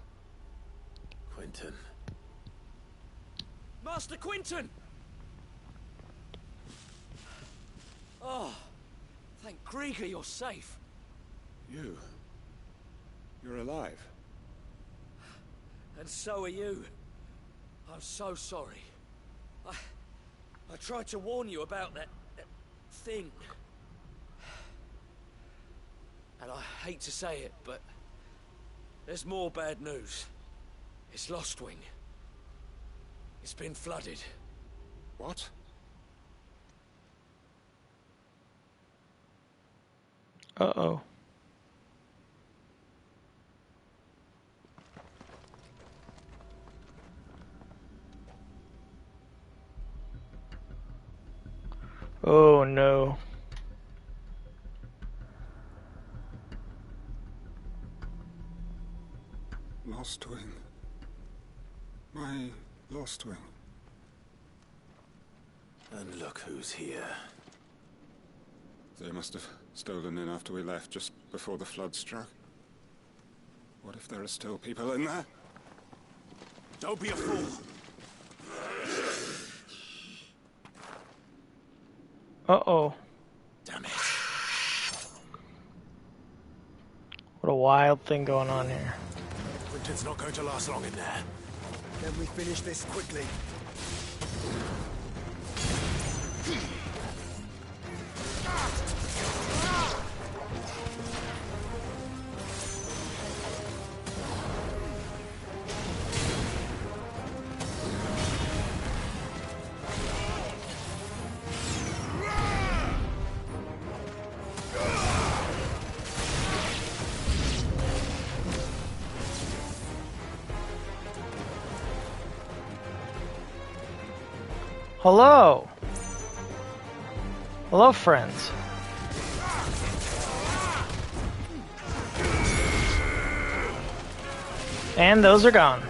Quentin. Master Quentin! Oh, thank Grieger you're safe. You're alive. And so are you. I'm so sorry. I tried to warn you about that thing. And I hate to say it, but there's more bad news. It's Lostwing. It's been flooded. What? Uh-oh. Oh no. Lostwing. My Lostwing. And look who's here. They must have stolen in after we left, just before the flood struck. What if there are still people in there? Don't be a fool! Uh-oh. Damn it. What a wild thing going on here. Quentin's not going to last long in there. Can we finish this quickly? Hello. Hello, friends. And those are gone.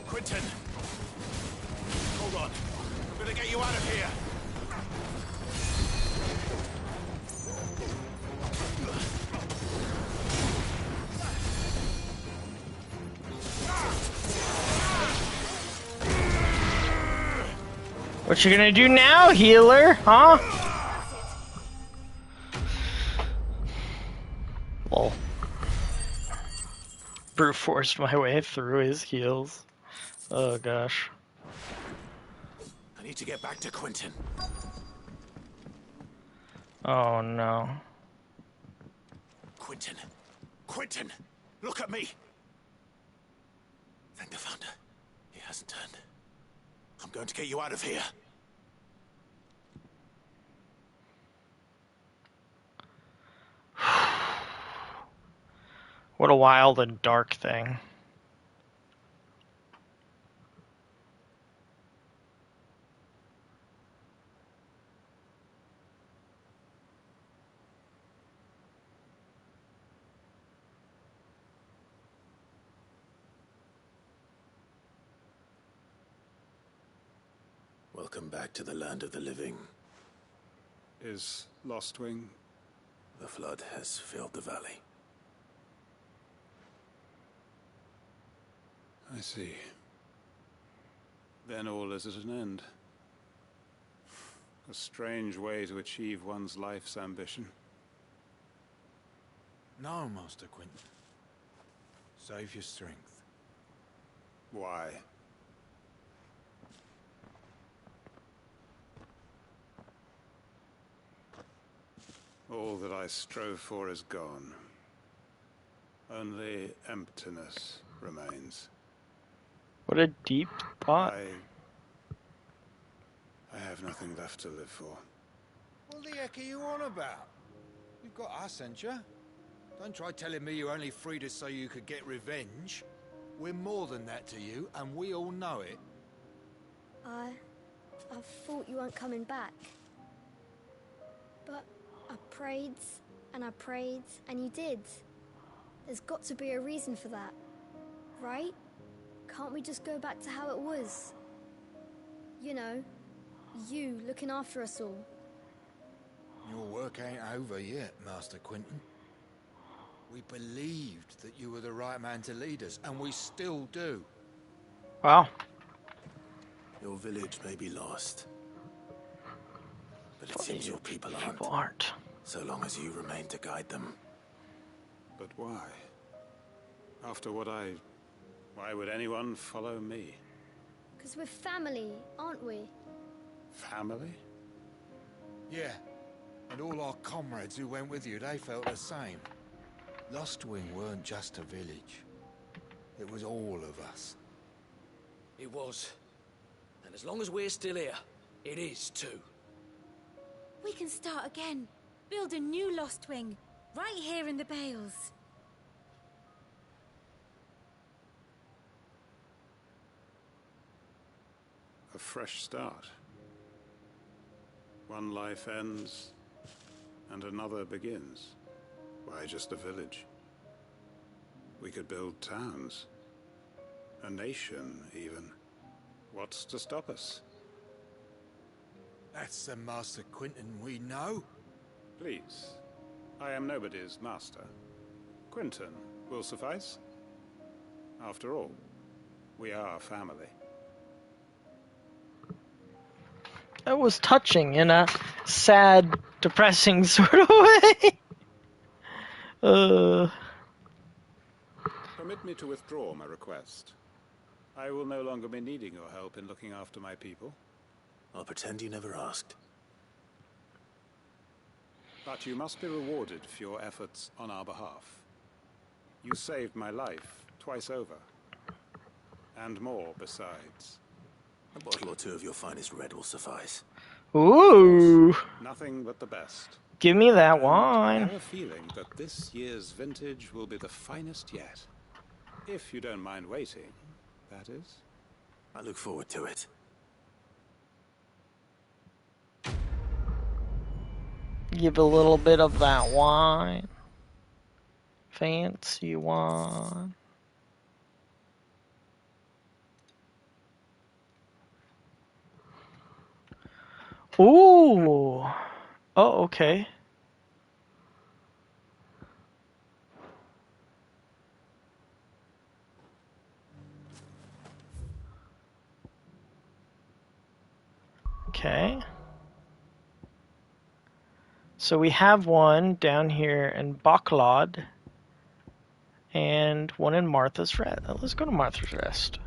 Quentin! Hold on. I'm gonna get you out of here! What you gonna do now, healer? Huh? Lol. Brute forced my way through his heals. Oh gosh. I need to get back to Quentin. Oh no. Quentin! Quentin! Look at me! Thank the Founder. He hasn't turned. I'm going to get you out of here. What a wild and dark thing. Welcome back to the land of the living. Is Lostwing? The flood has filled the valley. I see. Then all is at an end. A strange way to achieve one's life's ambition. No, Master Quentin. Save your strength. Why? All that I strove for is gone. Only emptiness remains. What a deep thought. I have nothing left to live for. What the heck are you on about? You've got us, ain't you? Don't try telling me you only freed us so you could get revenge. We're more than that to you, and we all know it. I thought you weren't coming back. But I prayed, and you did. There's got to be a reason for that, right? Can't we just go back to how it was? You know, you looking after us all. Your work ain't over yet, Master Quentin. We believed that you were the right man to lead us, and we still do. Wow. Your village may be lost, but it seems your people aren't. So long as you remain to guide them. But why? After what why would anyone follow me? Because we're family, aren't we? Family? Yeah. And all our comrades who went with you, they felt the same. Lostwing weren't just a village. It was all of us. It was. And as long as we're still here, it is too. We can start again. Build a new Lostwing. Right here in the Bales. A fresh start. One life ends, and another begins. Why just a village? We could build towns. A nation, even. What's to stop us? That's the Master Quentin we know. Please. I am nobody's master. Quentin will suffice. After all, we are family. That was touching in a sad, depressing sort of way. Permit me to withdraw my request. I will no longer be needing your help in looking after my people. I'll pretend you never asked. But you must be rewarded for your efforts on our behalf. You saved my life twice over. And more besides. A bottle or two of your finest red will suffice. Ooh. Nothing but the best. Give me that I wine. have a feeling that this year's vintage will be the finest yet. If you don't mind waiting, that is. I look forward to it. Give a little bit of that wine. Fancy wine. Ooh. Oh, okay. Okay. So we have one down here in Backlod and one in Martha's Rest. Let's go to Martha's Rest.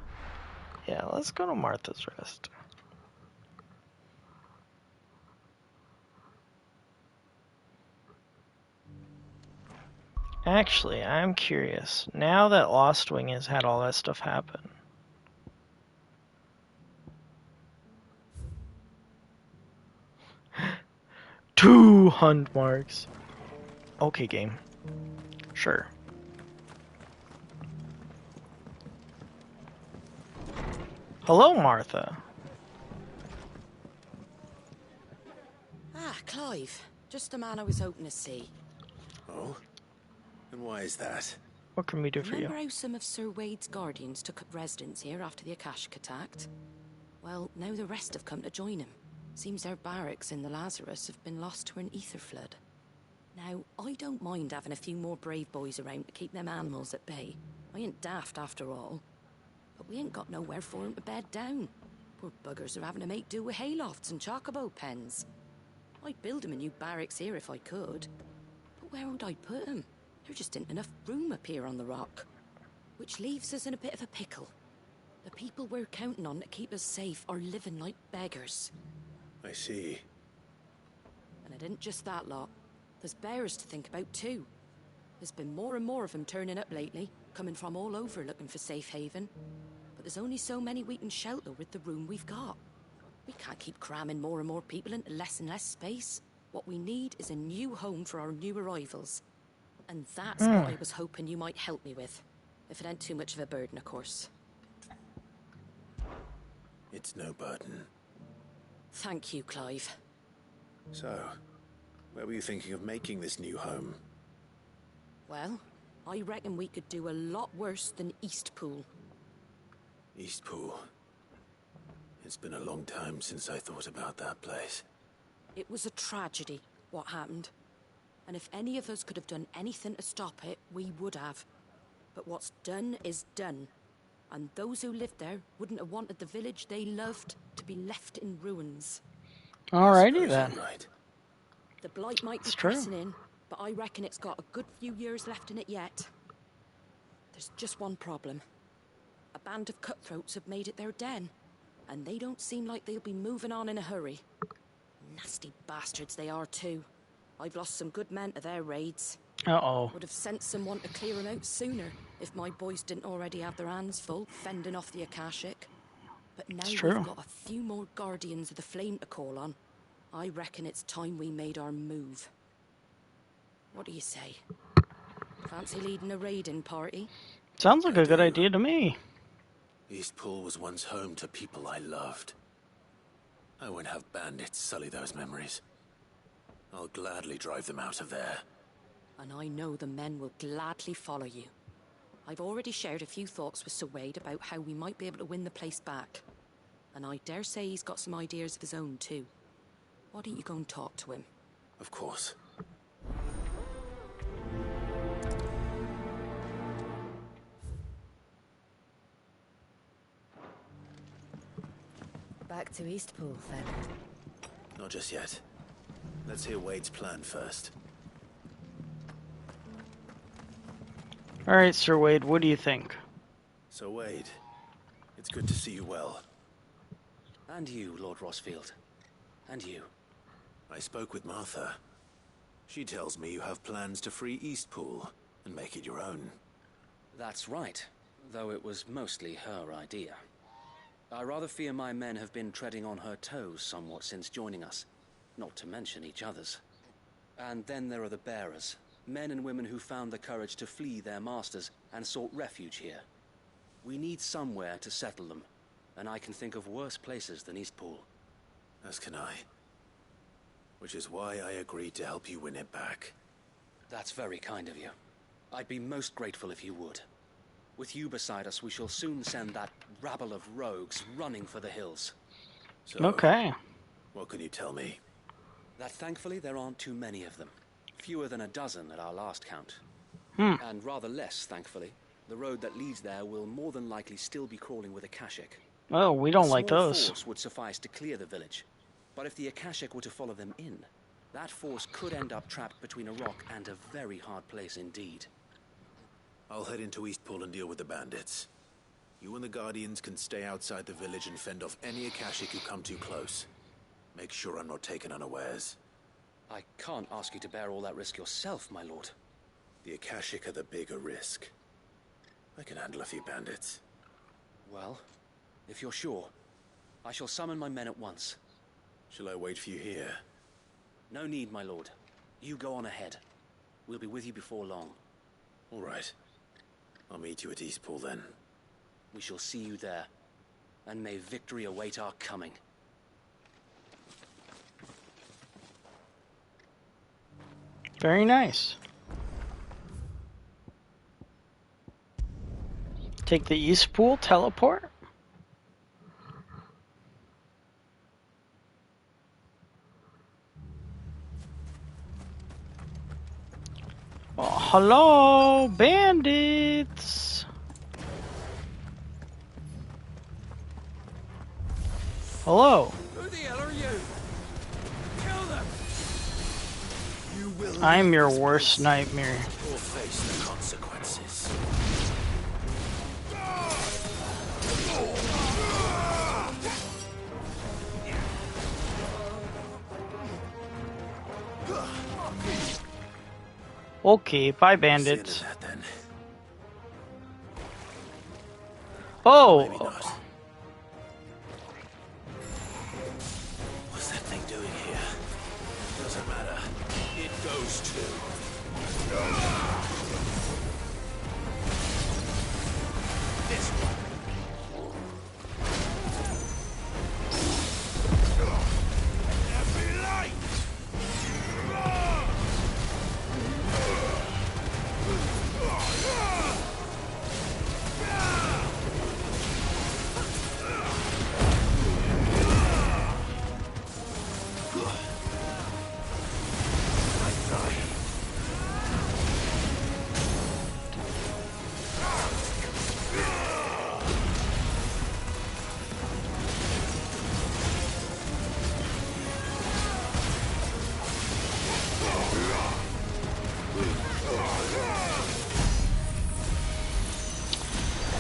Yeah, let's go to Martha's Rest. Actually, I'm curious. Now that Lost Wing has had all that stuff happen, two hunt marks. Okay, game. Sure. Hello, Martha. Ah, Clive. Just the man I was hoping to see. Oh? And why is that? What can we do for you? Remember how some of Sir Wade's guardians took up residence here after the Akashic attacked? Well, now the rest have come to join him. Seems their barracks in the Lazarus have been lost to an ether flood. Now, I don't mind having a few more brave boys around to keep them animals at bay. I ain't daft after all. But we ain't got nowhere for 'em to bed down. Poor buggers are having to make do with haylofts and chocobo pens. I'd build 'em a new barracks here if I could. But where would I put 'em? There just ain't enough room up here on the rock. Which leaves us in a bit of a pickle. The people we're counting on to keep us safe are living like beggars. I see. And it isn't just that lot. There's bears to think about too. There's been more and more of them turning up lately, coming from all over looking for safe haven. But there's only so many we can shelter with the room we've got. We can't keep cramming more and more people into less and less space. What we need is a new home for our new arrivals. And that's what I was hoping you might help me with. If it ain't too much of a burden, of course. It's no burden. Thank you, Clive. So, where were you thinking of making this new home? Well, I reckon we could do a lot worse than Eastpool. Eastpool. It's been a long time since I thought about that place. It was a tragedy, what happened. And if any of us could have done anything to stop it, we would have. But what's done is done. And those who lived there wouldn't have wanted the village they loved to be left in ruins. Alrighty then. Right. The blight might be It's true. pressing in, but I reckon it's got a good few years left in it yet. There's just one problem. A band of cutthroats have made it their den, and they don't seem like they'll be moving on in a hurry. Nasty bastards they are too. I've lost some good men to their raids. Uh-oh. Would have sent someone to clear them out sooner if my boys didn't already have their hands full fending off the Akashic. But now true. we've got a few more guardians of the flame to call on. I reckon it's time we made our move. What do you say? Fancy leading a raiding party? Sounds like a good idea to me. Eastpool was once home to people I loved. I won't have bandits sully those memories. I'll gladly drive them out of there. And I know the men will gladly follow you. I've already shared a few thoughts with Sir Wade about how we might be able to win the place back. And I dare say he's got some ideas of his own, too. Why don't you go and talk to him? Of course. Back to Eastpool, then. Not just yet. Let's hear Wade's plan first. Alright, Sir Wade, what do you think? So, Wade, it's good to see you well. And you, Lord Rosfield. And you. I spoke with Martha. She tells me you have plans to free Eastpool and make it your own. That's right, though it was mostly her idea. I rather fear my men have been treading on her toes somewhat since joining us, not to mention each other's. And then there are the bearers, men and women who found the courage to flee their masters and sought refuge here. We need somewhere to settle them, and I can think of worse places than Eastpool. As can I. Which is why I agreed to help you win it back. That's very kind of you. I'd be most grateful if you would. With you beside us, we shall soon send that rabble of rogues running for the hills. So, okay. What can you tell me? That thankfully there aren't too many of them. Fewer than a dozen at our last count. And rather less, thankfully. The road that leads there will more than likely still be crawling with Akashic. Oh, we don't like those. A small force would suffice to clear the village. But if the Akashic were to follow them in, that force could end up trapped between a rock and a very hard place indeed. I'll head into Eastpool and deal with the bandits. You and the Guardians can stay outside the village and fend off any Akashic who come too close. Make sure I'm not taken unawares. I can't ask you to bear all that risk yourself, my lord. The Akashic are the bigger risk. I can handle a few bandits. Well, if you're sure, I shall summon my men at once. Shall I wait for you here? No need, my lord. You go on ahead. We'll be with you before long. All right. I'll meet you at Eastpool then. We shall see you there. And may victory await our coming. Very nice. Take the Eastpool teleport. Oh, hello, bandits. Hello. Who the hell are you? Kill them! You will I'm your worst nightmare. or face the consequences. Okay, bye, bandits. That, then. Oh! Maybe not. What's that thing doing here? Doesn't matter. It goes too. This one. Every light!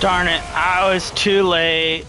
Darn it, I was too late.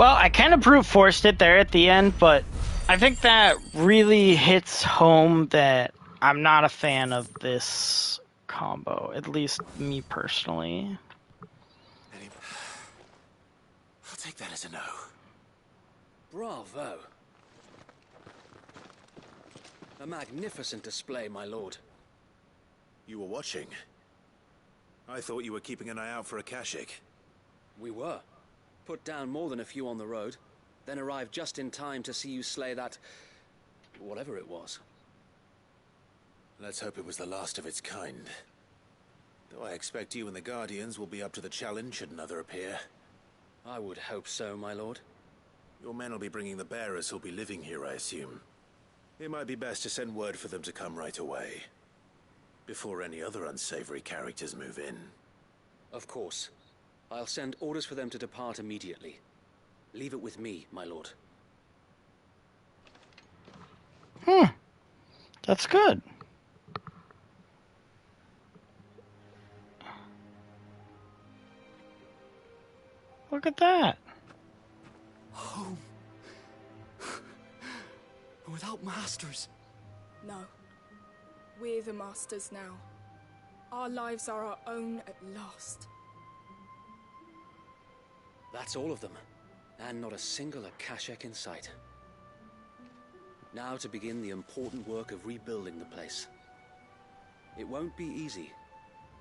Well, I kind of brute forced it there at the end, but I think that really hits home that I'm not a fan of this combo, at least me personally. I'll take that as a no. Bravo. A magnificent display, my lord. You were watching? I thought you were keeping an eye out for a Kashik. We were. Put down more than a few on the road, then arrived just in time to see you slay that... whatever it was. Let's hope it was the last of its kind. Though I expect you and the Guardians will be up to the challenge should another appear. I would hope so, my lord. Your men will be bringing the bearers who'll be living here, I assume. It might be best to send word for them to come right away, before any other unsavory characters move in. Of course. I'll send orders for them to depart immediately. Leave it with me, my lord. That's good. Look at that. Home. Without masters. No. We're the masters now. Our lives are our own at last. That's all of them. And not a single Akashek in sight. Now to begin the important work of rebuilding the place. It won't be easy.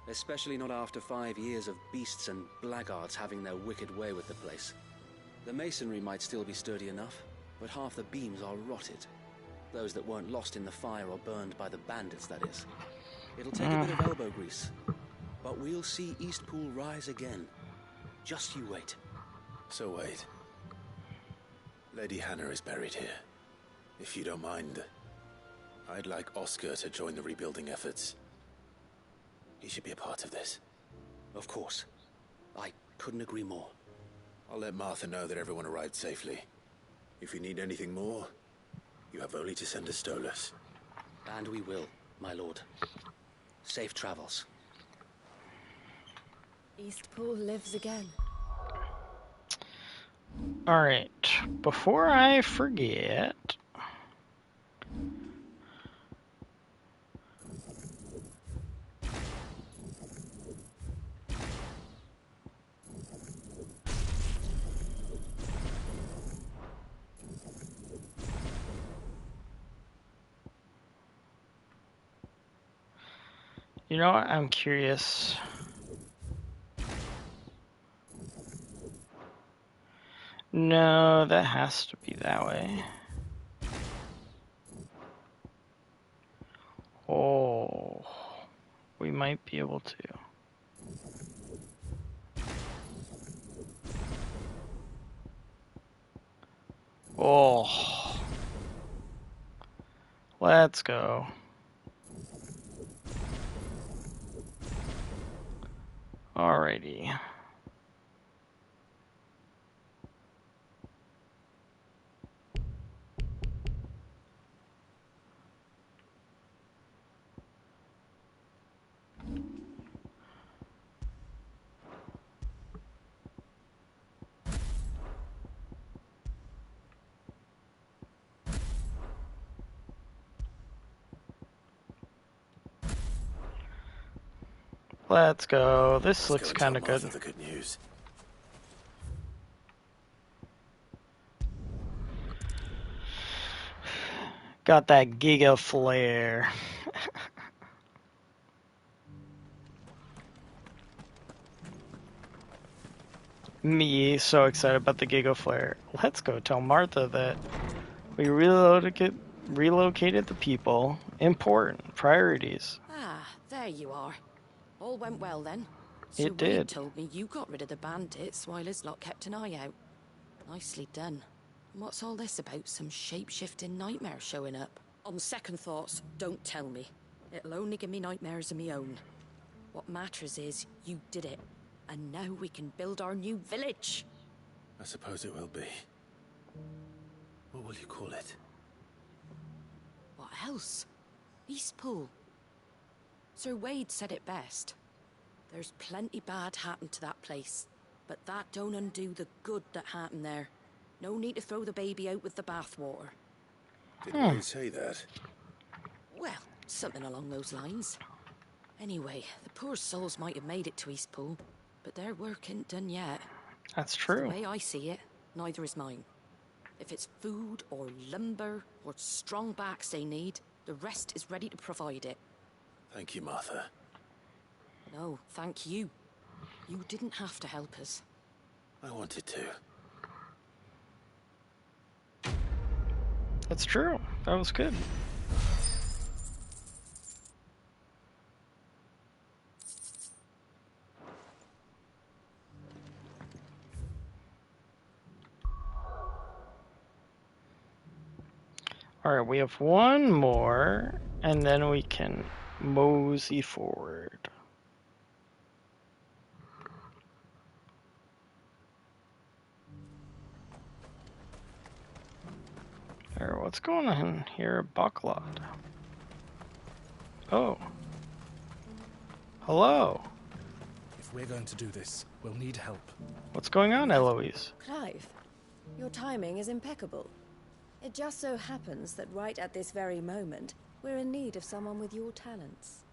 Especially not after 5 years of beasts and blackguards having their wicked way with the place. The masonry might still be sturdy enough, but half the beams are rotted. Those that weren't lost in the fire or burned by the bandits, that is. It'll take a bit of elbow grease. But we'll see Eastpool rise again. Just you wait. So wait. Lady Hannah is buried here. If you don't mind, I'd like Oscar to join the rebuilding efforts. He should be a part of this. Of course. I couldn't agree more. I'll let Martha know that everyone arrived safely. If you need anything more, you have only to send a Stolas. And we will, my lord. Safe travels. Eastpool lives again. Alright, before I forget... You know what? I'm curious. No, that has to be that way. Oh, we might be able to. Oh, let's go. Alrighty. Let's go. This looks kind of good. The good news. Got that giga flare. Me so excited about the giga flare. Let's go tell Martha that we relocated the people. Important priorities. Ah, there you are. All went well then. It Sir Wade did. told me you got rid of the bandits while his lot kept an eye out. Nicely done. What's all this about some shape-shifting nightmare showing up? On second thoughts, don't tell me. It'll only give me nightmares of my own. What matters is you did it. And now we can build our new village. I suppose it will be. What will you call it? What else? Eastpool. Sir Wade said it best. There's plenty bad happened to that place, but that don't undo the good that happened there. No need to throw the baby out with the bathwater. Didn't really say that. Well, something along those lines. Anyway, the poor souls might have made it to Eastpool, but their work ain't done yet. That's true. The way I see it, neither is mine. If it's food or lumber or strong backs they need, the rest is ready to provide it. Thank you, Martha. No, thank you. You didn't have to help us. I wanted to. That's true. That was good. Alright, we have one more, and then we can mosey forward. Alright, what's going on here, Bucklot? Oh. Hello. If we're going to do this, we'll need help. What's going on, Eloise? Clive, your timing is impeccable. It just so happens that right at this very moment, we're in need of someone with your talents.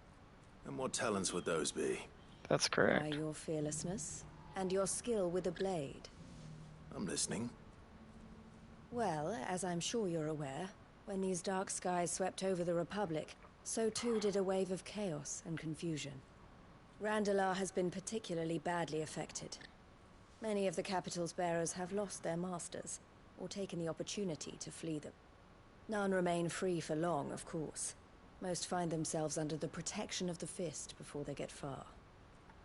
And what talents would those be? That's correct. Why, your fearlessness and your skill with a blade. I'm listening. Well, as I'm sure you're aware, when these dark skies swept over the Republic, so too did a wave of chaos and confusion. Randalar has been particularly badly affected. Many of the capital's bearers have lost their masters, or taken the opportunity to flee them. None remain free for long, of course. Most find themselves under the protection of the Fist before they get far.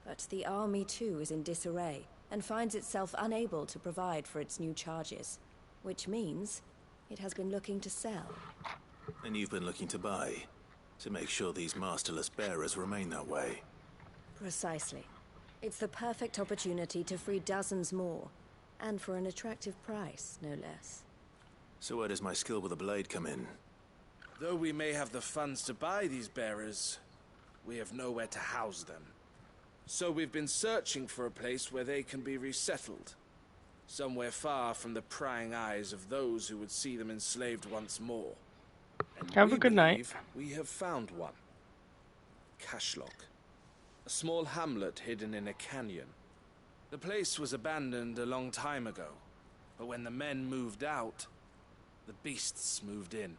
But the army too is in disarray, and finds itself unable to provide for its new charges. Which means it has been looking to sell. And you've been looking to buy, to make sure these masterless bearers remain that way. Precisely. It's the perfect opportunity to free dozens more, and for an attractive price, no less. So where does my skill with a blade come in? Though we may have the funds to buy these bearers, we have nowhere to house them. So we've been searching for a place where they can be resettled. Somewhere far from the prying eyes of those who would see them enslaved once more. And have a good night. We have found one. Cashlock. A small hamlet hidden in a canyon. The place was abandoned a long time ago, but when the men moved out, the beasts moved in.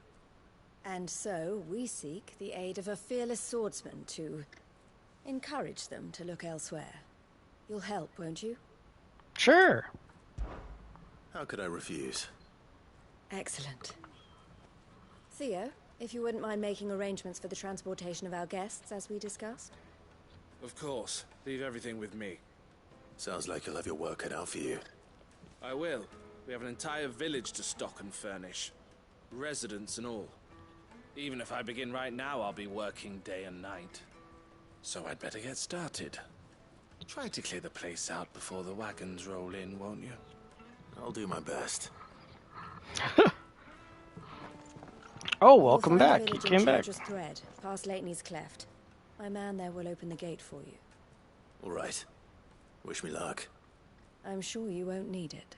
And so we seek the aid of a fearless swordsman to encourage them to look elsewhere. You'll help, won't you? Sure. How could I refuse? Excellent. Theo, if you wouldn't mind making arrangements for the transportation of our guests, as we discussed. Of course. Leave everything with me. Sounds like you'll have your work cut out for you. I will. We have an entire village to stock and furnish. Residents and all. Even if I begin right now, I'll be working day and night. So I'd better get started. Try to clear the place out before the wagons roll in, won't you? I'll do my best. Oh, welcome back. You came back. Thread, past Lateney's Cleft. My man there will open the gate for you. All right. Wish me luck. I'm sure you won't need it.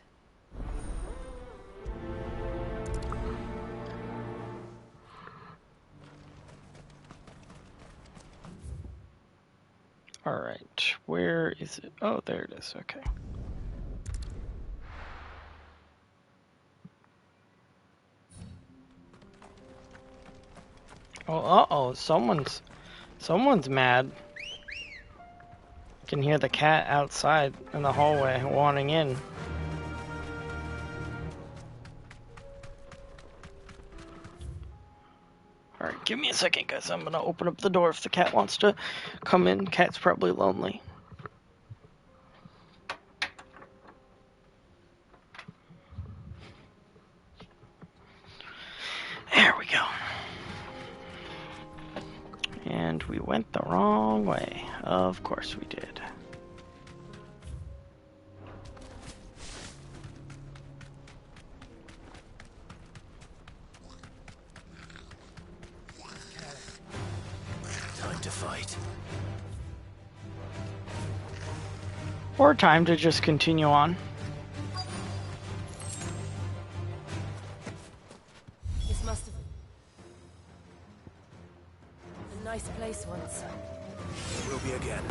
All right. Where is it? Oh, there it is. Okay. Oh, uh-oh. Someone's mad. You can hear the cat outside in the hallway wanting in. Alright, give me a second, guys. I'm gonna open up the door if the cat wants to come in. Cat's probably lonely. There we go. And we went the wrong way. Of course we did. Time to fight. Or time to just continue on. nice place once. It will be again.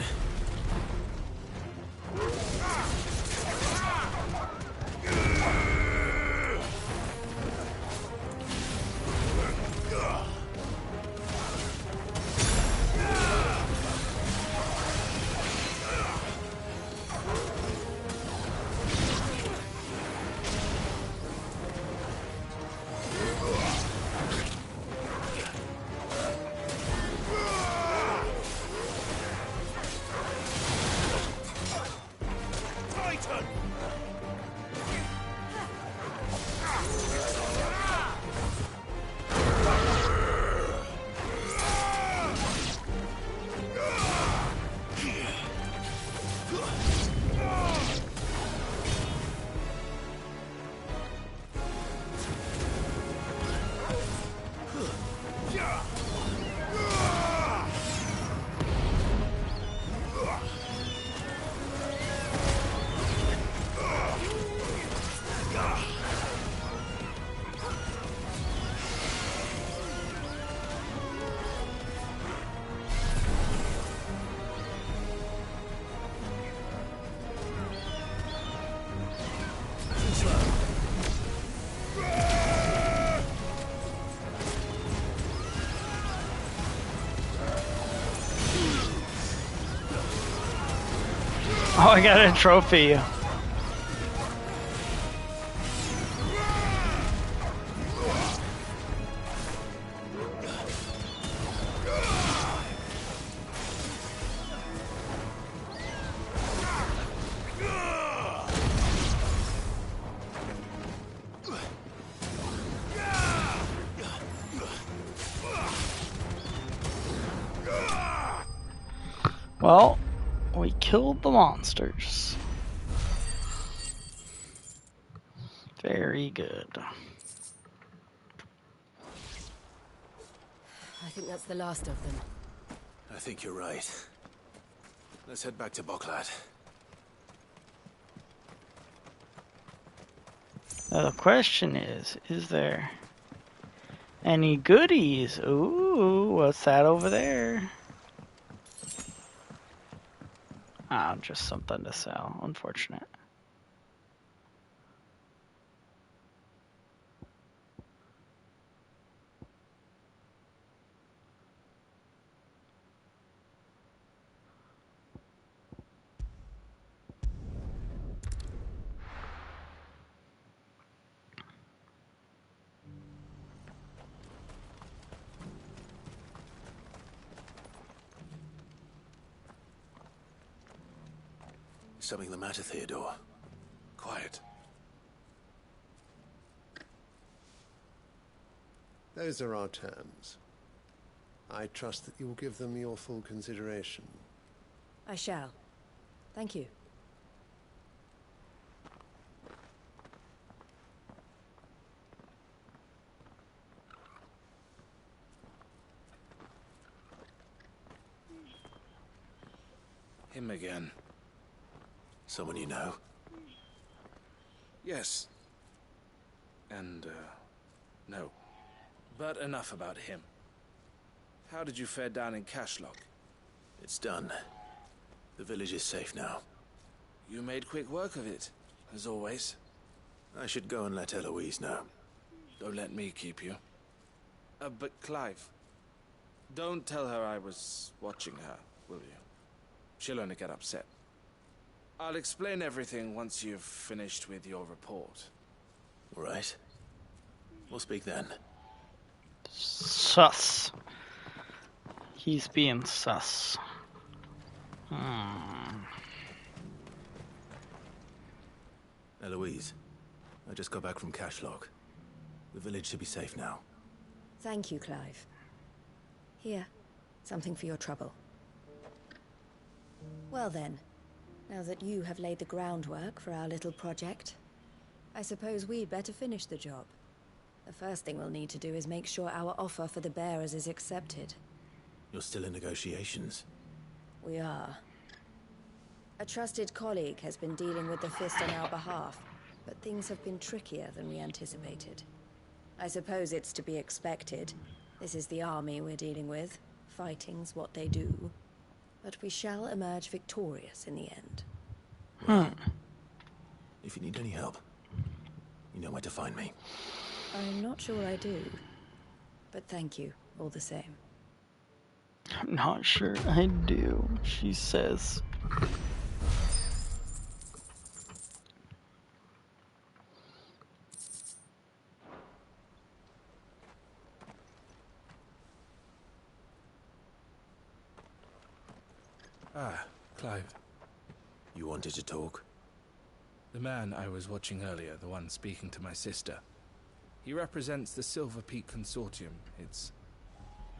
Oh, I got a trophy. Well, we killed the monsters. Very good. I think that's the last of them. I think you're right. Let's head back to Boklat. Now the question is there any goodies? Ooh, what's that over there? Ah, just something to sell. Unfortunate. Something the matter, Theodore? Quiet. Those are our terms. I trust that you will give them your full consideration. I shall. Thank you. Him again. Someone you know? Yes. And, no. But enough about him. How did you fare down in Cashlock? It's done. The village is safe now. You made quick work of it, as always. I should go and let Eloise know. Don't let me keep you. But Clive, don't tell her I was watching her, will you? She'll only get upset. I'll explain everything once you've finished with your report. All right. We'll speak then. Sus. He's being sus. Eloise, I just got back from Cashlock. The village should be safe now. Thank you, Clive. Here, something for your trouble. Well then, now that you have laid the groundwork for our little project, I suppose we'd better finish the job. The first thing we'll need to do is make sure our offer for the bearers is accepted. You're still in negotiations? We are. A trusted colleague has been dealing with the Fist on our behalf, but things have been trickier than we anticipated. I suppose it's to be expected. This is the army we're dealing with. Fighting's what they do. But we shall emerge victorious in the end. If you need any help, you know where to find me. I'm not sure I do. But thank you, all the same. I'm not sure I do, she says. Ah, Clive. You wanted to talk? The man I was watching earlier, the one speaking to my sister. He represents the Silver Peak Consortium. It's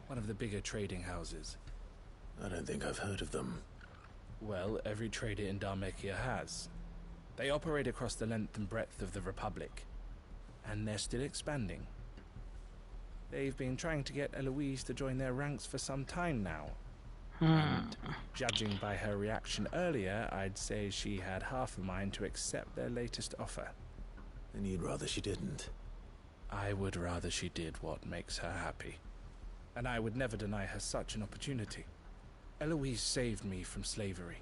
one of the bigger trading houses. I don't think I've heard of them. Well, every trader in Dharmekia has. They operate across the length and breadth of the Republic. And they're still expanding. They've been trying to get Eloise to join their ranks for some time now. And judging by her reaction earlier, I'd say she had half a mind to accept their latest offer. And you'd rather she didn't? I would rather she did what makes her happy. And I would never deny her such an opportunity. Eloise saved me from slavery.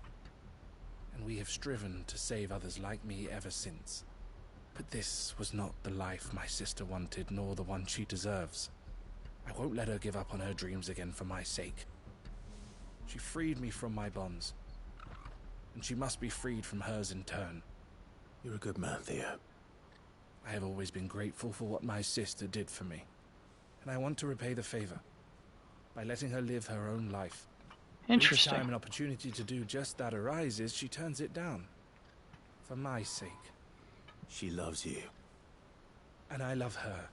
And we have striven to save others like me ever since. But this was not the life my sister wanted, nor the one she deserves. I won't let her give up on her dreams again for my sake. She freed me from my bonds, and she must be freed from hers in turn. You're a good man, Theo. I have always been grateful for what my sister did for me, and I want to repay the favor by letting her live her own life. Interesting. Each time an opportunity to do just that arises, she turns it down. For my sake. She loves you. And I love her.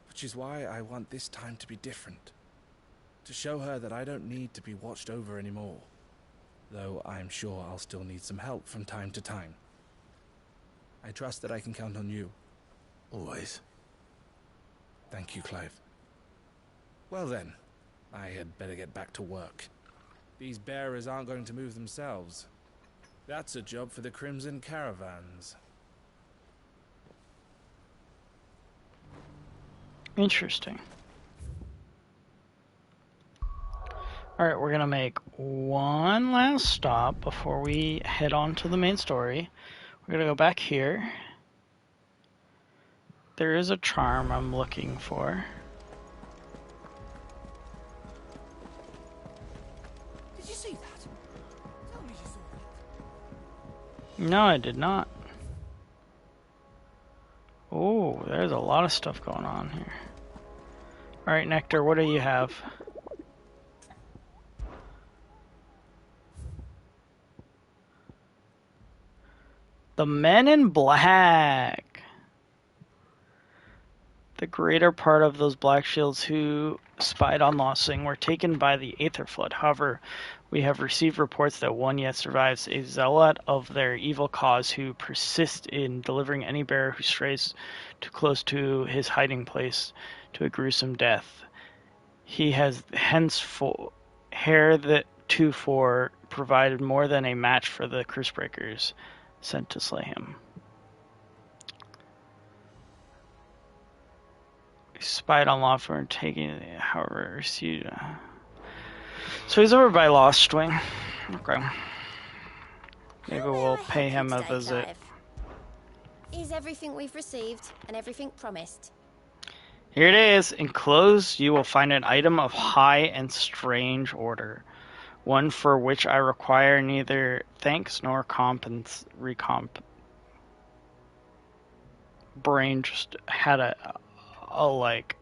Which is why I want this time to be different. To show her that I don't need to be watched over anymore. Though I'm sure I'll still need some help from time to time. I trust that I can count on you. Always. Thank you, Clive. Well then, I had better get back to work. These bearers aren't going to move themselves. That's a job for the Crimson Caravans. Interesting. Alright, we're gonna make one last stop before we head on to the main story. We're gonna go back here. There is a charm I'm looking for. Did you see that? Tell me you saw it. No, I did not. Oh, there's a lot of stuff going on here. Alright, Nectar, what do you have? The Men in Black. The greater part of those Black Shields who spied on Lost Sing were taken by the Aether Flood. However, we have received reports that one yet survives, a zealot of their evil cause who persists in delivering any bearer who strays too close to his hiding place to a gruesome death. He has henceforth heretofore provided more than a match for the Cursebreakers sent to slay him. We spied on Lawford and taking, however, received. So he's over by Lost Wing. Okay. Maybe we'll pay him a visit. Is everything we've received and everything promised? Here it is. Enclosed, you will find an item of high and strange order. One for which I require neither thanks nor recomp. Brain just had a like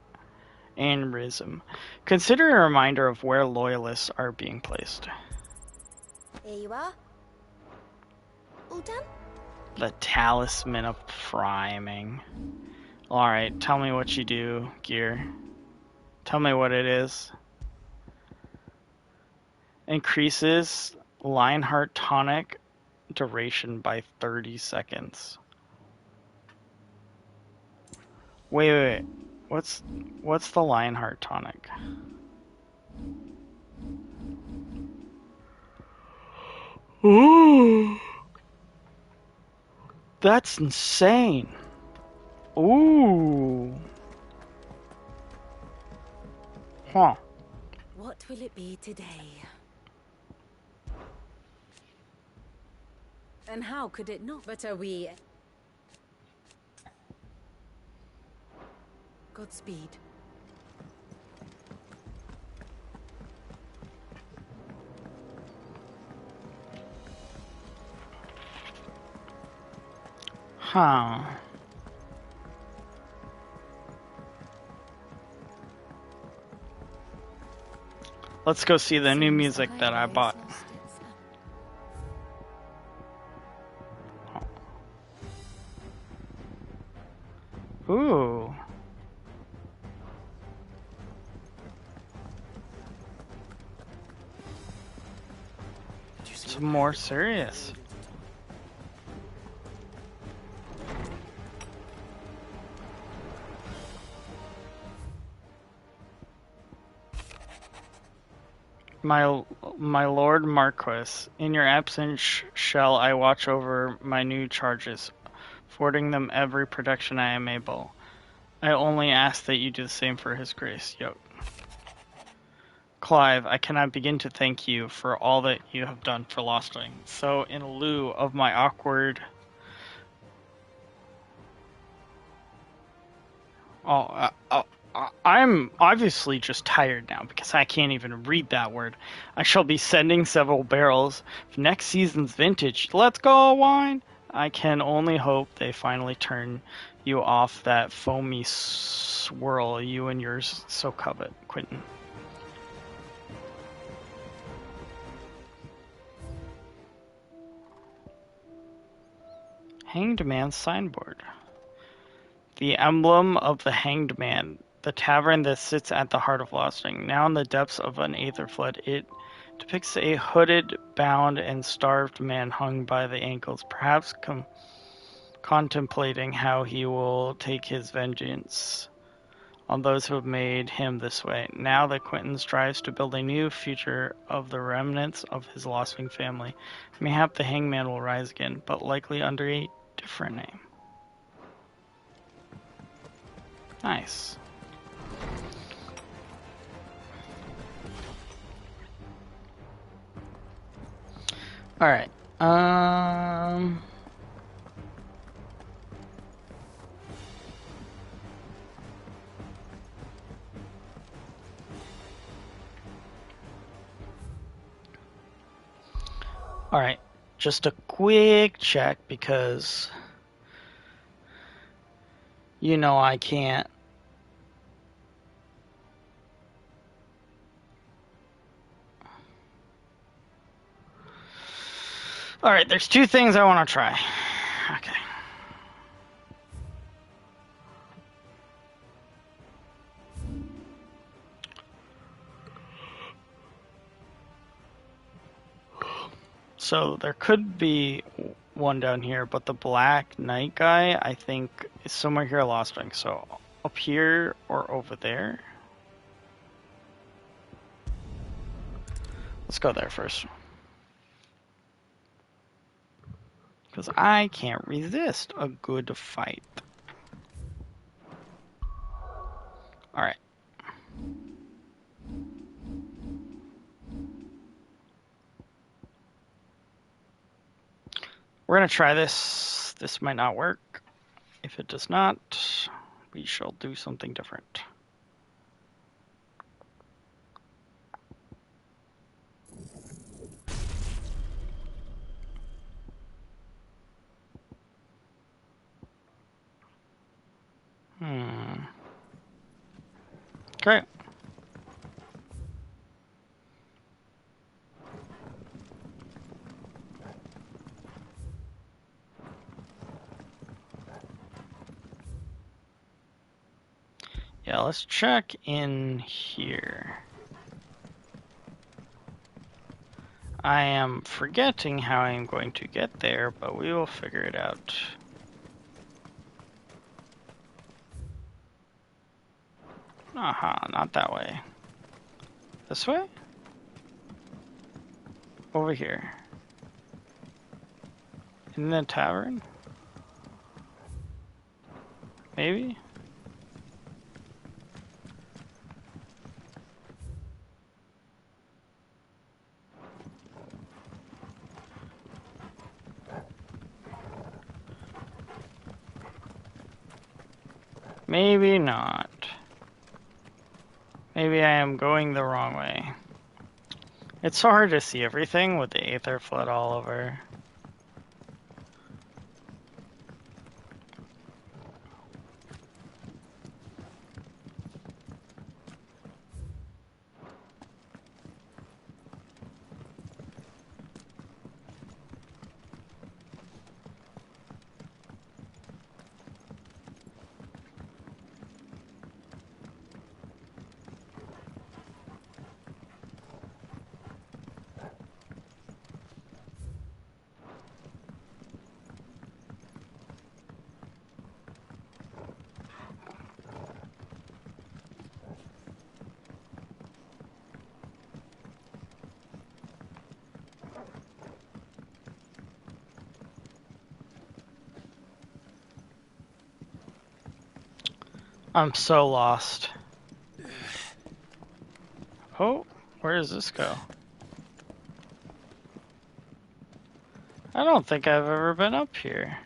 aneurysm. Consider a reminder of where loyalists are being placed. Here you are. All done? The Talisman of Priming. Alright, tell me what you do, Gear. Tell me what it is. Increases Lionheart tonic duration by 30 seconds. Wait. What's the Lionheart tonic? Ooh. That's insane. Ooh. Huh. What What will it be today? And how could it not? But are we... Godspeed. Huh. Let's go see the new music that I bought. Ooh. Some more serious. My Lord Marquis, in your absence shall I watch over my new charges, affording them every protection I am able. I only ask that you do the same for His Grace. Yo. Clive, I cannot begin to thank you for all that you have done for Lostwing. So, in lieu of my awkward... I'm obviously just tired now because I can't even read that word. I shall be sending several barrels of next season's vintage. Let's go, wine! I can only hope they finally turn you off that foamy swirl you and yours so covet, Quentin. Hanged Man's signboard. The emblem of the Hanged Man, the tavern that sits at the heart of Lostwing. Now in the depths of an aether flood, it depicts a hooded, bound, and starved man hung by the ankles, perhaps contemplating how he will take his vengeance on those who have made him this way. Now that Quentin strives to build a new future of the remnants of his Lostwing family, mayhap the Hangman will rise again, but likely under a different name. Nice. All right. All right. Just a quick check because you know I can't. All right, there's two things I want to try. Okay. So there could be one down here, but the Black Knight guy, I think, is somewhere here at Lostwing. So up here or over there. Let's go there first. Because I can't resist a good fight. Alright. We're going to try this. This might not work. If it does not, we shall do something different. Okay. Yeah, let's check in here. I am forgetting how I am going to get there, but we will figure it out. Aha, not that way. This way? Over here. In the tavern? Maybe? Maybe not. Maybe I am going the wrong way. It's so hard to see everything with the Aether Flood all over. I'm so lost. Oh, where does this go? I don't think I've ever been up here.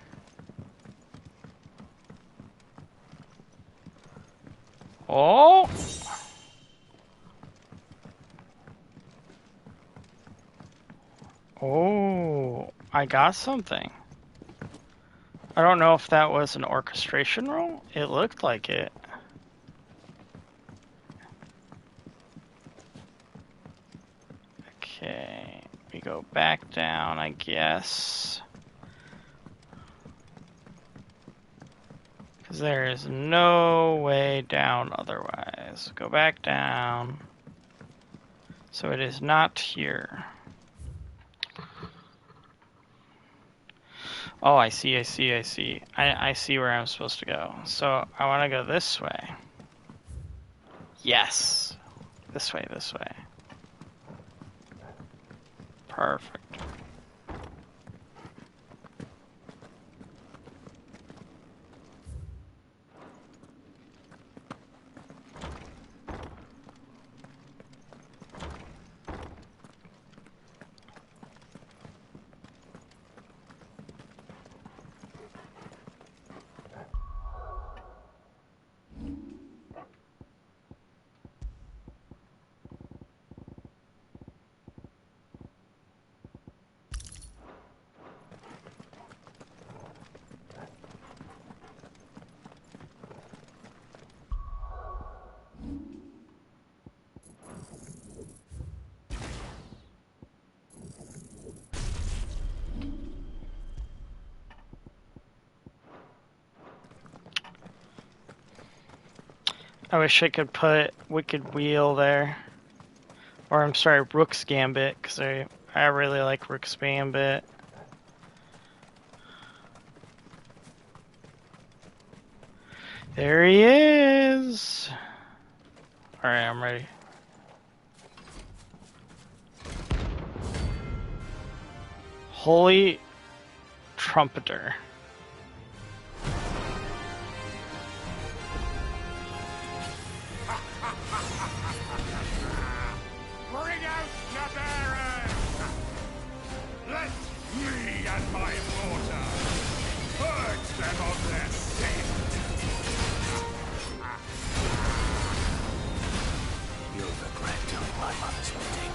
Oh! Oh, I got something. I don't know if that was an orchestration roll. It looked like it. Okay, we go back down, I guess. Because there is no way down otherwise. Go back down. So it is not here. Oh, I see. I see where I'm supposed to go. So I want to go this way. Yes. This way. Perfect. I wish I could put Wicked Wheel there. Or I'm sorry, Rook's Gambit, because I really like Rook's Gambit. There he is! Alright, I'm ready. Holy Trumpeter. Bring out your bearers! Let me and my daughter purge them of their sin! You'll regret doing my mother's bidding.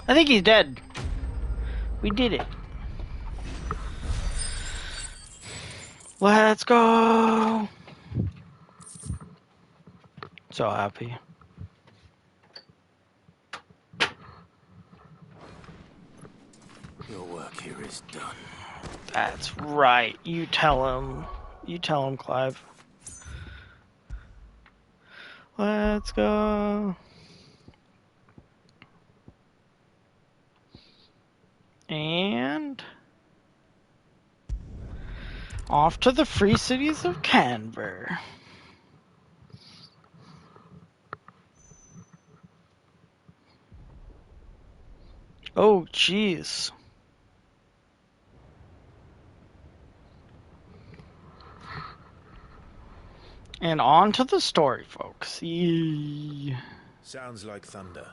I think he's dead. We did it. Let's go. So happy. Your work here is done. That's right. You tell him. You tell him, Clive. Let's go. And off to the free cities of Canberra. Oh, jeez. And on to the story, folks. Yee. Sounds like thunder.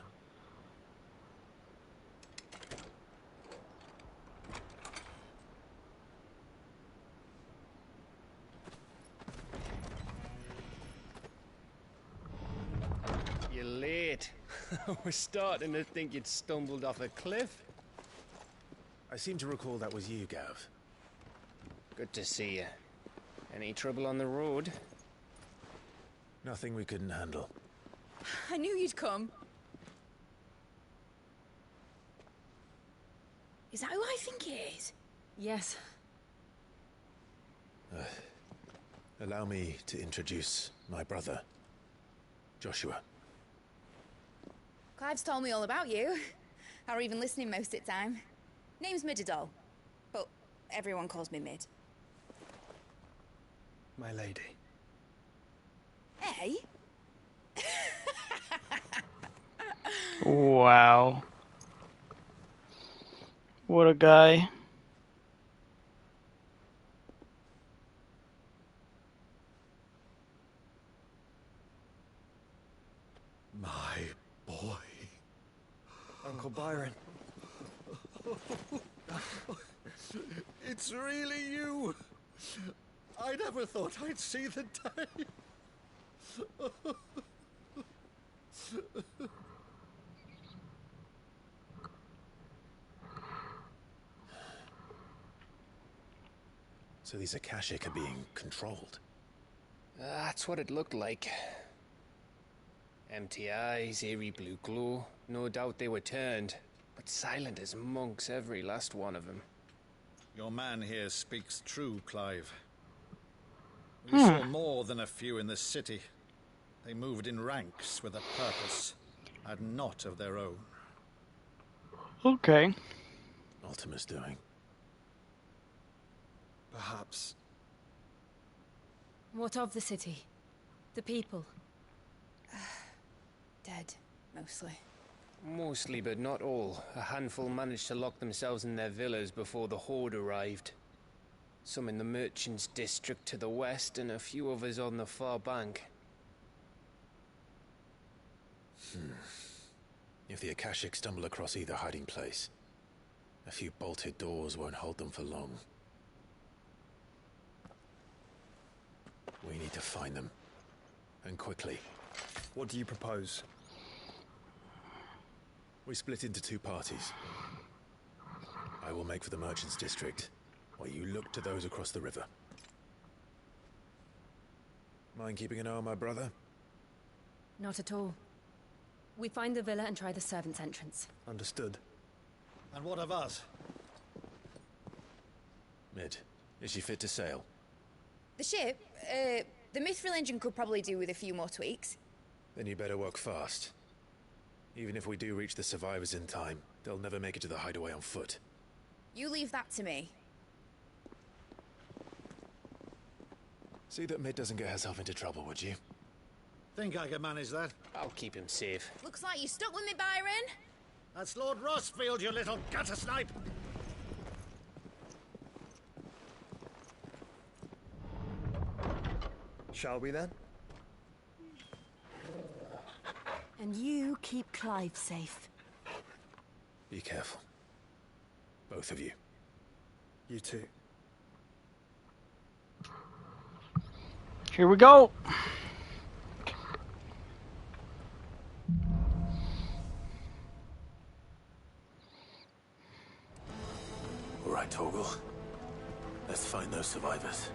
You're late. We're starting to think you'd stumbled off a cliff. I seem to recall that was you, Gav. Good to see you. Any trouble on the road? Nothing we couldn't handle. I knew you'd come. Is that who I think it is? Yes. Allow me to introduce my brother, Joshua. Clive's told me all about you. Or even listening most of the time. Name's Midadol, but everyone calls me Mid. My lady. Hey? Wow. What a guy. My boy. Uncle Byron. It's really you. I never thought I'd see the day. So these Akashic are being controlled. That's what it looked like. Empty eyes, eerie blue glow. No doubt they were turned, but silent as monks, every last one of them. Your man here speaks true, Clive. We saw more than a few in the city. They moved in ranks with a purpose, and not of their own. Okay. Ultima's doing. Perhaps. What of the city? The people? Dead, mostly. Mostly, but not all. A handful managed to lock themselves in their villas before the Horde arrived. Some in the Merchants' District to the west, and a few others on the far bank. If the Akashic stumble across either hiding place, a few bolted doors won't hold them for long. We need to find them. And quickly. What do you propose? We split into two parties. I will make for the Merchants' District, while you look to those across the river. Mind keeping an eye on my brother? Not at all. We find the villa and try the servants' entrance. Understood. And what of us? Mid, is she fit to sail? The ship, the Mithril engine could probably do with a few more tweaks. Then you better work fast. Even if we do reach the survivors in time, they'll never make it to the hideaway on foot. You leave that to me. See that Mid doesn't get herself into trouble, would you? Think I can manage that? I'll keep him safe. Looks like you stuck with me, Byron. That's Lord Rossfield, you little gutter snipe! Shall we then? And you keep Clive safe. Be careful. Both of you. You too. Here we go. All right, Torgal. Let's find those survivors.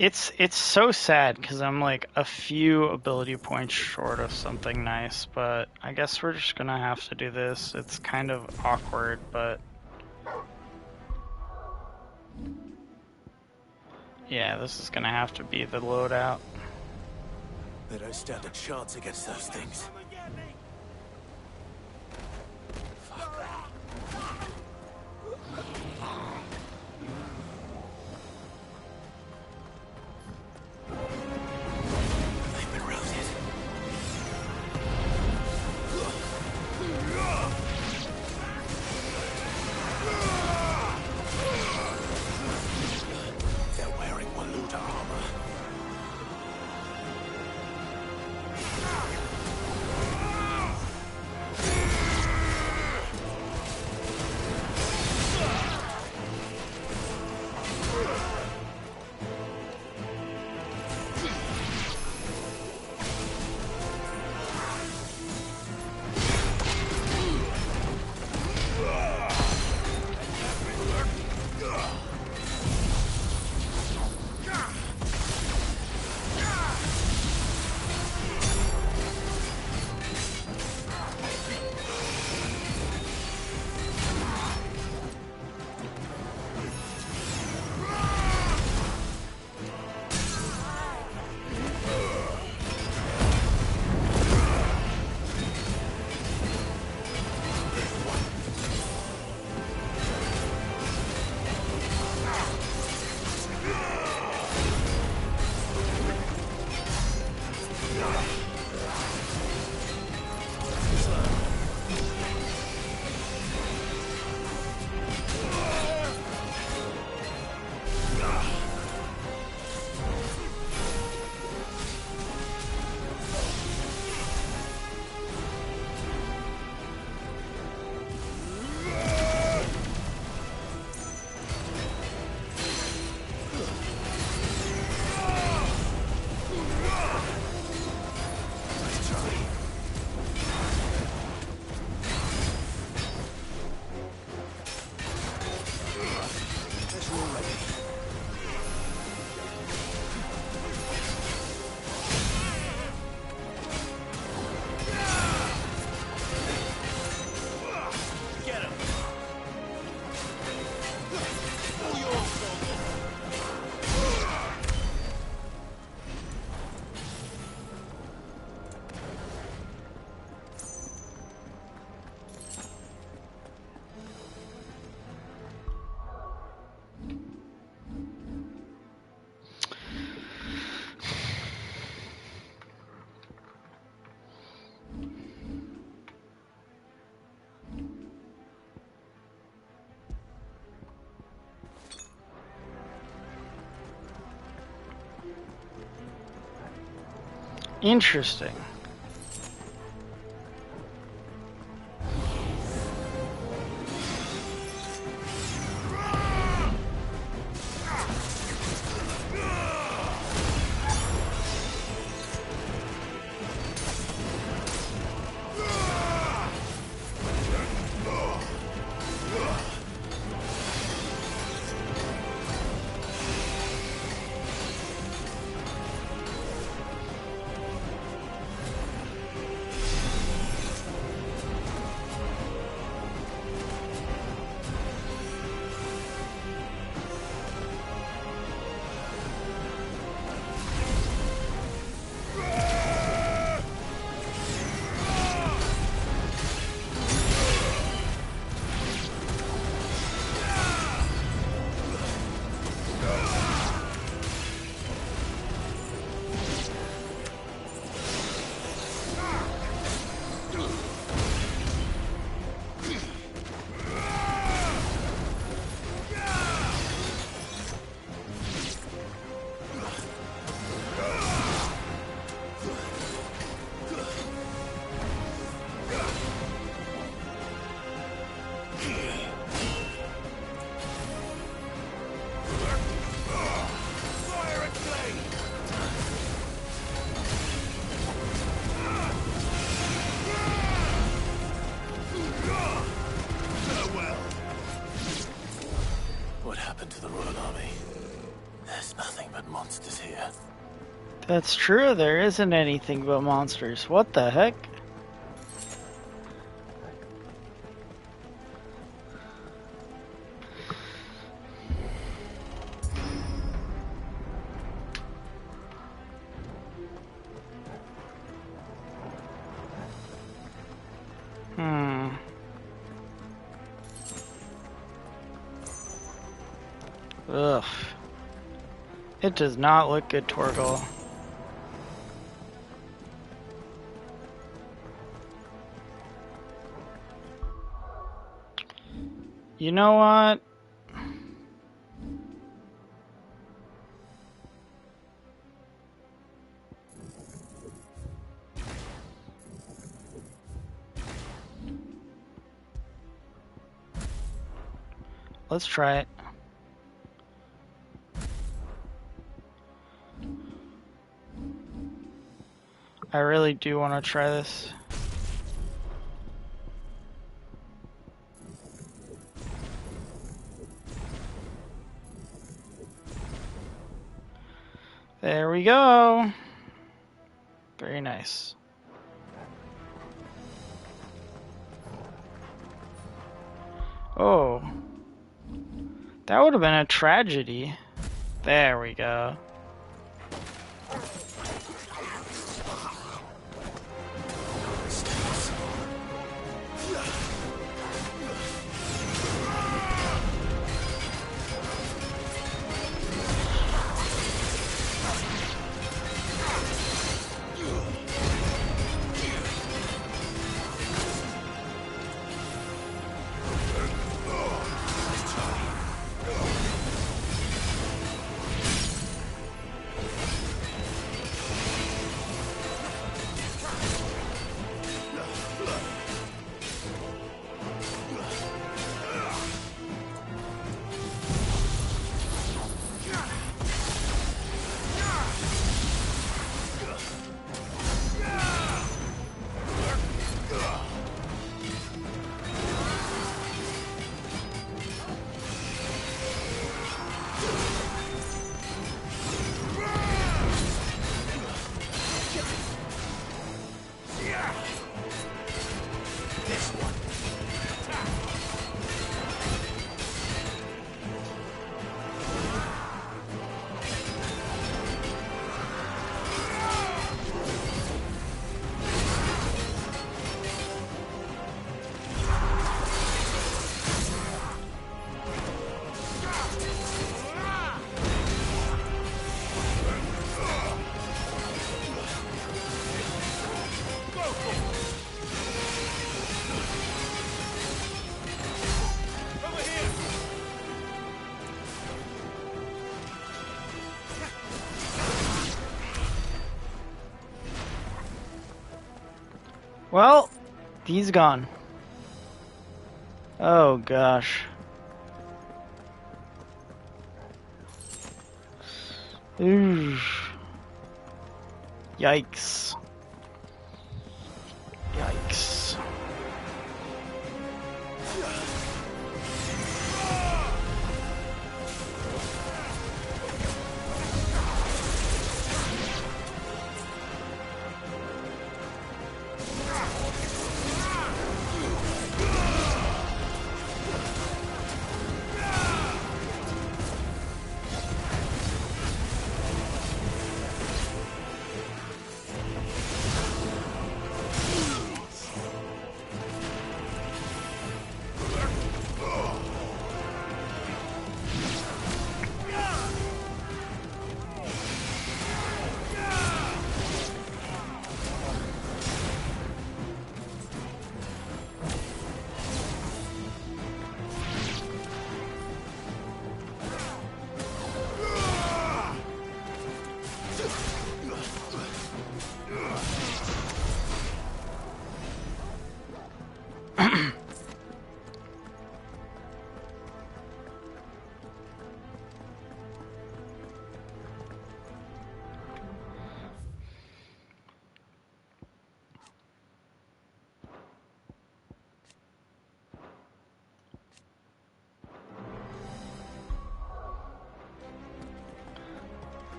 It's so sad because I'm like a few ability points short of something nice, but I guess we're just gonna have to do this. It's kind of awkward, but yeah, this is gonna have to be the loadout. They don't stand a chance against those things. Interesting. That's true, there isn't anything but monsters. What the heck? Ugh. It does not look good, Torgal. You know what? Let's try it. I really do want to try this. There we go. Very nice. Oh. That would have been a tragedy. There we go. Well, he's gone. Oh gosh. Ooh. Yikes. Yikes.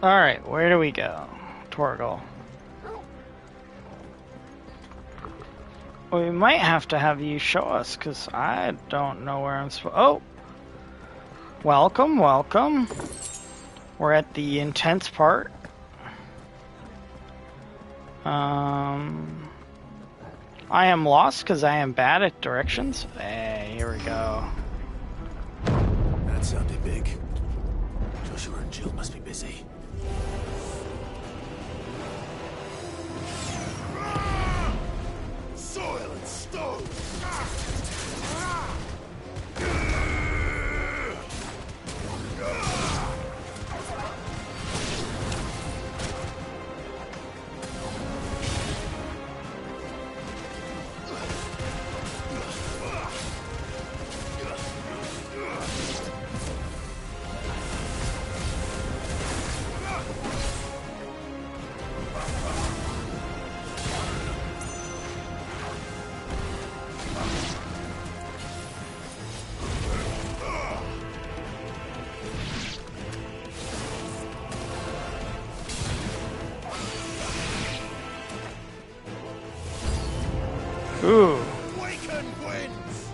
Alright, where do we go? Torgal. We might have to have you show us, because I don't know where I'm supposed... Oh! Welcome, welcome. We're at the intense part. I am lost because I am bad at directions. Hey, here we go. That sounded big. Joshua and Jill must be busy. Soil and stone! Ooh. Waken winds!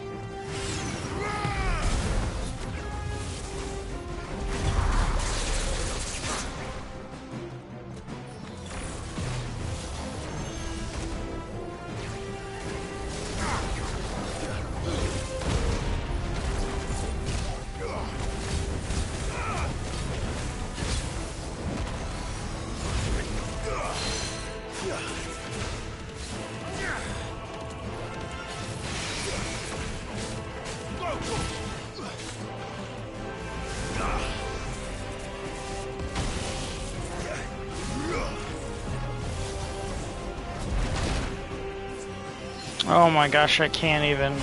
Oh my gosh, I can't even...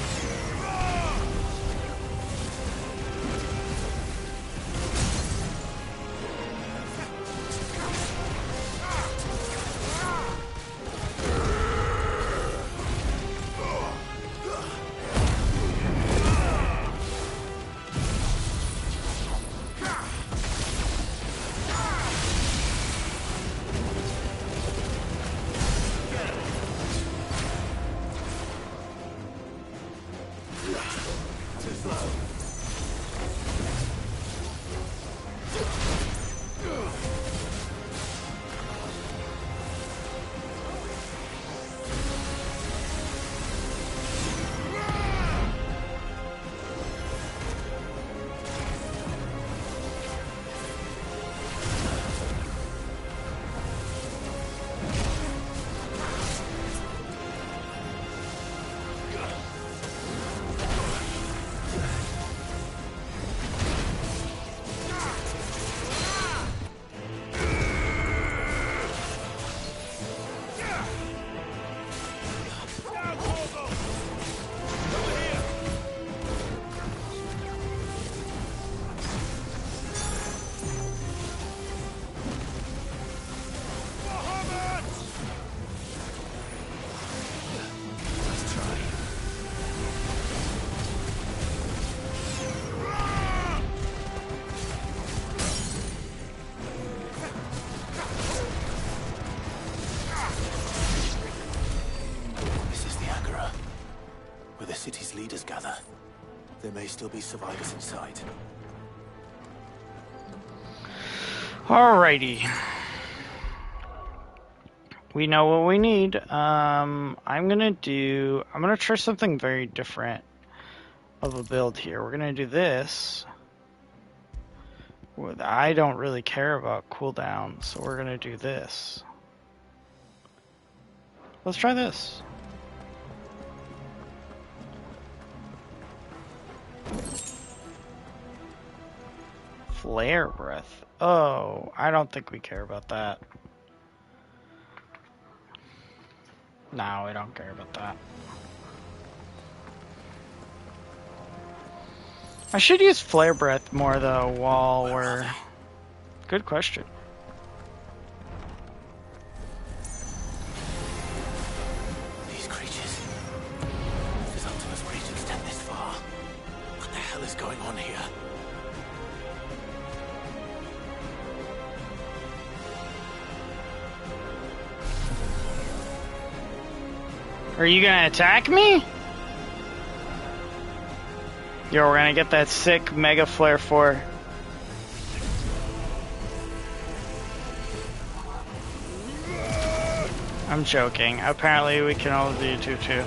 city's leaders gather, there may still be survivors inside. Alrighty. We know what we need. I'm gonna try something very different of a build here. We're gonna do this. I don't really care about cooldown, so we're gonna do this. Let's try this. Flare breath. Oh, I don't think we care about that. No, we don't care about that. I should use flare breath more though while we're... Good question. These creatures. Does Ultima's reach extend this far? What the hell is going on here? Are you gonna attack me? Yo, we're gonna get that sick Mega Flare 4. I'm joking. Apparently we can all do 2-2.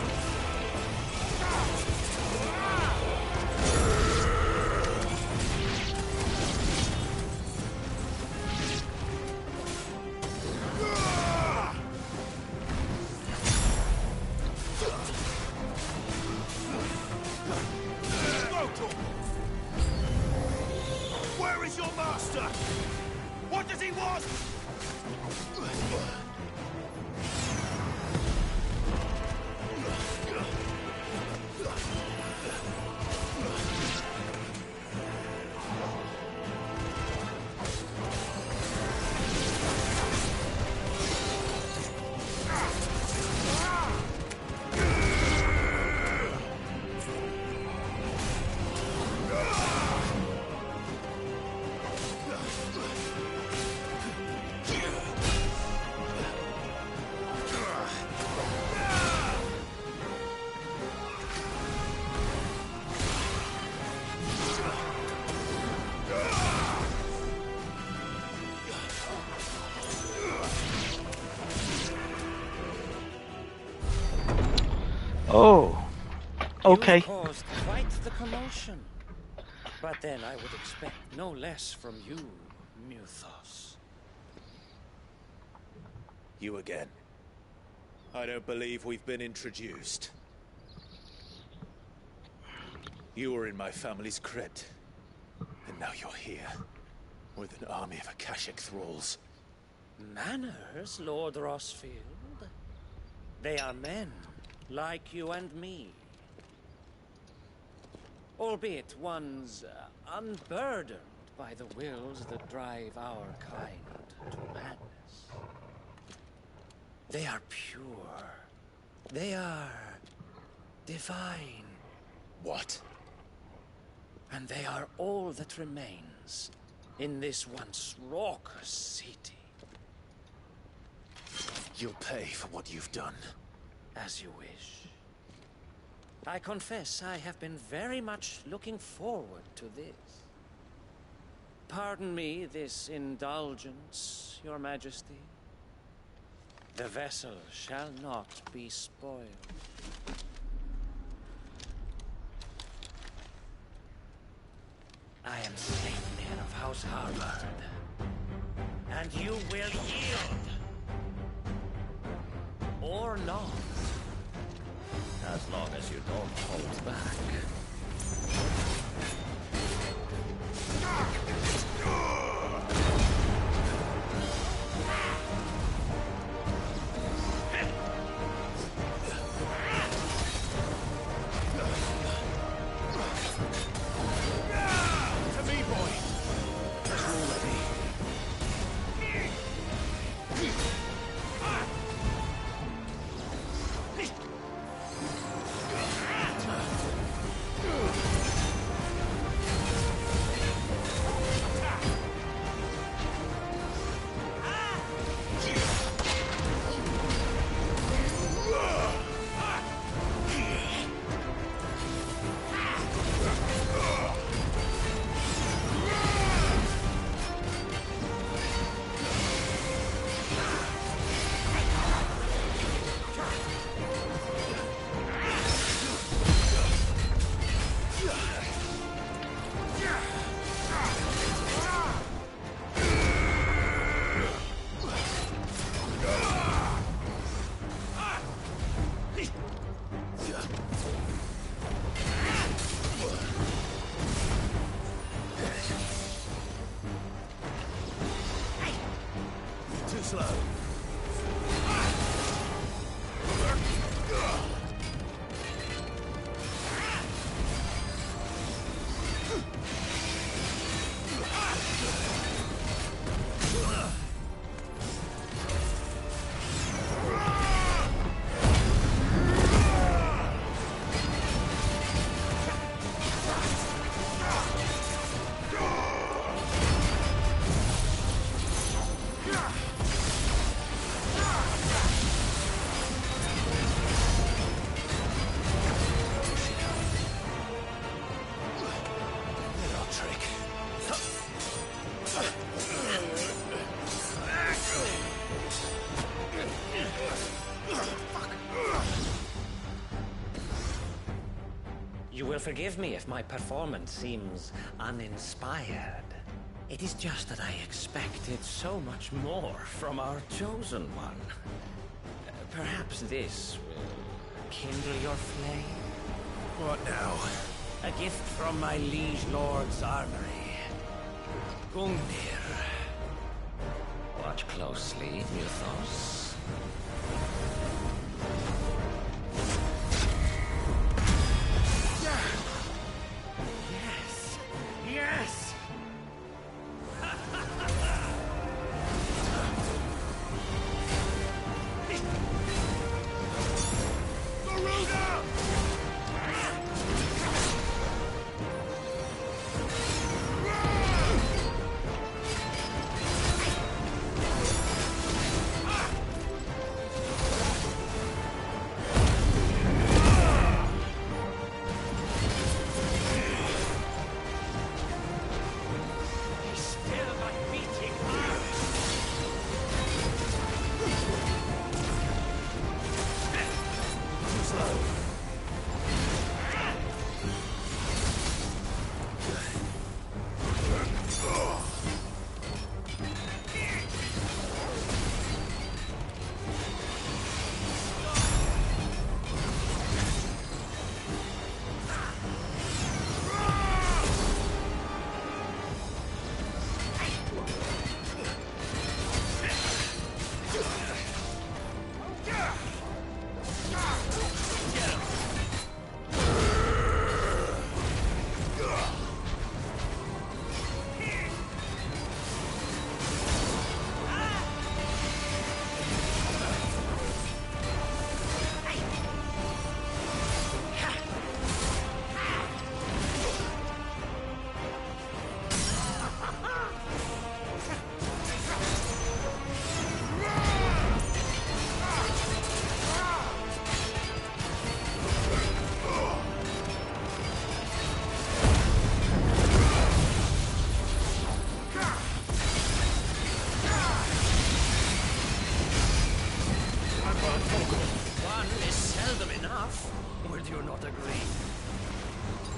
Where is your master? What does he want? Oh, okay. You've caused quite the commotion. But then I would expect no less from you, Muthos. You again. I don't believe we've been introduced. You were in my family's crypt, and now you're here, with an army of Akashic thralls. Manners, Lord Rossfield? They are men, like you and me. Albeit ones unburdened by the wills that drive our kind to madness. They are pure. They are divine. What? And they are all that remains in this once raucous city. You'll pay for what you've done. As you wish. I confess I have been very much looking forward to this. Pardon me this indulgence, Your Majesty. The vessel shall not be spoiled. I am Sleipnir of House Harvard, and you will yield. Or not. As long as you don't hold back. To me, boy. You will forgive me if my performance seems uninspired. It is just that I expected so much more from our chosen one. Perhaps this will kindle your flame? What now? A gift from my liege lord's armory. Gungnir. Watch closely, Mythos. Yes! Yes!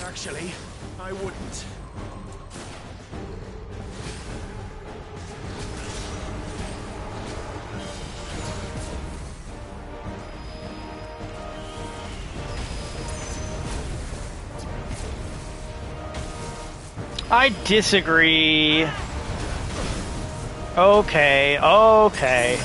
Actually, I wouldn't. I disagree. Okay, okay.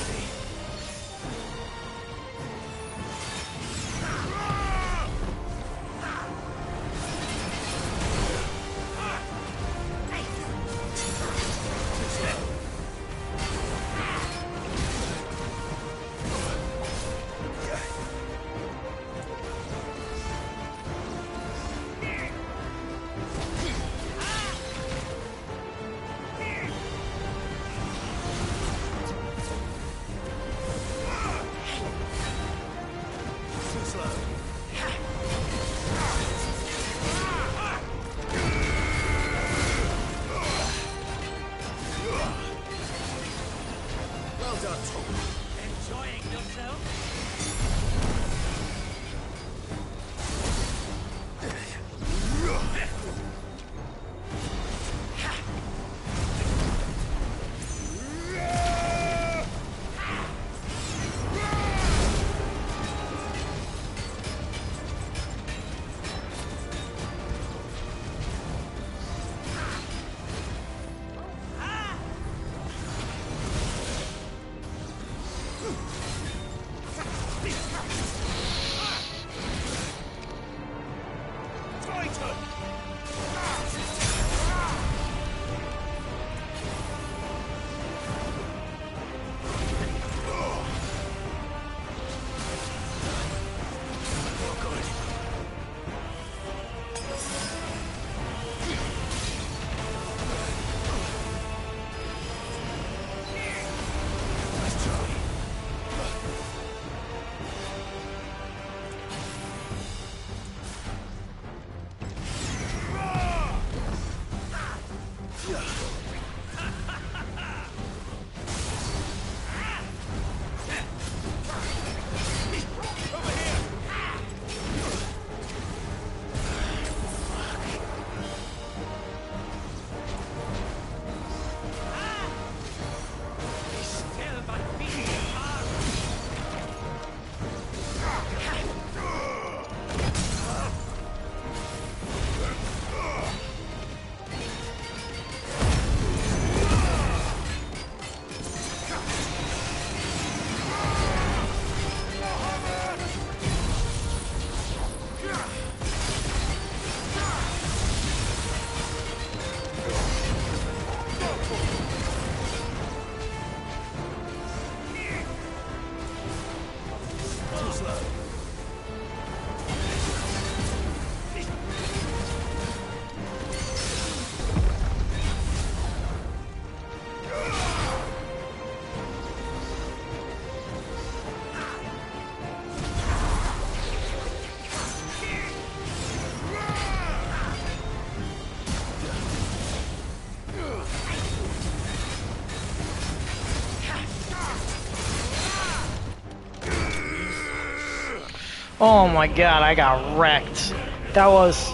Oh my god, I got wrecked. That was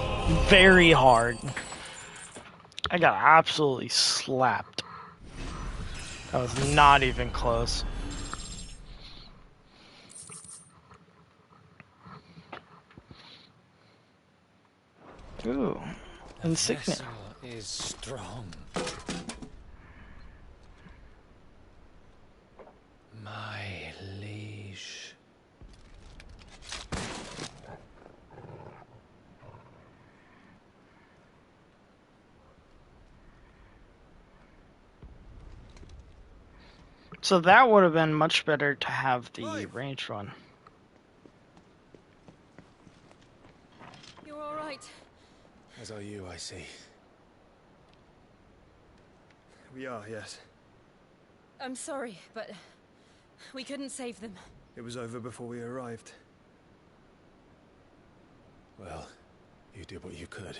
very hard. I got absolutely slapped. That was not even close. Ooh, insignia. The vessel is strong. My liege. So that would have been much better to have the ranged one. You're all right. As are you, I see. We are, yes. I'm sorry, but we couldn't save them. It was over before we arrived. Well, you did what you could.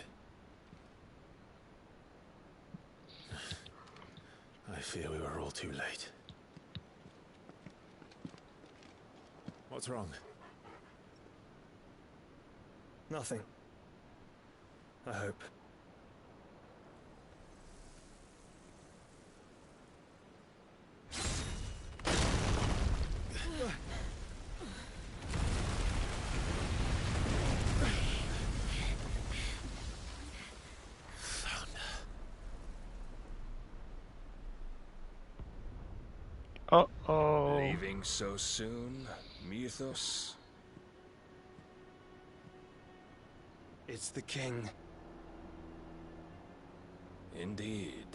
I fear we were all too late. What's wrong? Nothing. I hope. Uh-oh. Leaving so soon, Mythos? It's the king. Indeed.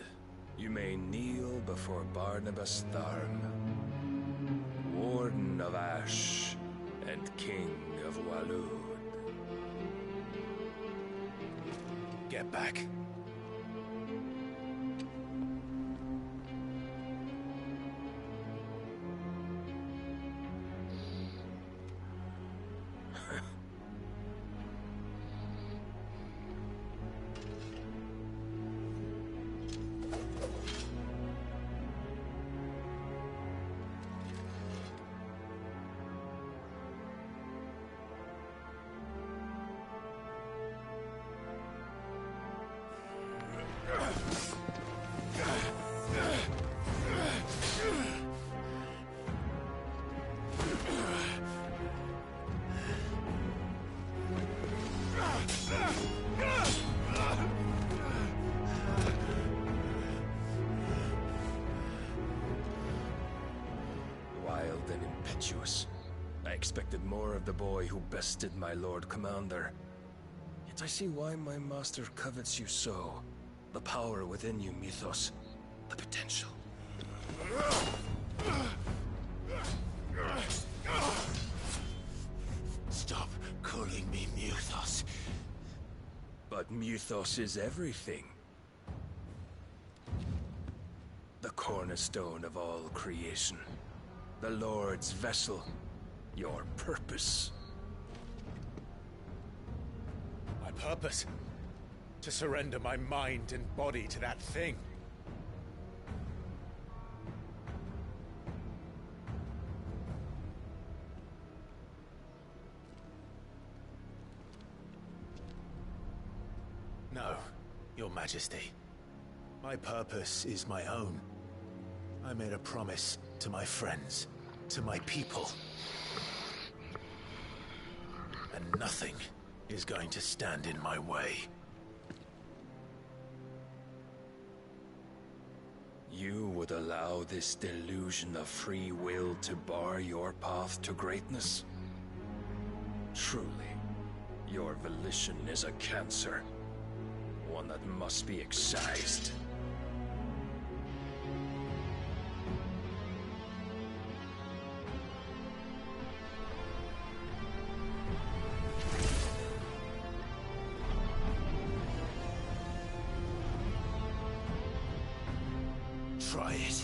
You may kneel before Barnabas Tharm, Warden of Ash and King of Waloed. Get back. Wild and impetuous. I expected more of the boy who bested my Lord Commander. Yet I see why my master covets you so. The power within you, Mythos. The potential. Stop calling me Mythos. But Mythos is everything. The cornerstone of all creation. The Lord's vessel. Your purpose. My purpose? To surrender my mind and body to that thing. No, Your Majesty. My purpose is my own. I made a promise to my friends, to my people. And nothing is going to stand in my way. You would allow this delusion of free will to bar your path to greatness? Truly, your volition is a cancer. One that must be excised. Try it.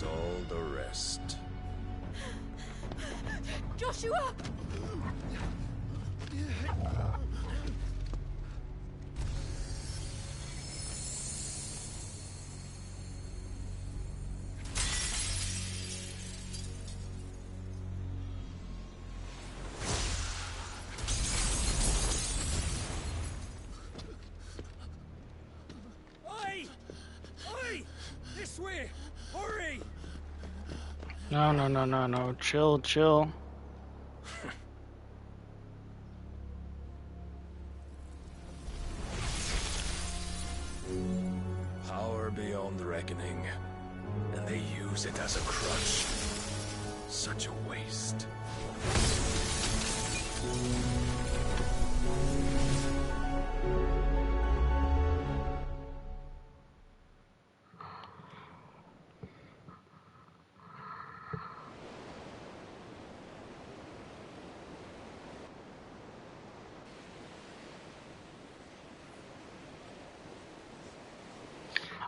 All the rest. Joshua! Oi! Oi! This way! Hurry! No. Chill. Power beyond reckoning, and they use it as a crutch. Such a waste.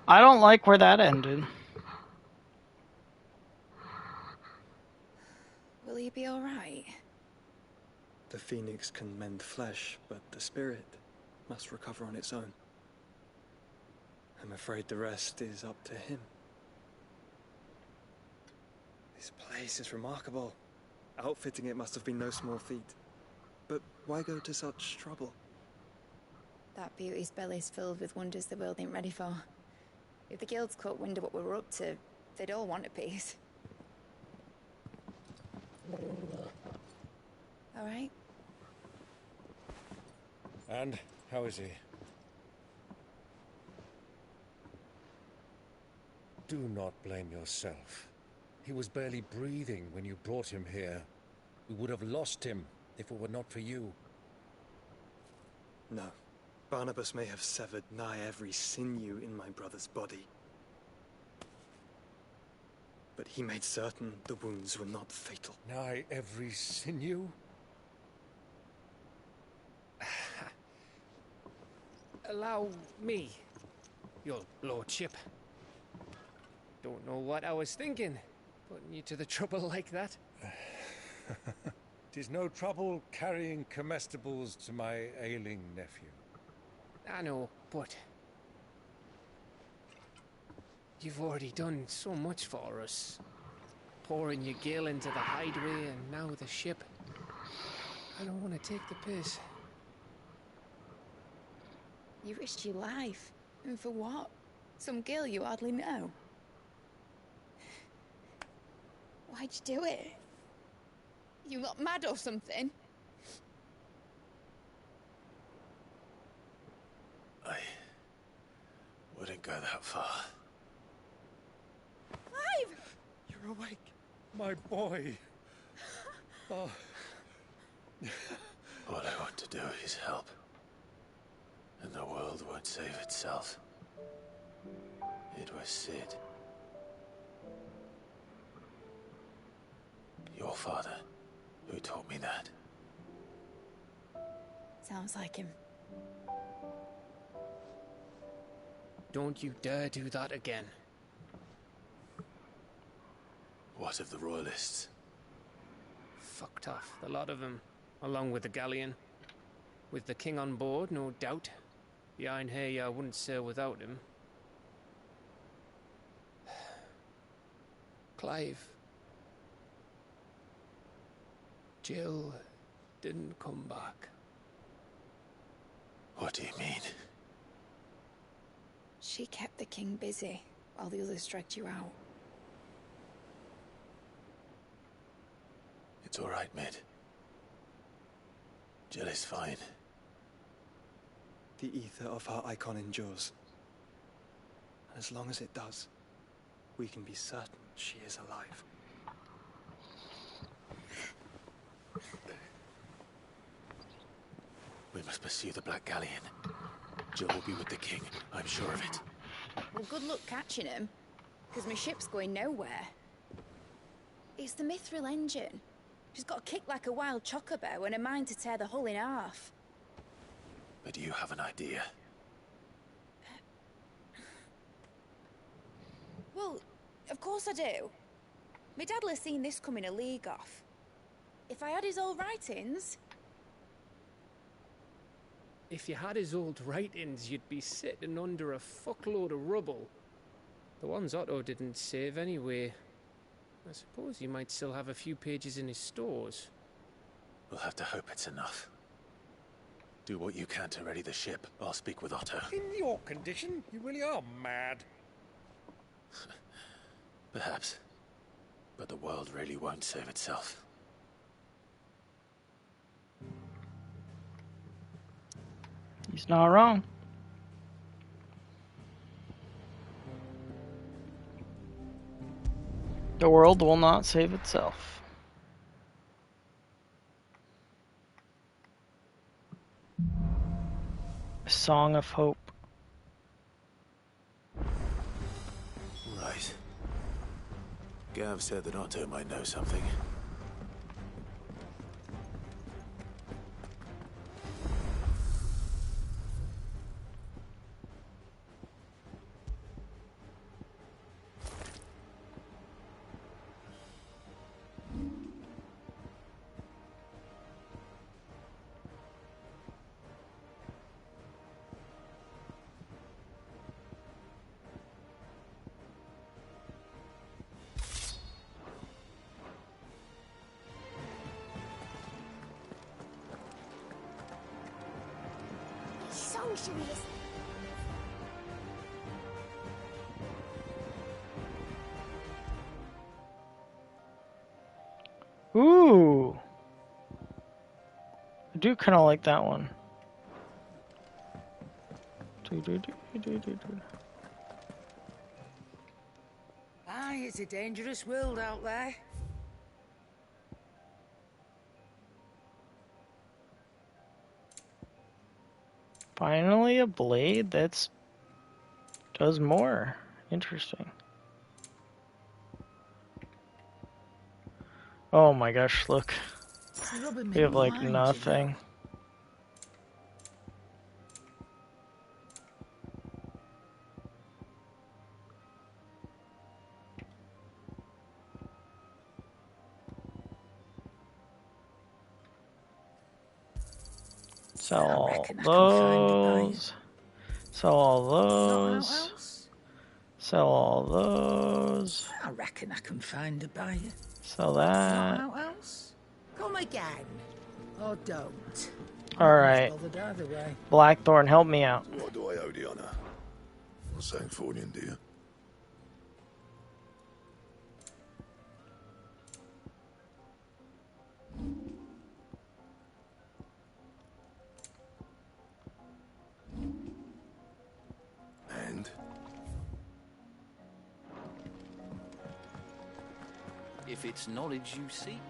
I don't like where that ended. Will he be alright? The phoenix can mend flesh, but the spirit must recover on its own. I'm afraid the rest is up to him. This place is remarkable. Outfitting it must have been no small feat. But why go to such trouble? That beauty's belly's filled with wonders the world ain't ready for. If the guilds caught wind of what we were up to, they'd all want a piece. All right? And how is he? Do not blame yourself. He was barely breathing when you brought him here. We would have lost him if it were not for you. No. Barnabas may have severed nigh every sinew in my brother's body. But he made certain the wounds were not fatal. Nigh every sinew? Allow me, your lordship. Don't know what I was thinking, putting you to the trouble like that. 'Tis no trouble carrying comestibles to my ailing nephew. I know, but you've already done so much for us. Pouring your gil into the hideaway and now the ship. I don't want to take the piss. You risked your life. And for what? Some girl you hardly know. Why'd you do it? You got mad or something? I wouldn't go that far. Clive! You're awake, my boy. Oh. All I want to do is help. And the world won't save itself. It was Sid. Your father, who taught me that. Sounds like him. Don't you dare do that again. What of the Royalists? Fucked off, the lot of them, along with the galleon. With the king on board, no doubt. Behind here, I wouldn't sail without him. Clive. Jill didn't come back. What do you mean? She kept the king busy while the others dragged you out. It's all right, Mid. Jill is fine. The ether of her icon endures. And as long as it does, we can be certain she is alive. We must pursue the Black Galleon. Jill will be with the king, I'm sure of it. Well, good luck catching him, because my ship's going nowhere. It's the Mithril engine. She's got a kick like a wild chocobo and a mind to tear the hull in half. But you have an idea. Well, of course I do. My dad'll have seen this coming a league off. If I had his old writings... If you had his old writings, you'd be sitting under a fuckload of rubble. The ones Otto didn't save anyway. I suppose he might still have a few pages in his stores. We'll have to hope it's enough. Do what you can to ready the ship. I'll speak with Otto. In your condition, you really are mad. Perhaps. But the world really won't save itself. He's not wrong. The world will not save itself. A song of hope. Right. Gav said that Otto might know something. Should we listen? Ooh. I do kind of like that one. Aye, it's a dangerous world out there. Finally a blade that's does more. Interesting. Oh my gosh, look. We have like nothing. Sell all those. Sell all those. Sell all those. I reckon I can find a buyer. Sell that. Not out else? Come again. Or don't. Alright. Blackthorn, help me out. What do I owe the honor? Not saying Fornian, do you? And? If it's knowledge you seek,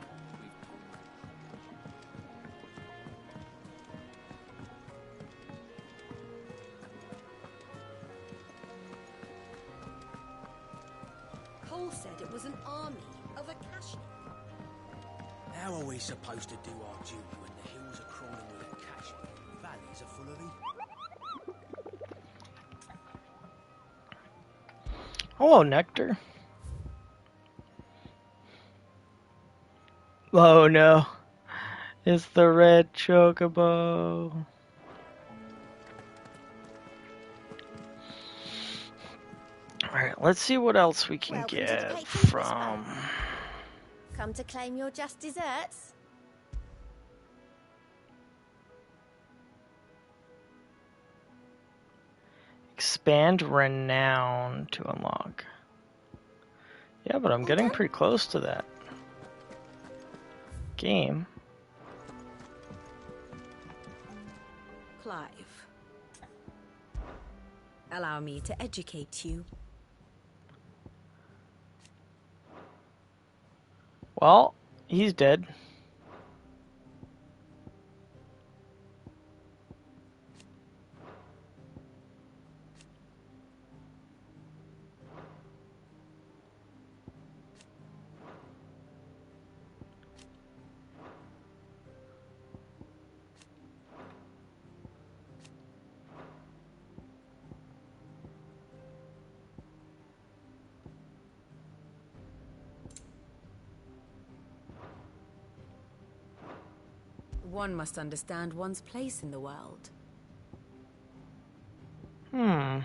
Cole said it was an army of Akashi. How are we supposed to do our duty when the hills are crawling with Akashi? Valleys are full of them. Hello, Nectar. Oh no. It's the red chocobo. Alright, let's see what else we can Welcome to the get Patron's from... Whisper. Come to claim your just desserts? Expand renown to unlock. Yeah, but I'm getting pretty close to that. Game. Clive. Allow me to educate you. Well, he's dead. One must understand one's place in the world. Hmm.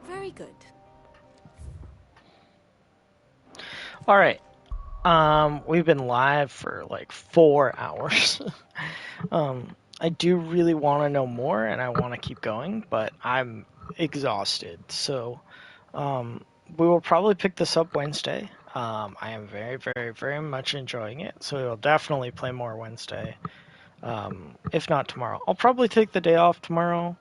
Very good. Alright. We've been live for like 4 hours. I do really want to know more and I want to keep going, but I'm exhausted. So, we will probably pick this up Wednesday. I am very, very, very much enjoying it. So we'll definitely play more Wednesday. If not tomorrow. I'll probably take the day off tomorrow.